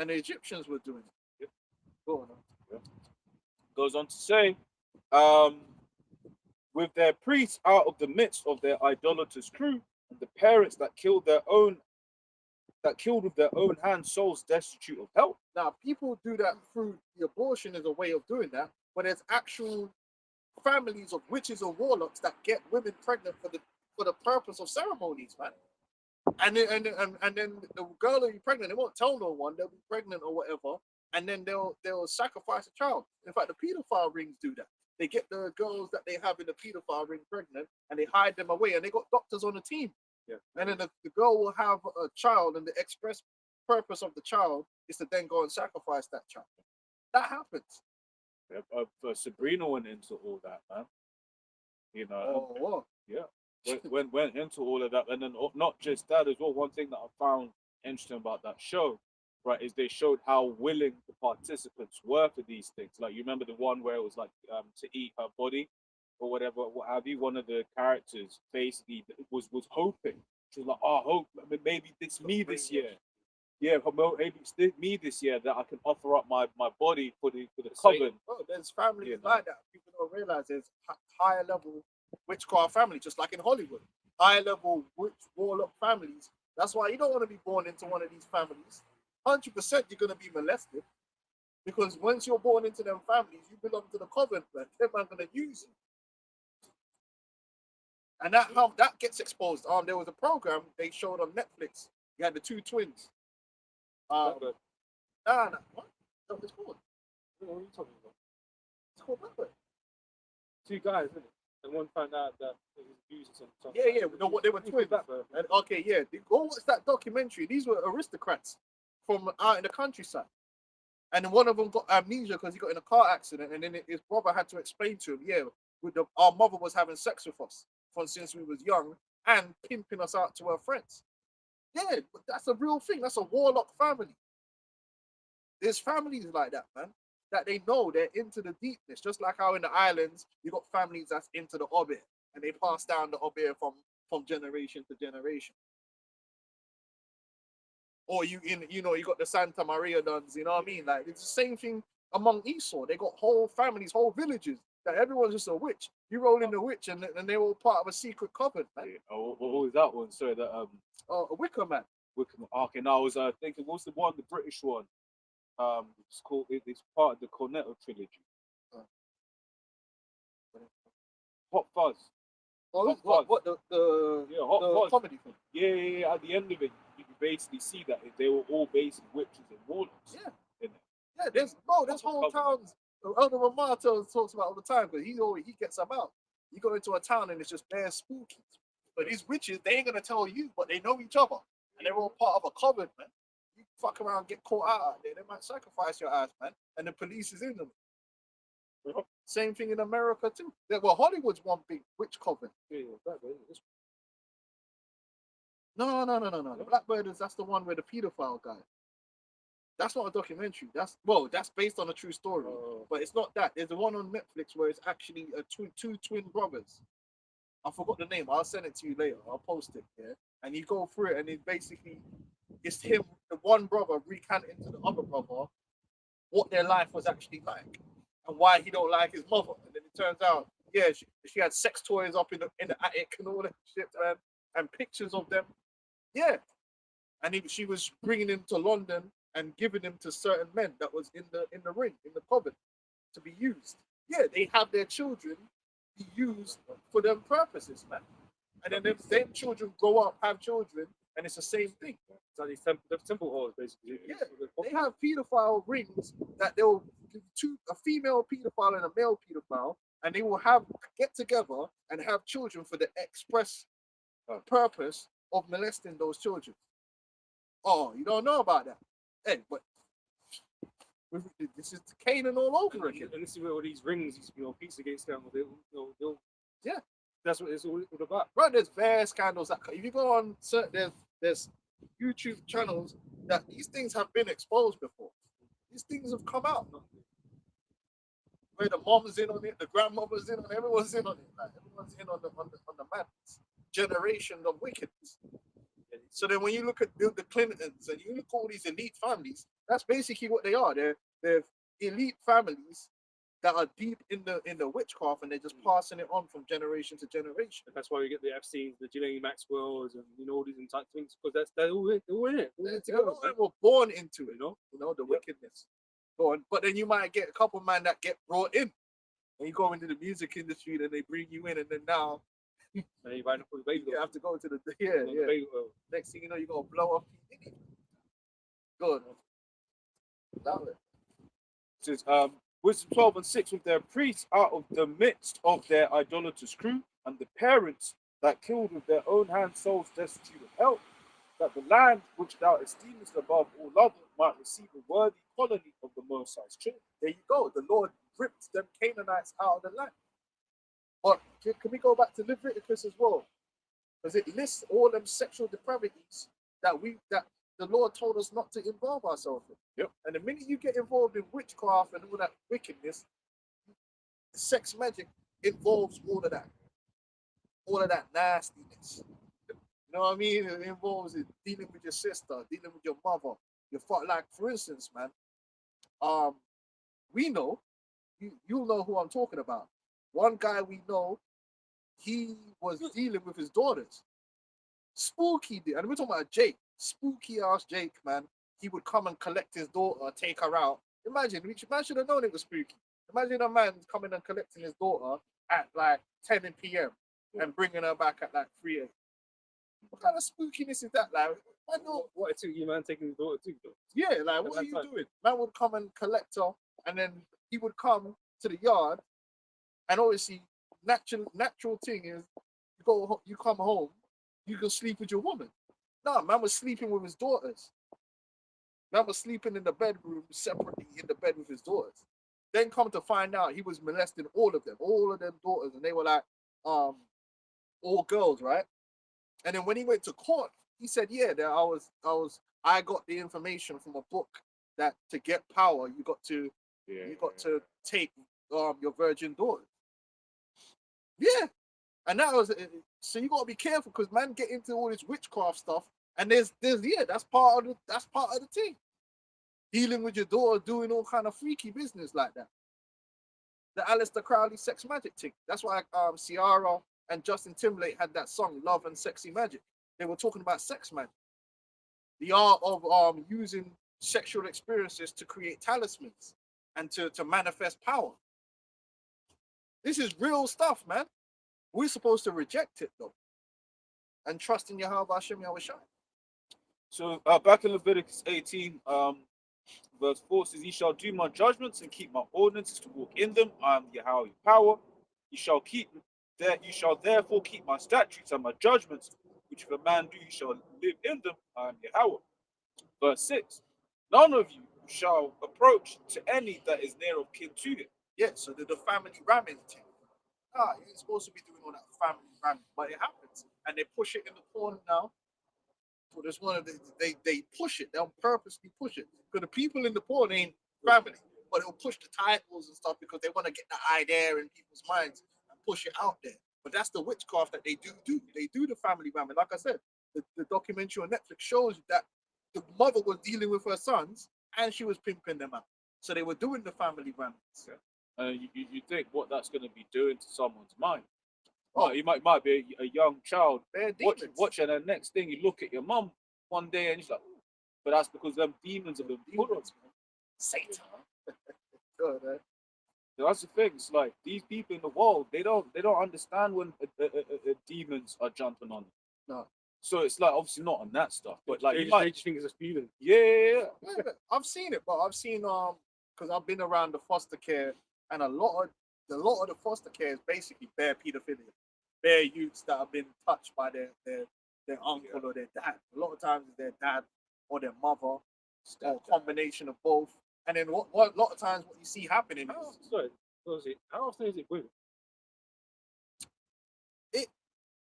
and the Egyptians were doing it. Yep. Go on. Goes on to say, um, with their priests out of the midst of their idolatrous crew, and the parents that killed with their own hands souls destitute of help. Now, people do that through the abortion as a way of doing that, but there's actual families of witches or warlocks that get women pregnant for the purpose of ceremonies, man. And then the girl will be pregnant. They won't tell no one they'll be pregnant or whatever, and then they'll sacrifice a child. In fact, the pedophile rings do that. They get the girls that they have in the pedophile ring pregnant, and they hide them away, and they got doctors on the team. Yeah. And then the girl will have a child, and the express purpose of the child is to then go and sacrifice that child. That happens. Yep. Sabrina went into all that, man. You know, Oh, what? went into all of that, and then not just that as well. One thing that I found interesting about that show, right, is they showed how willing the participants were for these things. Like, you remember the one where it was like to eat her body or whatever, what have you. One of the characters basically was hoping. She was like, "Oh, hope maybe it's me this year. Yeah, maybe it's me this year that I can offer up my body for the coven." Oh, there's families Yeah, like that. People don't realize there's higher level witchcraft families, just like in Hollywood. Higher level witch warlock families. That's why you don't want to be born into one of these families. 100% you're going to be molested. Because once you're born into them families, you belong to the coven, man. They're going to use you. And that gets exposed. There was a program they showed on Netflix. You had the two twins. What? What it's called? What are you talking about? It's called Blackbird. Two guys, isn't it? And one found out that he was abusing some. Yeah. No, what they were twins. And okay, yeah. Go watch that documentary. These were aristocrats from out in the countryside. And then one of them got amnesia because he got in a car accident, and then his brother had to explain to him, our mother was having sex with us since we was young and pimping us out to her friends. Yeah, but that's a real thing. That's a warlock family. There's families like that, man, that they know they're into the deepness. Just like how in the islands, you got families that's into the obeah, and they pass down the obeah from generation to generation. Or you got the Santa Maria nuns, you know what I mean? Like, it's the same thing among Esau. They got whole families, whole villages, that everyone's just a witch. You roll in the witch, and they're all part of a secret coven, man. Oh, what was that one? Sorry, that A Wicker Man. Wickham. Okay, now I was thinking, what's the one, the British one? It's called. It's part of the Cornetto trilogy. Hot Fuzz. Oh, Hot what Fuzz. the Hot the Fuzz. comedy thing? Yeah. At the end of it, you can basically see that they were all basically witches and warlocks. Yeah. In it. Yeah, there's whole towns. Elder Ramar talks about all the time, because he gets them out. You go into a town and it's just bare spooky. But these witches, they ain't gonna tell you, but they know each other, and they're all part of a coven, man. You fuck around, and get caught out there, they might sacrifice your ass, man, and the police is in them. Same thing in America too. Well, Hollywood's one big witch coven. No. The Blackbird that's the one where the pedophile guy. That's not a documentary. That's based on a true story, but it's not that. There's the one on Netflix where it's actually two twin brothers. I forgot the name. I'll send it to you later. I'll post it. Yeah, and you go through it, and it's him, the one brother, recanting to the other brother what their life was actually like and why he don't like his mother. And then it turns out, yeah, she had sex toys up in the attic and all that shit, man, and pictures of them. Yeah, and she was bringing him to London and giving him to certain men that was in the ring, in the coven, to be used. Yeah, they have their children be used for them purposes, man. And then them children grow up, have children, and it's the same thing. So these temple halls, basically. Yeah, they have pedophile rings that they'll give a female pedophile and a male pedophile, and they will get together and have children for the express purpose of molesting those children. Oh, you don't know about that? Hey, but this is Canaan all over again. And this is where all these rings, these pizza gate scandals, they'll yeah, that's what it's all about. Right, there's various scandals that if you go on certain there's YouTube channels that these things have been exposed before. These things have come out. where the mom's in on it, the grandmother's in on it, everyone's in on it. Like, everyone's in on the madness. Generation of wickedness. So then when you look at the Clintons and you look at all these elite families, that's basically what they are. They're elite families that are deep in the witchcraft, and they're just passing it on from generation to generation. That's why we get the Epsteins, the Ghislaine Maxwells, and all these type things, because they're all in it. All in it together. They were born into it, the wickedness. Go on. But then you might get a couple man that get brought in. When you go into the music industry, then they bring you in, and then now And you right up with the baby. you have to go to the The baby oil. Next thing you know, you're gonna blow up. Good. Love it. It says, Wisdom 12 and 6, with their priests out of the midst of their idolatrous crew, and the parents that killed with their own hands souls destitute of help, that the land which thou esteemest above all other might receive a worthy colony of the Most High's children. There you go. The Lord ripped them Canaanites out of the land. But can we go back to Leviticus as well? Because it lists all them sexual depravities that the Lord told us not to involve ourselves in. Yep. And the minute you get involved in witchcraft and all that wickedness, sex magic involves all of that nastiness. You know what I mean? It involves dealing with your sister, dealing with your mother, your father. Like, for instance, man, we know, you'll know who I'm talking about. One guy we know, he was dealing with his daughters. Spooky, and we're talking about Jake. Spooky ass Jake, man. He would come and collect his daughter, take her out. Imagine, man should have known it was spooky. Imagine a man coming and collecting his daughter at like 10 p.m. and bringing her back at like 3 a.m. What kind of spookiness is that? Like, I know. What it took you, man, taking his daughter too. Yeah, like, what are you doing? Man would come and collect her, and then he would come to the yard, and obviously, natural thing is, you come home, you can sleep with your woman. No, man was sleeping with his daughters. Man was sleeping in the bedroom separately in the bed with his daughters. Then come to find out he was molesting all of them daughters, and they were like, all girls, right? And then when he went to court, he said, yeah, that I got the information from a book that to get power, you got to take your virgin daughters. Yeah. And that was, so you got to be careful, because man get into all this witchcraft stuff, and there's that's part of the thing. Dealing with your daughter, doing all kind of freaky business like that. The Aleister Crowley sex magic thing. That's why Ciara and Justin Timberlake had that song Love and Sexy Magic. They were talking about sex magic. The art of using sexual experiences to create talismans and to manifest power. This is real stuff, man. We're supposed to reject it though, and trust in Yahweh Hashem Yahushai. So back in Leviticus 18, verse 4 says, "Ye shall do my judgments and keep my ordinances to walk in them. I am Yahweh your power. You shall therefore keep my statutes and my judgments, which if a man do, you shall live in them. I am Yahweh." Verse 6, "None of you shall approach to any that is near of kin to him." Yeah, so the family ramming thing. You ain't supposed to be doing all that family ramming, but it happens, and they push it in the corner now. So there's one of they push it. They'll purposely push it, because the people in the porn ain't family, but they'll push the titles and stuff because they want to get the idea in people's minds and push it out there. But that's the witchcraft that they do. They do the family ramming. Like I said, the documentary on Netflix shows you that the mother was dealing with her sons and she was pimping them out. So they were doing the family ramming. You think what that's going to be doing to someone's mind? Oh, you might be a young child watching, and the next thing you look at your mum one day and you're like, "Ooh," but that's because them demons have been put on Satan. Good, man. That's the thing. It's like these people in the world, they don't understand when demons are jumping on them. No. So it's like obviously not on that stuff, but like they you just think it's a feeling. yeah. I've seen it, but I've seen because I've been around the foster care, and a lot of the foster care is basically bare pedophilia, bare youths that have been touched by their uncle or their dad. A lot of times it's their dad or their mother, or a combination of both. And then what a lot of times what you see happening How often is it women?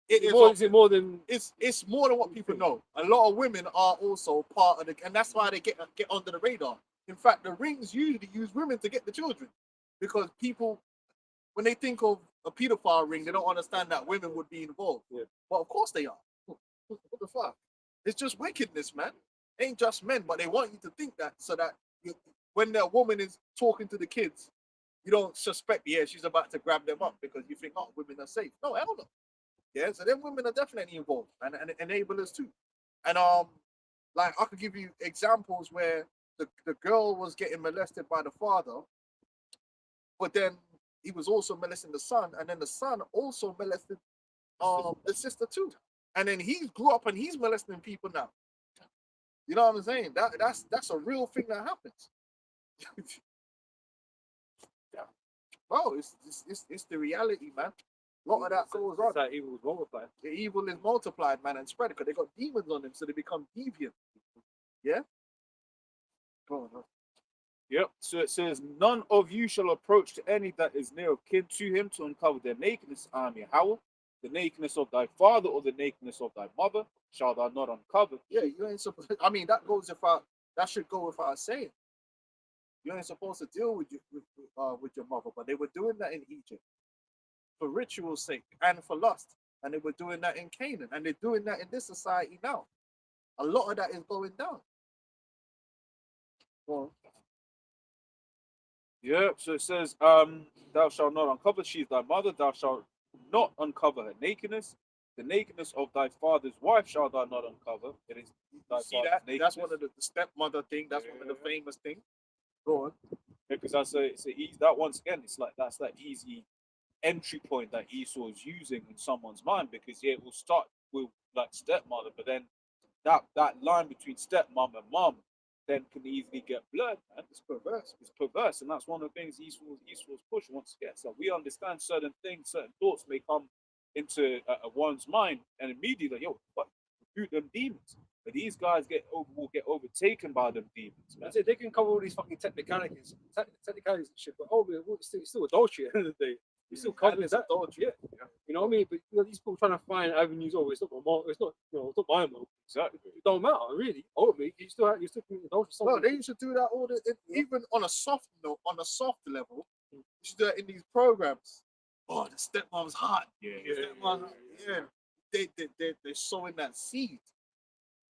is it more than it's more than what people know. A lot of women are also part of and that's why they get under the radar. In fact, the rings usually use women to get the children, because people, when they think of a pedophile ring, they don't understand that women would be involved. Yeah. But of course they are. What the fuck? It's just wickedness, man. Ain't just men, but they want you to think that so that when that woman is talking to the kids, you don't suspect, yeah, she's about to grab them up because you think, oh, women are safe. No, hell no. Yeah, so them women are definitely involved and enablers too. And like I could give you examples where the girl was getting molested by the father, but then he was also molesting the son, and then the son also molested the sister too. And then he grew up and he's molesting people now. You know what I'm saying? That's a real thing that happens. Yeah. Bro, it's the reality, man. A lot of that goes on. That evil was multiplied. The evil is multiplied, man, and spread because they got demons on them, so they become deviant. Yeah? Go on. Yep. So it says, none of you shall approach to any that is near of kin to him to uncover their nakedness, Yahweh. The nakedness of thy father or the nakedness of thy mother shall thou not uncover. Yeah, you ain't supposed. I mean, that should go without saying. You ain't supposed to deal with your mother, but they were doing that in Egypt for ritual's sake and for lust, and they were doing that in Canaan, and they're doing that in this society now. A lot of that is going down. Well, Yeah, so it says, thou shalt not uncover, she is thy mother, thou shalt not uncover her nakedness. The nakedness of thy father's wife shalt thou not uncover. It is thy you see father's that? nakedness. That's one of the stepmother thing. That's one of the famous things. Go on. Because that once again, it's like that's that easy entry point that Esau is using in someone's mind, because yeah, it will start with like stepmother, but then that line between stepmom and mom then can easily get blurred, man. It's perverse. It's perverse, and that's one of the things Esau's push once again. So we understand certain things, certain thoughts may come into one's mind, and immediately, yo, what? Shoot them demons. But these guys will get overtaken by them demons, man. I say they can cover all these fucking technicalities and shit, but it's still adultery at the end of the day. You're still covering that adultery, yeah. You know what I mean? But you know, these people trying to find avenues over. It's not it's not my mode. Exactly. It don't matter, really. Ultimately, you still committing adultery. Well, they used to do that even on a soft note, on a soft level. You should do that in these programs. Oh, the stepmom's hot. Yeah. They're sowing that seed,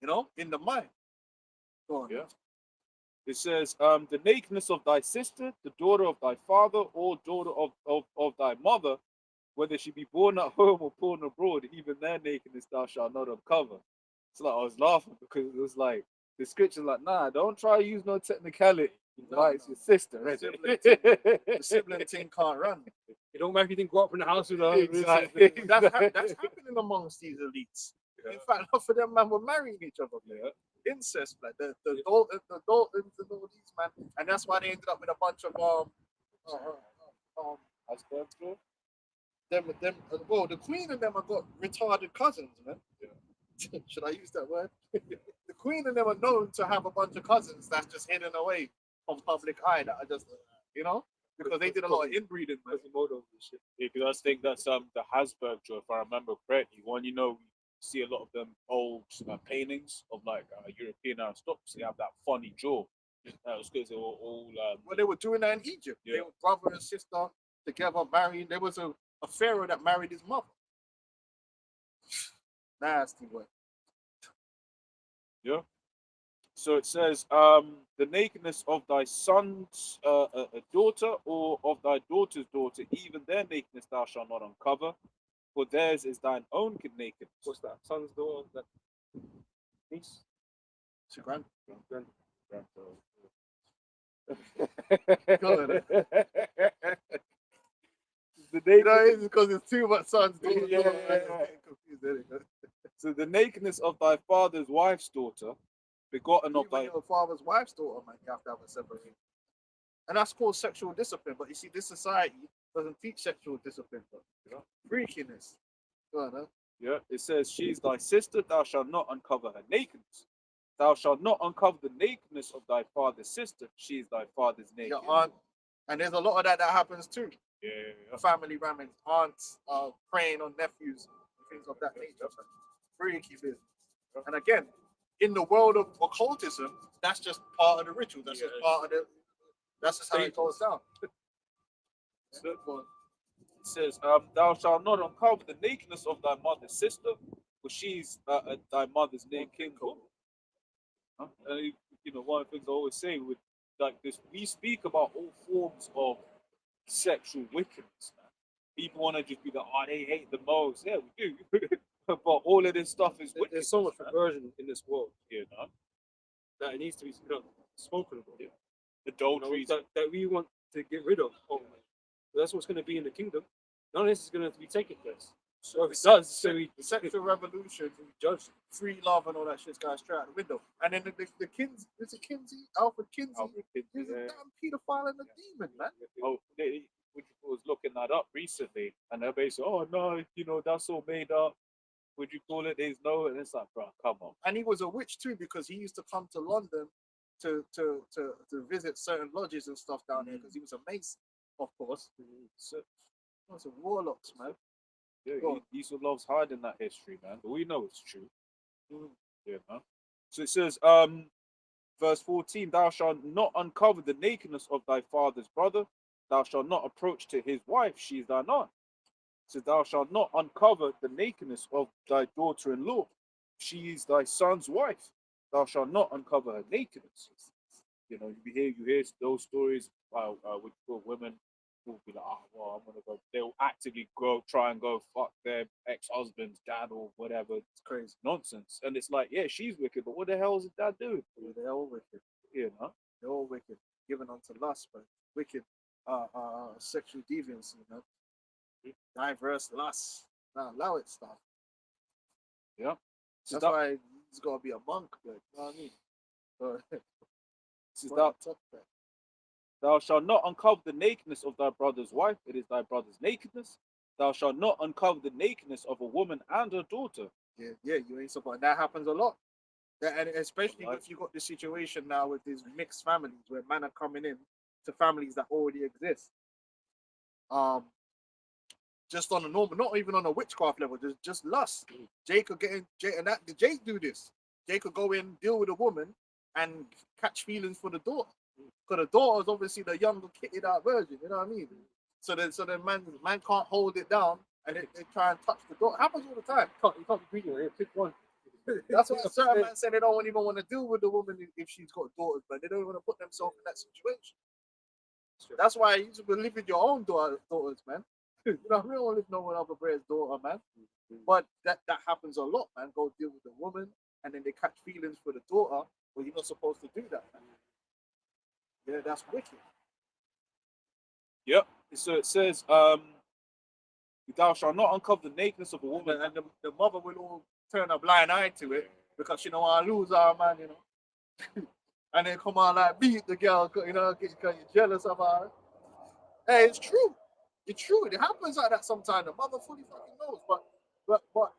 you know, in the mind. Go on. Yeah. It says, the nakedness of thy sister, the daughter of thy father, or daughter of thy mother, whether she be born at home or born abroad, even their nakedness thou shalt not uncover. It's like I was laughing because it was like the scripture's like, nah, don't try to use no technicality. It's your sister, right? The sibling thing can't run. You don't matter if you didn't grow up in the house with her. Exactly. That's happening amongst these elites. Yeah. In fact, half of them man were marrying each other. Yeah. Incest, like the Daltons and all these man, and that's why they ended up with a bunch of the queen and them have got retarded cousins, man. Yeah. Should I use that word? The queen and them are known to have a bunch of cousins that's just hidden away from public eye that are just, you know, because they did a lot of inbreeding, man. Yeah, because I think that's the Habsburg Joe, if I remember correctly. One, you know, see a lot of them old paintings of like European aristocracy have that funny jaw. That was because they were all. Well, they were doing that in Egypt. Yeah. They were brother and sister together marrying. There was a pharaoh that married his mother. Nasty way. Yeah. So it says, the nakedness of thy son's daughter or of thy daughter's daughter, even their nakedness thou shalt not uncover, for theirs is thine own nakedness. What's that? Son's daughter? That niece? It's a grand. It's because it's too much sons. So the nakedness of thy father's wife's daughter, begotten of thy your father's wife's daughter, man, you have to have a separation. And that's called sexual discipline. But you see, this society doesn't teach sexual discipline, but you know, freakiness. Go on, huh? Yeah, it says, she is thy sister, thou shalt not uncover her nakedness. Thou shalt not uncover the nakedness of thy father's sister, she is thy father's nakedness. Your aunt, and there's a lot of that happens too. Yeah. Family ramming, aunts preying on nephews, and things of that nature. Freaky business. And again, in the world of occultism, that's just part of the ritual. That's just part of the. That's just how it goes down. Third one. It says, "Thou shalt not uncover the nakedness of thy mother's sister, for she's thy mother's naked woman." Huh? And one of the things I always say with like this, we speak about all forms of sexual wickedness, man. People want to just be like, oh, they hate the most. Yeah, we do. But all of this stuff is wicked. There's so much perversion in this world You know, that it needs to be spoken about. Yeah. adultery. That we want to get rid of. That's what's going to be in the kingdom. None of this is going to be taking place. So if it does, so we Sexual revolution, judge. free love, and all that shit's going straight out the window. And then the Kinsey, is it Kinsey? Alfred Kinsey? He's a damn pedophile and a demon, man. Oh, they was looking that up recently, and they're basically, oh no, that's all made up. Would you call it? There's no, and it's like, bro, come on. And he was a witch too, because he used to come to London to visit certain lodges and stuff down there, because he was a mason, of course. So, those are warlocks, man. Yeah, Go on. Esau loves hiding that history, man. But we know it's true. Mm. Yeah, man. So it says, verse 14, "Thou shalt not uncover the nakedness of thy father's brother. Thou shalt not approach to his wife, she is thine aunt. So thou shalt not uncover the nakedness of thy daughter-in-law, she is thy son's wife. Thou shalt not uncover her nakedness." You hear those stories with women who will be like, oh, well, I'm gonna go. They'll actively try and go fuck their ex-husband's dad or whatever. It's crazy nonsense. And it's like, yeah, she's wicked, but what the hell is his dad doing? They're all wicked. They're all wicked. Given unto lust, but wicked sexual deviance, diverse lusts. Now allow it stuff. Yeah. So That's why he's gotta be a monk, like, you know what I mean? So thou shalt not uncover the nakedness of thy brother's wife, it is thy brother's nakedness. Thou shalt not uncover the nakedness of a woman and her daughter. Yeah, you ain't supposed. That happens a lot. And especially Right. if you got the situation now with these mixed families where men are coming in to families that already exist. Just on a normal, not even on a witchcraft level, just lust. Jake could Jake do this. Jake could go in, deal with a woman, and catch feelings for the daughter. Because the daughter is obviously the younger, kitted out version. You know what I mean? So then man can't hold it down, and they try and touch the daughter. Happens all the time. You can't be greedy. Pick one. That's why certain men say they don't even want to deal with the woman if she's got daughters, but they don't want to put themselves in that situation. That's why you should live with your own daughters, man. You know, we don't live no one other brother's daughter, man. But that happens a lot, man. Go deal with the woman, and then they catch feelings for the daughter. Well, you're not supposed to do that, man. Yeah, that's wicked. Yep. So it says, thou shalt not uncover the nakedness of a woman. And the mother will all turn a blind eye to it because she don't want to lose her, man, and then come on, like, beat the girl, because you're jealous of her. Hey, it's true. It's true. It happens like that sometimes. The mother fully fucking knows, but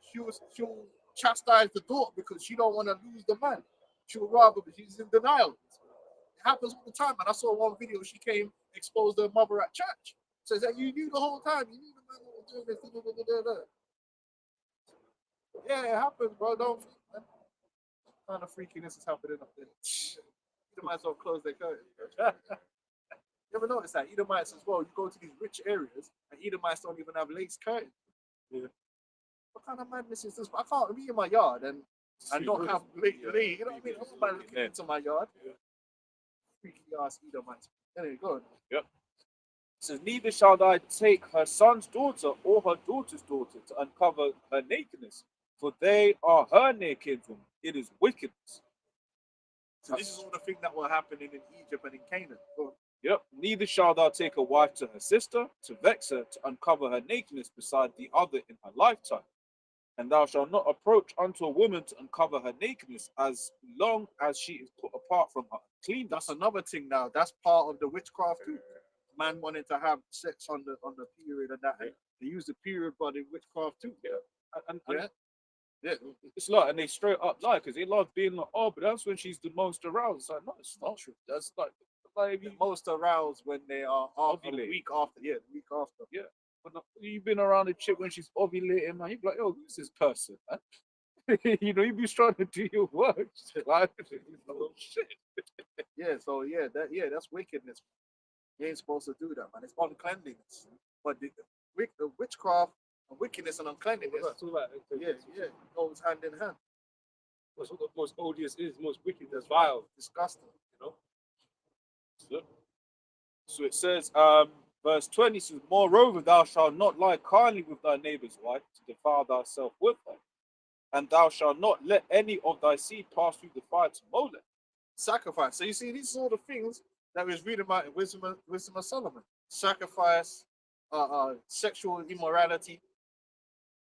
she'll chastise the daughter because she don't want to lose the man. She'll rather, she's in denial. It happens all the time. And I saw one video, she came, exposed her mother at church. Says that you knew the whole time. You knew the man was doing this. Yeah, it happens, bro. Don't think, man. What kind of freakiness is happening up there? You might as well close their curtains. You ever notice that? Edomites as well, you go to these rich areas and Edomites don't even have lace curtains. Yeah. What kind of madness is this? I can't be in my yard and not have lace. You know what I mean? I'm not looking into my yard. Freaky ass Edomites. Anyway, go on. Yep. It says, neither shall thou take her son's daughter or her daughter's daughter to uncover her nakedness, for they are her naked woman. It is wickedness. So this is all the thing that were happening in Egypt and in Canaan. Go on. Yep. Neither shall thou take a wife to her sister, to vex her, to uncover her nakedness beside the other in her lifetime. And thou shalt not approach unto a woman to uncover her nakedness as long as she is put apart from her clean. That's another thing now. That's part of the witchcraft too. Man wanting to have sex on the period and that. They use the period body witchcraft too. And Yeah. it's like, and they straight up lie because they love being like, oh, but that's when she's the most aroused. It's like, no, it's not true. That's like The most aroused when they are after the Ovulate. week after. Yeah, the week after. Yeah. When you've been around a chick when she's ovulating, man, you'd be like, yo, who's this person, man? You'd be trying to do your work. Like, oh, shit. Yeah, so that's wickedness. You ain't supposed to do that, man. It's uncleanliness. But the witchcraft and wickedness and uncleanliness, It's all about yeah, yeah, goes hand in hand. what's what the most odious is, most wicked, that's vile. Disgusting. You know, So it says, verse 20 says, moreover, thou shalt not lie carnally with thy neighbor's wife to defile thyself with her. And thou shalt not let any of thy seed pass through the fire to Molech. Sacrifice. So you see, these are all the things that we was reading about in Wisdom of Solomon. Sacrifice, sexual immorality.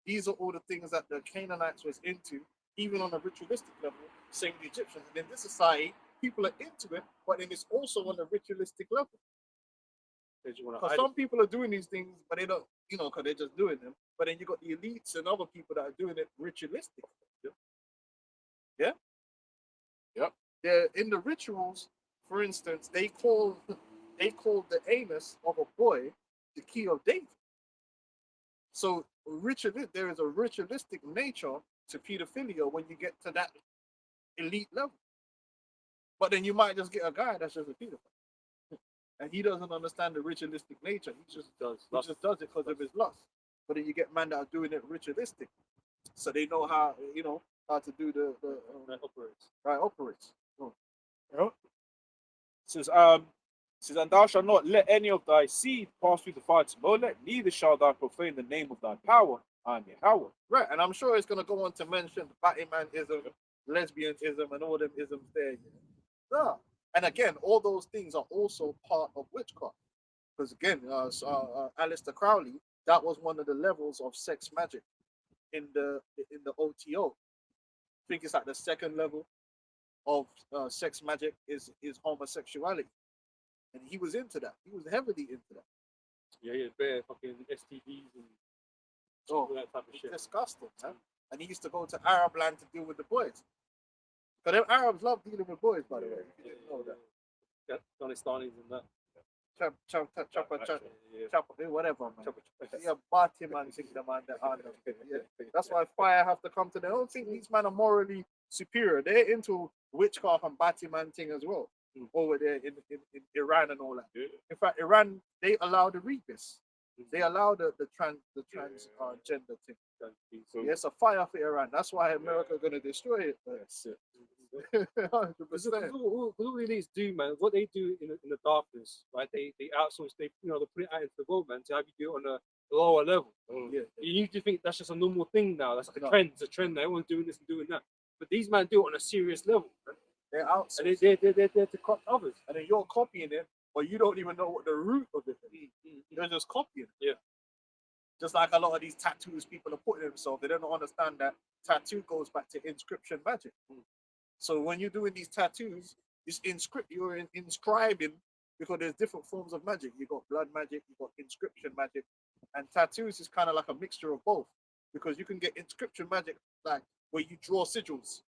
These are all the things that the Canaanites was into, even on a ritualistic level, same with the Egyptians. And in this society, people are into it, but then it's also on a ritualistic level. because you want Because to. some people are doing these things, but they don't, because they're just doing them. But then you got the elites and other people that are doing it ritualistic. Yeah? Yep. They're in the rituals, for instance, they call the anus of a boy the key of David. So there is a ritualistic nature to pedophilia when you get to that elite level. But then you might just get a guy that's just a pedophile. And he doesn't understand the ritualistic nature. He just does it because of his lust. But then you get men that are doing it ritualistic. So they know how, how to do the operates. Says, and thou shalt not let any of thy seed pass through the fire to Molech, neither shalt thou profane the name of thy power. I am Yahweh. Right, and I'm sure it's going to go on to mention Batmanism, lesbianism, and all them isms there. Yeah. And again, all those things are also part of witchcraft. Because again, Aleister Crowley, that was one of the levels of sex magic in the OTO. I think it's like the second level of sex magic is homosexuality. And he was into that. He was heavily into that. Yeah, bare fucking STDs and all that type of shit. Disgusting, man. And he used to go to Arab land to deal with the boys. Because them Arabs love dealing with boys, by the way. You didn't know that. Yeah, Afghanistanis and that. Chopper, whatever, man. Yeah, Bati man, think the man that are yeah. That's why fire have to come to them. I don't think these men are morally superior. They're into witchcraft and Bati man thing as well. Over there in Iran and all that. Yeah. In fact, Iran, they allow the rapists. They allow the transgender thing. So, Yes, a fire for Iran. That's why America gonna destroy it. that's it. 100%. Because all the elites do, man, what they do in the darkness, right? They outsource, they put it out into the world, man, to have you do it on a lower level. Yeah. You need to think that's just a normal thing now. That's like No. a trend. It's a trend. Everyone's doing this and doing that. But these men do it on a serious level, man. They're out. And they're there to corrupt others. And then you're copying it, but you don't even know what the root of it is. You're just copying it. Yeah. Just like a lot of these tattoos people are putting themselves, they don't understand that tattoo goes back to inscription magic. So when you're doing these tattoos, you're inscribing, because there's different forms of magic. You got blood magic, you got inscription magic, and tattoos is kind of like a mixture of both, because you can get inscription magic like where you draw sigils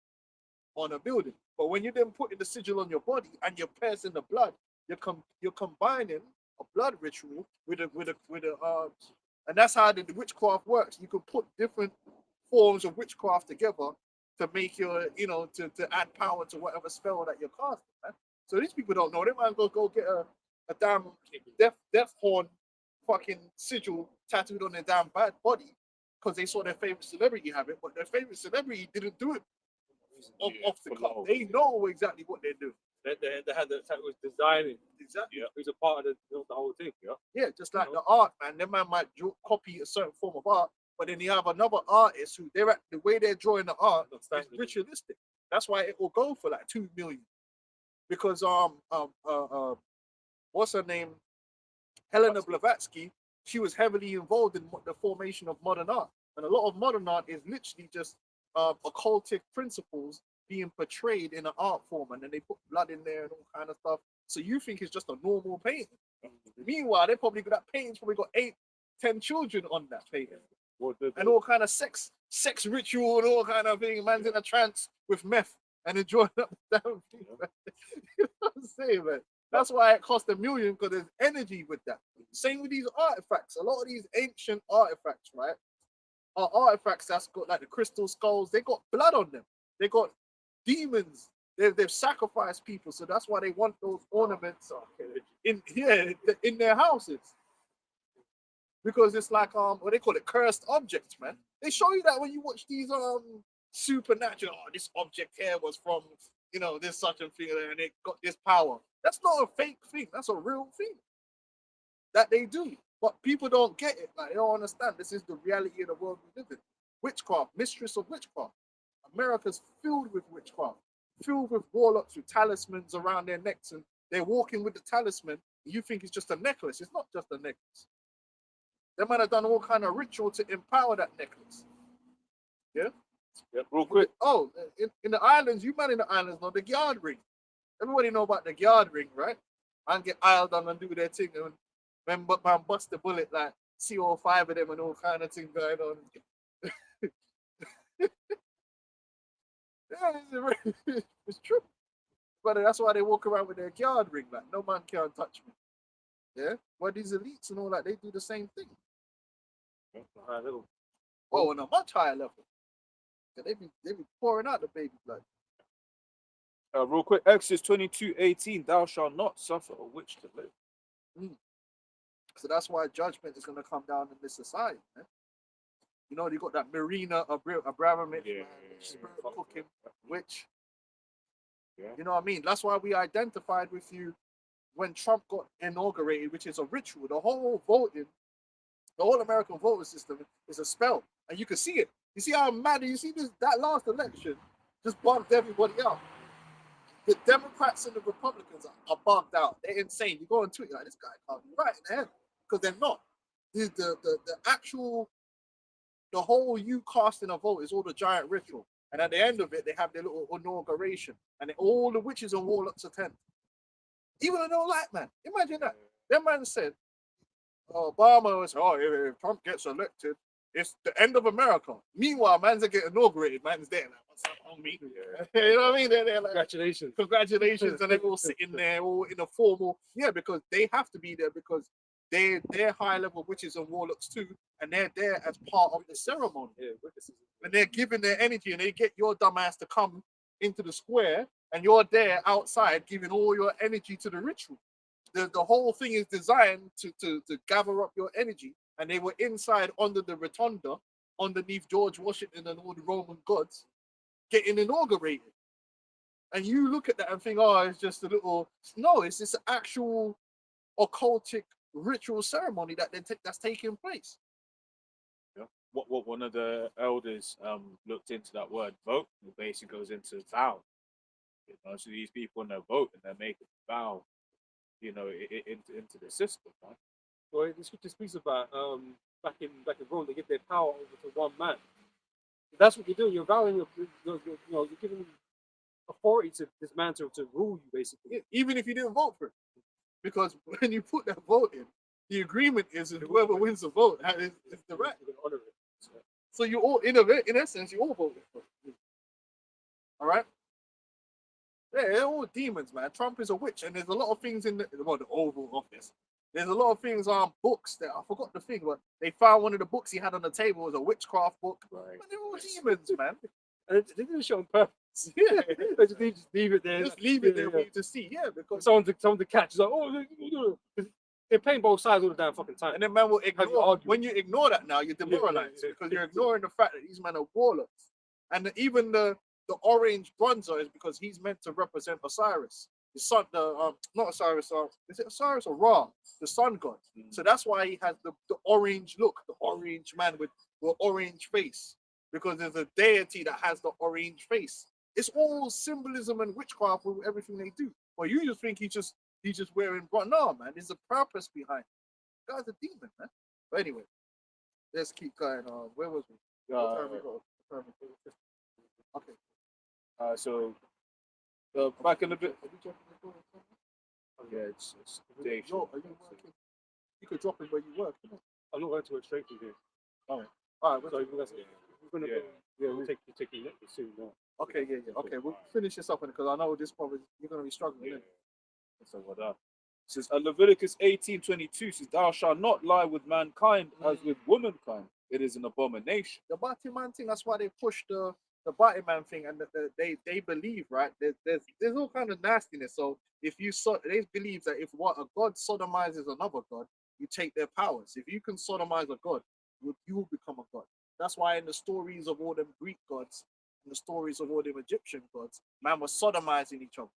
on a building, but when you're then putting the sigil on your body and you're piercing the blood, you're combining a blood ritual with a and that's how the witchcraft works. You can put different forms of witchcraft together to make your, to add power to whatever spell that you're casting, man. So these people don't know. They might go get a damn death horn fucking sigil tattooed on their damn bad body because they saw their favorite celebrity have it, but their favorite celebrity didn't do it off the cuff. They know exactly what they're doing. They had the that was designing. Exactly. Yeah. It was a part of the whole thing. Yeah. Yeah, just like the art, man. Them man might copy a certain form of art, but then you have another artist who the way they're drawing the art is ritualistic. That's why it will go for like 2 million. Because what's her name? Helena Blavatsky, she was heavily involved in the formation of modern art. And a lot of modern art is literally just occultic principles being portrayed in an art form, and then they put blood in there and all kind of stuff. So you think it's just a normal painting. Meanwhile, that painting's probably got 8-10 children on that painting. And all kind of sex ritual and all kind of thing. Man's in a trance with meth and enjoying up the damn thing. You know what I'm saying, man? That's why it cost $1 million, because there's energy with that. Same with these artifacts. A lot of these ancient artifacts, right, are artifacts that's got like the crystal skulls. They got blood on them. They got demons They've sacrificed people, so that's why they want those ornaments in their houses. Because it's like what they call it, cursed objects, man. They show you that when you watch these supernatural. Oh, this object here was from this such and thing, and it got this power. That's not a fake thing. That's a real thing that they do. But people don't get it. Like, they don't understand. This is the reality of the world we live in. Witchcraft, mistress of witchcraft. America's filled with witchcraft, filled with warlocks with talismans around their necks, and they're walking with the talisman. You think it's just a necklace. It's not just a necklace. They might have done all kind of ritual to empower that necklace. Yeah? Yeah, real quick. Oh, in the islands, you man in the islands know the Gyard ring. Everybody know about the Gyard ring, right? And get iled on and do their thing. And man bust the bullet like CO5 of them and all kind of thing going on. Yeah, it's true. But that's why they walk around with their Gyard ring. Like, no man can touch me. Yeah? Well, these elites and all that, they do the same thing. Oh, on a much higher level. They be pouring out the baby blood. Real quick, Exodus 22:18, thou shalt not suffer a witch to live. So that's why judgment is going to come down in this society, man. You know, you got that Marina Abramovich, spirit cooking witch. Yeah. You know what I mean? That's why we identified with you when Trump got inaugurated, which is a ritual. The whole voting, the whole American voting system is a spell. And you can see it. You see how mad, you see that last election just bugged everybody out. The Democrats and the Republicans are bugged out. They're insane. You go on Twitter, like, this guy can't be right in the head. Because they're not. The whole you casting a vote is all the giant ritual. And at the end of it, they have their little inauguration. And all the witches and warlocks attend. Even though they don't like, man. Imagine that. That man said, Obama was, if Trump gets elected, it's the end of America. Meanwhile, man's are getting inaugurated. Man's there. Like, what's up, homie? Yeah. You know what I mean? They're like, congratulations. And they're all sitting there, all in a formal. Yeah, because they have to be there because they're high level witches and warlocks too. And they're there as part of the ceremony. Yeah, and they're giving their energy, and they get your dumb ass to come into the square, and you're there outside giving all your energy to the ritual. The whole thing is designed to gather up your energy. And they were inside under the rotunda, underneath George Washington and all the Roman gods, getting inaugurated. And you look at that and think, oh, it's just a little. No, it's this actual occultic ritual ceremony that's taking place. Yeah. What one of the elders looked into that word vote, it basically goes into vow. You know, so these people in their vote and they're making a vow, into the system, right? Well, the scripture speaks about back in Rome, they give their power over to one man. That's what you're doing. You're vowing, you're giving authority to this man to rule you, basically. Even if you didn't vote for it, because when you put that vote in, the agreement is that whoever wins the vote is the right. You're gonna honor it. So you all, in essence, you all voted for it. All right. Yeah, they're all demons, man. Trump is a witch, and there's a lot of things in the Oval Office. There's a lot of things on books that I forgot the thing, but they found one of the books he had on the table was a witchcraft book. Right. But they're all demons, man. And they didn't show on purpose. Yeah. They just leave it there. Just leave it there for you to see. Yeah, because someone to catch is like, they're playing both sides all the damn fucking time. And then man will ignore. When you ignore that now, you're demoralized because you're ignoring the fact that these men are warlocks. And even the orange bronzer is because he's meant to represent Osiris. The sun, not Osiris, is it Osiris or Ra, the sun god? So that's why he has the orange look, the orange man with the orange face, because there's a deity that has the orange face. It's all symbolism and witchcraft with everything they do. Well, you just think he's just wearing bronze. No, man, there's a purpose behind it. The guy's a demon, man. But anyway, let's keep going on. Where was we? Okay. So. Back in a bit. Yeah, it's day. Are you working? You could drop it where you work. I'm not going to work straight to here. All right. So we're going to we'll take you soon. No? Okay, yeah. Okay, we'll finish this up because I know this probably you're going to be struggling. Yeah. So what up? It says Leviticus 18:22 says, "Thou shalt not lie with mankind as with womankind. It is an abomination." The Batiman thing. That's why they push the the body man thing, and they believe, right? There's all kind of nastiness. So if you they believe that if what a god sodomizes another god, you take their powers. If you can sodomize a god, you will become a god. That's why in the stories of all them Greek gods, and the stories of all them Egyptian gods, man was sodomizing each other,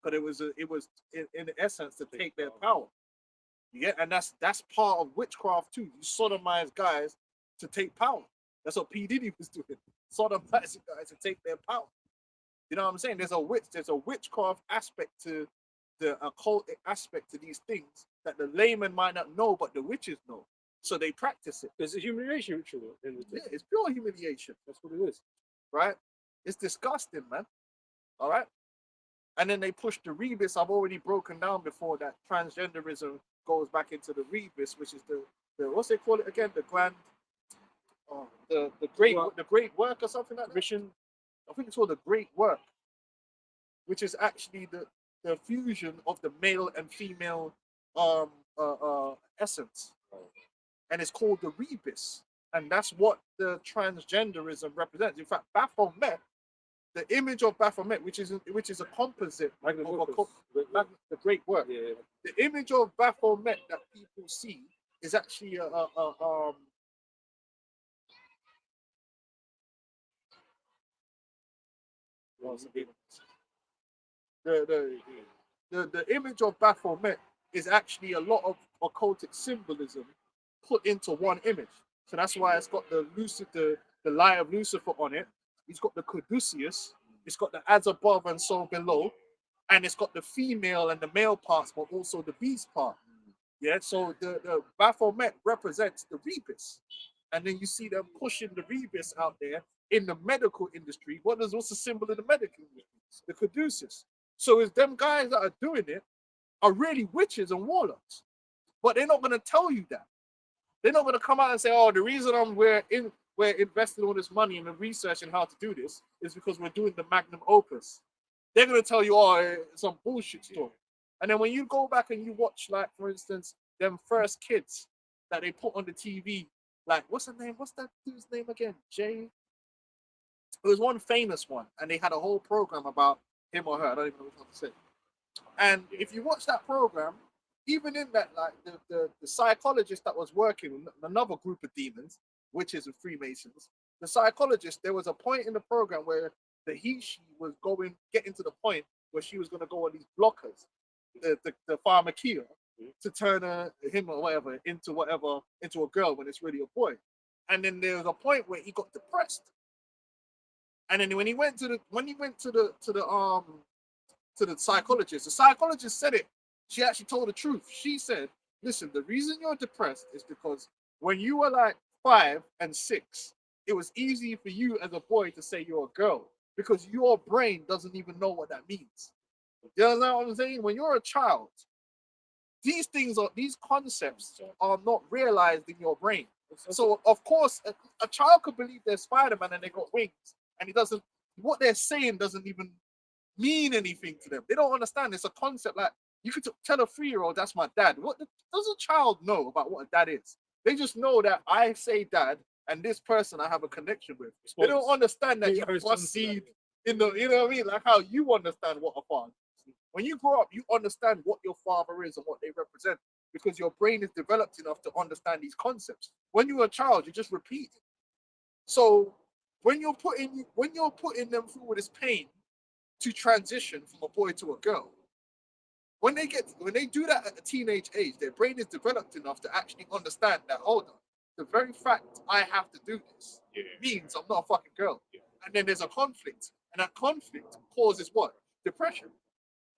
because it was in essence to take their power. Yeah, and that's part of witchcraft too. You sodomize guys to take power. That's what P Diddy was doing, sodomizing guys to take their power. You know what I'm saying? There's a witchcraft aspect to the occult aspect to these things that the layman might not know, but the witches know. So they practice it. There's a humiliation ritual. Yeah, it's pure humiliation. That's what it is. Right? It's disgusting, man. All right. And then they push the rebus. I've already broken down before that transgenderism goes back into the rebus, which is the what's they call it again? The grand, the great work or something like that. Mission. I think it's called the great work, which is actually the fusion of the male and female essence, and it's called the rebus, and that's what the transgenderism represents. In fact, Baphomet, the image of Baphomet, which is a composite of the great work. Yeah. The image of Baphomet that people see is actually the image of Baphomet is actually a lot of occultic symbolism put into one image. So that's why it's got the lie of Lucifer on it. It's got the caduceus. It's got the as above and so below, and it's got the female and the male parts, but also the beast part. Yeah. So the Baphomet represents the rebus, and then you see them pushing the rebus out there in the medical industry. What's the symbol in the medical industry? The caduceus. So it's them guys that are doing it are really witches and warlocks, but they're not going to tell you that. They're not going to come out and say, "Oh, the reason we're investing all this money in the research and how to do this is because we're doing the magnum opus." They're going to tell you, "Oh, it's some bullshit story." And then when you go back and you watch, like, for instance, them first kids that they put on the TV, like, what's the name? What's that dude's name again? Jay? It was one famous one, and they had a whole program about him or her. I don't even know what to say. And if you watch that program, even in that, like, the psychologist that was working with another group of demons, witches and Freemasons, the psychologist, there was a point in the program where she was getting to the point where she was going to go on these blockers, the pharmakia, to turn him or whatever into a girl when it's really a boy. And then there was a point where he got depressed. And then when he went to the psychologist, the psychologist said it. She actually told the truth. She said, "Listen, the reason you're depressed is because when you were like 5 and 6, it was easy for you as a boy to say you're a girl because your brain doesn't even know what that means." You know what I'm saying? When you're a child, these concepts are not realized in your brain. So of course, a child could believe they're Spider-Man and they got wings, and what they're saying doesn't even mean anything to them. They don't understand. It's a concept. Like, you could tell a 3-year-old, "That's my dad." What does a child know about what a dad is? They just know that I say dad, and this person I have a connection with. They don't understand that you proceed in the, you know what I mean? Like how you understand what a father is. When you grow up, you understand what your father is and what they represent, because your brain is developed enough to understand these concepts. When you're a child, you just repeat. So when you're putting them through this pain to transition from a boy to a girl, when they do that at a teenage age, their brain is developed enough to actually understand that, hold on, the very fact I have to do this means I'm not a fucking girl. And then there's a conflict, and that conflict causes what? Depression.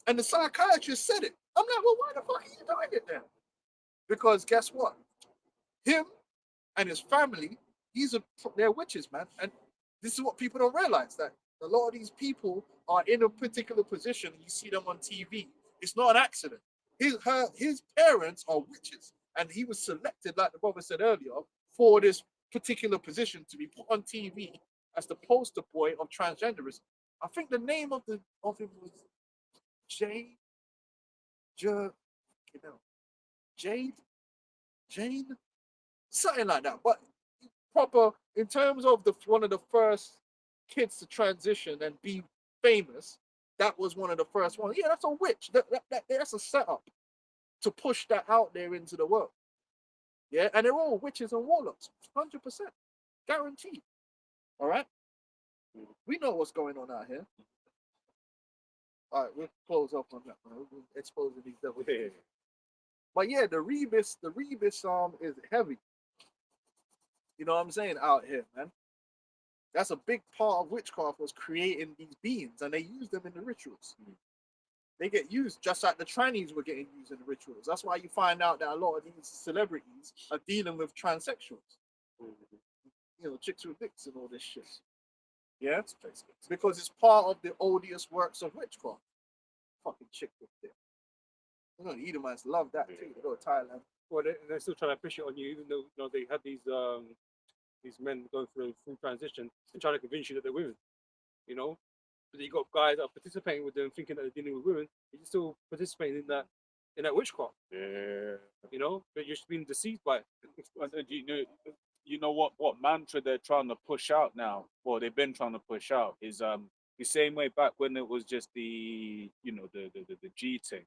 And the psychiatrist said it. I'm like, well, why the fuck are you doing it then? Because guess what? Him and his family, they're witches, man. And this is what people don't realize, that a lot of these people are in a particular position. You see them on TV. It's not an accident. His parents are witches, and he was selected, like the brother said earlier, for this particular position to be put on TV as the poster boy of transgenderism. I think the name of him was Jane, something like that. But proper in terms of one of the first kids to transition and be famous, that was one of the first ones. Yeah, that's a witch. That's a setup to push that out there into the world. Yeah, and they're all witches and warlocks, 100%, guaranteed. All right, we know what's going on out here. All right, we'll close up on that. We're exposing these devils. But yeah, the Rebus is heavy. You know what I'm saying? Out here, man. That's a big part of witchcraft, was creating these beings, and they use them in the rituals. They get used just like the trannies were getting used in the rituals. That's why you find out that a lot of these celebrities are dealing with transsexuals. You know, chicks with dicks and all this shit. Yeah? Because it's part of the odious works of witchcraft. Fucking chick with dick. You know, the Edomites love that too. They go to Thailand. Well, they're still trying to push it on you, even though they had these men going through a full transition and trying to convince you that they're women. You know, but you got guys that are participating with them, thinking that they're dealing with women. You're still participating in that witchcraft. Yeah. You know, but you're just being deceived by it. And you know what mantra they're trying to push out now, or they've been trying to push out, is the same way back when it was just the G thing,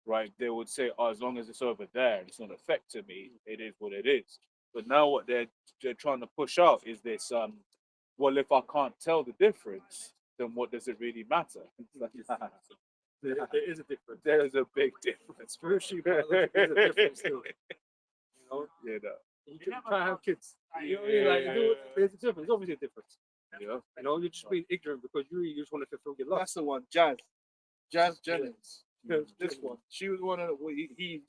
right? They would say, oh, as long as it's over there, it's not affecting me. It is what it is. But now what they're trying to push out is this. Well, if I can't tell the difference, then what does it really matter? There is a difference. There is a big difference. Spiritually, there's a difference still. You know, You know. you can try and have kids. You know what I mean? Like, there's a difference. There's obviously a difference. Yeah. You know, you're just being ignorant because you just want to fulfill your lust. That's the one, Jazz Jennings. This one. She was one of he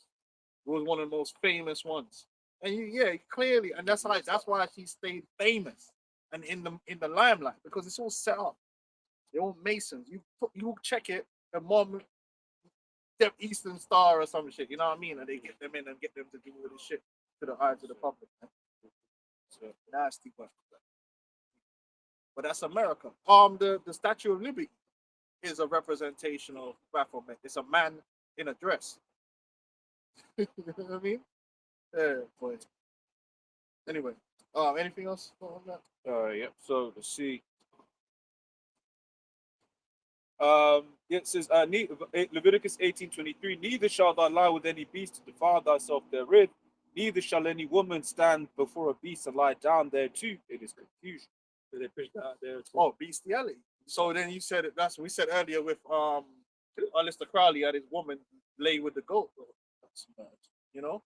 was one of the most famous ones. And clearly, and that's why she stayed famous and in the limelight, because it's all set up. They're all Masons. You check it, the mom, the Eastern Star or some shit, you know what I mean? And they get them in and get them to do all this shit to the eyes of the public. Man. So nasty one. But that's America. The Statue of Liberty is a representation of Baphomet. It's a man in a dress. You know what I mean? Yeah, boy. Anyway, anything else on that? Yep. So let's see. It says Leviticus 18:23. Neither shalt thou lie with any beast to defile thyself therewith. Neither shall any woman stand before a beast and lie down thereto. It is confusion. So they push that out there. Oh, bestiality. So then you said it. That's what we said earlier with Aleister Crowley had his woman lay with the goat. That's mad. You know,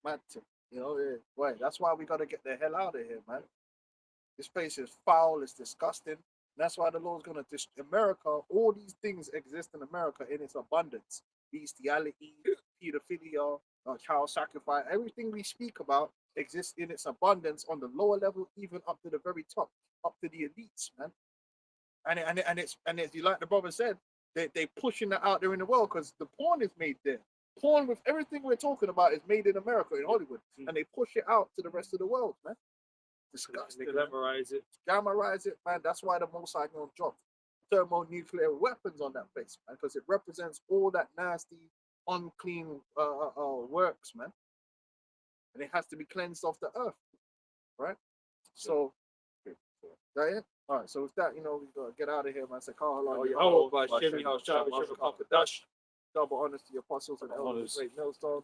mad. You know, yeah. Right. That's why we gotta get the hell out of here, man. This place is foul. It's disgusting. That's why the Lord's gonna America. All these things exist in America in its abundance. Bestiality, pedophilia, child sacrifice. Everything we speak about exists in its abundance on the lower level, even up to the very top, up to the elites, man. And it's like the brother said, they pushing that out there in the world because the porn is made there. Porn with everything we're talking about is made in America, in Hollywood, and they push it out to the rest of the world, man. Disgusting. They glamorize it. Glamorize it, man. That's why the Mossad gonna drop thermonuclear weapons on that place, man, because it represents all that nasty, unclean works, man. And it has to be cleansed off the earth, right? So, that it? All right. So with that, you know, we gotta get out of here, man. Double honors to the apostles and elders of the great millstone.